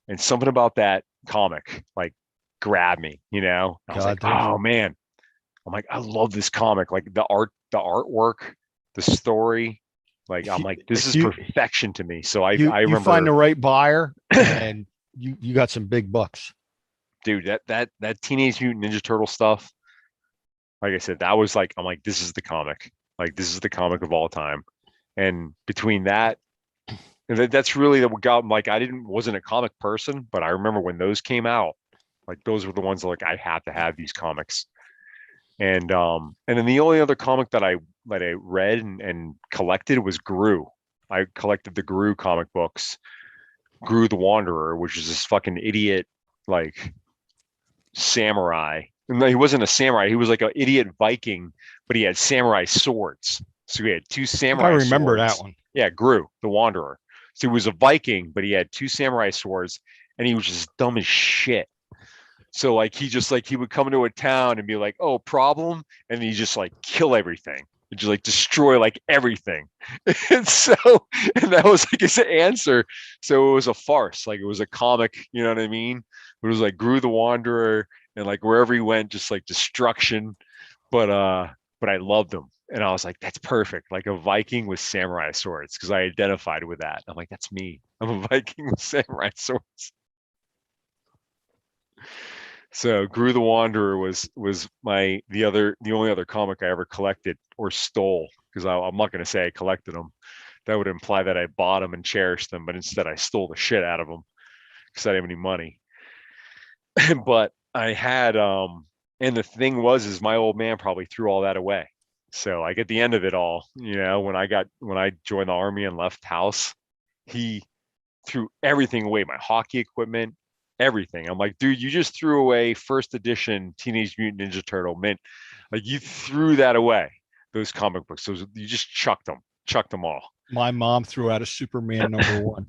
And something about that comic like grabbed me, I was like, oh man. I'm like, I love this comic. Like the artwork, the story. Like I'm like, this is perfection to me. So I remember, you find the right buyer and you got some big bucks. Dude, that Teenage Mutant Ninja Turtle stuff. Like I said, that was like, I'm like, this is the comic. Like this is the comic of all time. And between that, that's really what got, like, I wasn't a comic person, but I remember when those came out, like those were the ones that, like, I had to have these comics. And then the only other comic that I read and collected was Gru. I collected the Gru comic books, Gru the Wanderer, which is this fucking idiot like samurai. No, he wasn't a samurai. He was like an idiot Viking, but he had samurai swords. So he had two samurai. I remember swords. that one. Yeah, Gru the Wanderer. So he was a Viking, but he had two samurai swords, and he was just dumb as shit. So like he would come into a town and be like, oh, problem, and he just like kill everything. Just like destroy like everything. And that was like his answer. So it was a farce. Like it was a comic, you know what I mean? It was like Gru the Wanderer, and like wherever he went, just like destruction. But I loved him. And I was like, that's perfect. Like a Viking with samurai swords, because I identified with that. I'm like, that's me. I'm a Viking with samurai swords. So Gru the Wanderer was the only other comic I ever collected or stole, because I'm not going to say I collected them. That would imply that I bought them and cherished them, but instead I stole the shit out of them because I didn't have any money. But I had and the thing is my old man probably threw all that away. So like at the end of it all, when I joined the army and left house, he threw everything away, my hockey equipment, everything. I'm like, dude, you just threw away first edition Teenage Mutant Ninja Turtle mint. Like you threw that away, those comic books. You just chucked them all. My mom threw out a Superman #1.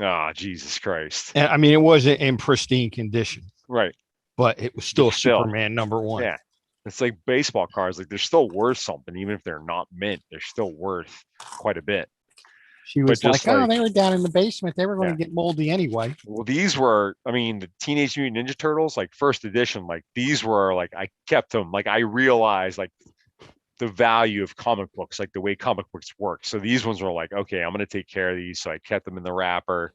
Ah, Jesus Christ. And I mean, it wasn't in pristine condition. Right. But it was still Superman #1. Yeah. It's like baseball cards. Like they're still worth something, even if they're not mint. They're still worth quite a bit. She was like, oh, they were down in the basement. They were going to get moldy anyway. Well, these were, the Teenage Mutant Ninja Turtles, like first edition, like these were like, I kept them. Like I realized like the value of comic books, like the way comic books work. So these ones were like, okay, I'm going to take care of these. So I kept them in the wrapper.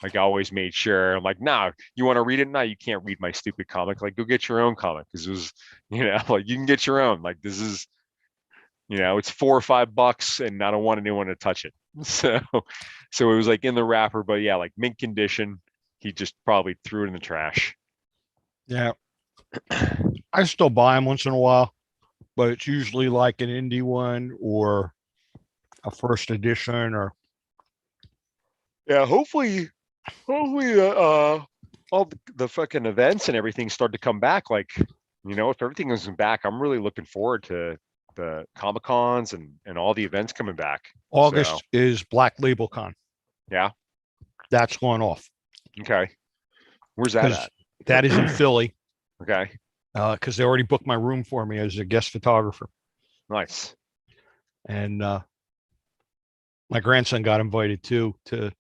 Like I always made sure. I'm like, nah, you want to read it? No, you can't read my stupid comic. Like go get your own comic. Because it was, like you can get your own. Like this is You know, it's $4 or $5 and I don't want anyone to touch it. So it was like in the wrapper, but yeah, like mint condition. He just probably threw it in the trash. Yeah. I still buy them once in a while, but it's usually like an indie one or a first edition or Yeah, hopefully all the fucking events and everything start to come back. Like, you know, if everything is back, I'm really looking forward to the Comic Cons and all the events coming back. August So, is Black Label Con. yeah. That's going off. Okay. Where's that 'Cause at? that is in Philly. Okay. Because they already booked my room for me as a guest photographer. Nice. And my grandson got invited too to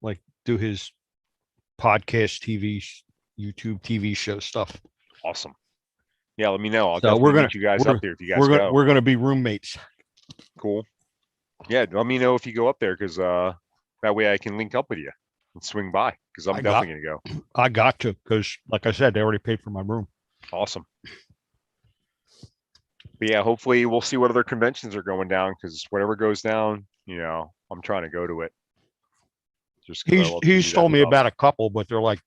like do his podcast YouTube TV show stuff. Awesome. Yeah, let me know. I'll So definitely meet you guys up there if you guys go. We're gonna be roommates. Cool. Yeah, let me know if you go up there because that way I can link up with you and swing by because I'm definitely gonna go. I got to because, like I said, they already paid for my room. Awesome. But yeah, hopefully we'll see what other conventions are going down because whatever goes down, you know, I'm trying to go to it. Just 'cause I love to do He's that told me stuff. about a couple, but they're like,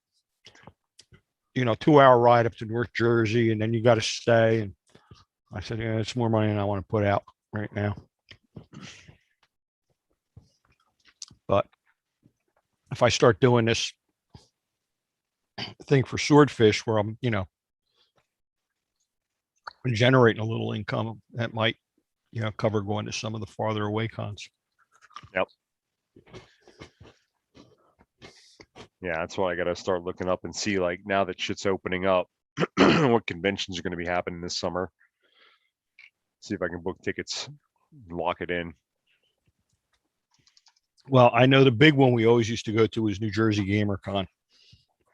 2-hour ride up to North Jersey, and then you got to stay. And I said, yeah, it's more money than I want to put out right now. But if I start doing this thing for Swordfish, where I'm, generating a little income, that might, cover going to some of the farther away cons. Yep. Yeah, that's why I got to start looking up and see, like, now that shit's opening up, what conventions are going to be happening this summer. See if I can book tickets, lock it in. Well, I know the big one we always used to go to was New Jersey Gamer Con,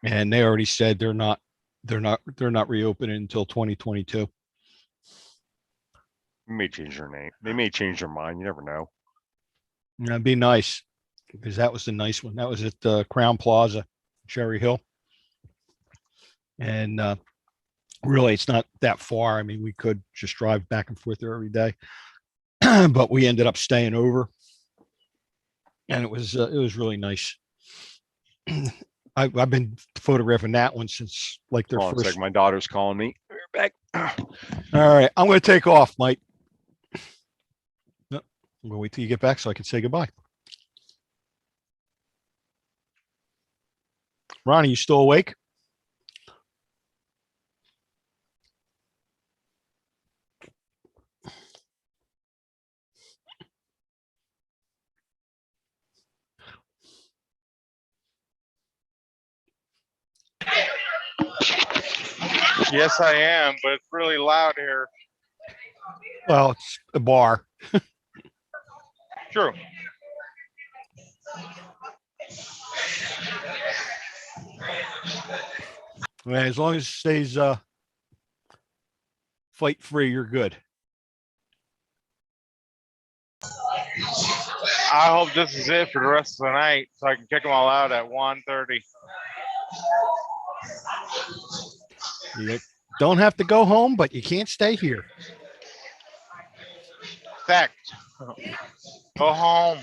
and they already said they're not reopening until 2022. They may change their name. They may change their mind. You never know. That'd be nice because that was the nice one. That was at Crown Plaza, Cherry Hill, and really, it's not that far. I mean, we could just drive back and forth there every day, but we ended up staying over, and it was really nice. I've been photographing that one since like their Hold on a first. sec, my daughter's calling me. We're back. All right, I'm going to take off, Mike. No, I'm going to wait till you get back so I can say goodbye. Ronnie, you still awake? Yes, I am, but it's really loud here. Well, it's a bar. True. As long as it stays fight free, you're good. I hope this is it for the rest of the night so I can kick them all out at 1:30. You don't have to go home, but you can't stay here. Fact. Go home.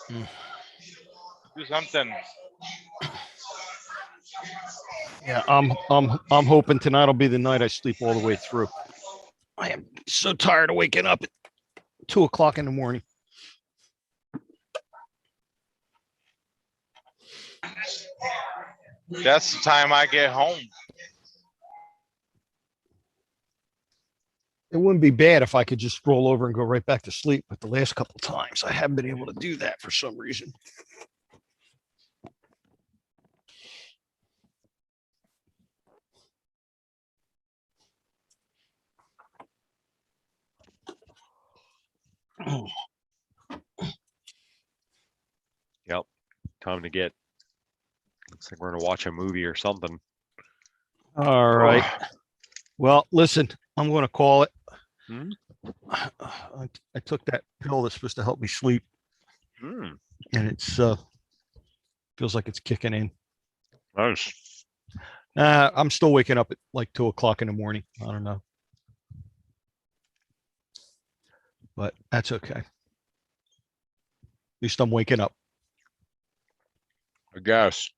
Do something. Yeah, I'm hoping tonight will be the night I sleep all the way through. I am so tired of waking up at 2:00 in the morning. That's the time I get home. It wouldn't be bad if I could just roll over and go right back to sleep, but the last couple of times I haven't been able to do that for some reason. Yep. Time to get. Looks like we're gonna watch a movie or something. All right. Well, listen, I'm going to call it. Hmm? I took that pill that's supposed to help me sleep, Hmm. and it's feels like it's kicking in. Nice. I'm still waking up at like 2:00 in the morning. I don't know. but that's okay. At least I'm waking up. I guess.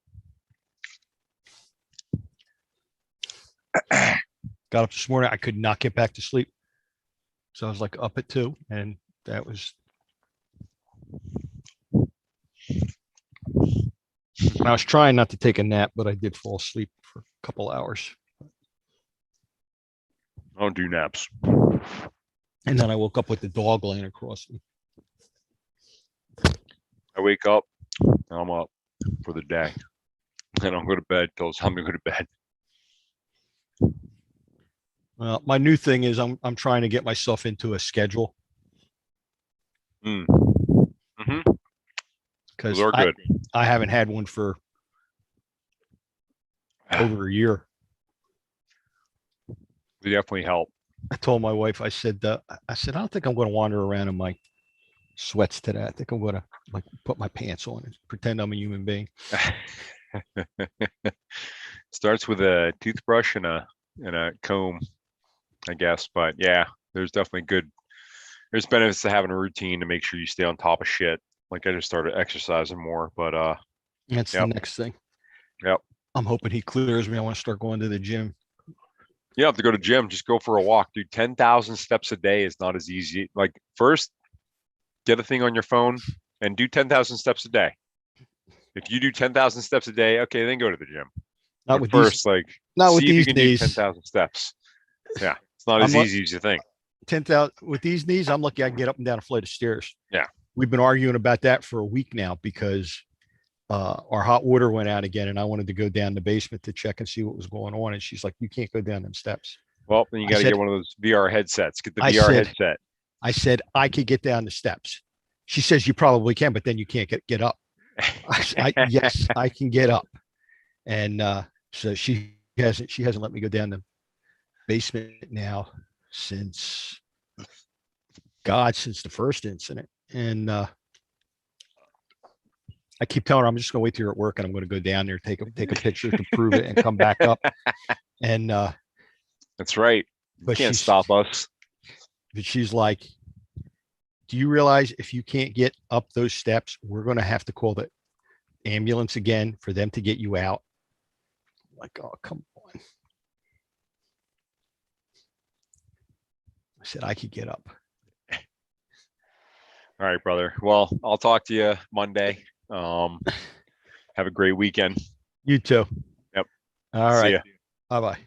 Got up this morning. I could not get back to sleep. So I was like up at 2, and that was. I was trying not to take a nap, but I did fall asleep for a couple hours. I don't do naps. And then I woke up with the dog laying across me. I wake up, I'm up for the day. I don't go to bed till it's time to go to bed. Well, my new thing is I'm trying to get myself into a schedule Mm-hmm. because Those are good. I haven't had one for over a year. They definitely help. I told my wife, I said, I don't think I'm going to wander around in my sweats today. I think I'm going to like put my pants on and pretend I'm a human being. Starts with a toothbrush and a comb, I guess. But yeah, there's definitely there's benefits to having a routine to make sure you stay on top of shit. Like I just started exercising more, but that's the next thing. Yep. I'm hoping he clears me. I want to start going to the gym. You have to go to gym, just go for a walk, dude. 10,000 steps a day is not as easy. Like first, get a thing on your phone and do 10,000 steps a day. If you do 10,000 steps a day, okay, then go to the gym. Not with first, these, not with see if you these can knees. do 10,000 steps. Yeah, it's not as easy as you think. 10,000 with these knees. I'm lucky I can get up and down a flight of stairs. Yeah, we've been arguing about that for a week now because our hot water went out again, and I wanted to go down the basement to check and see what was going on. And she's like, "You can't go down them steps." Well, then you got to get one of those VR headsets. Get the I VR said- headset. I said I could get down the steps. She says you probably can, but then you can't get up. Yes, I can get up, and so she hasn't let me go down the basement now since the first incident. And I keep telling her I'm just going to wait till you're at work and I'm going to go down there, take a picture to prove it, and come back up. And that's right. You can't stop us. But she's like, "Do you realize if you can't get up those steps, we're going to have to call the ambulance again for them to get you out?" I'm like, oh, come on. I said I could get up. All right, brother. Well, I'll talk to you Monday. Have a great weekend. You too. Yep. All See right. ya. Bye-bye.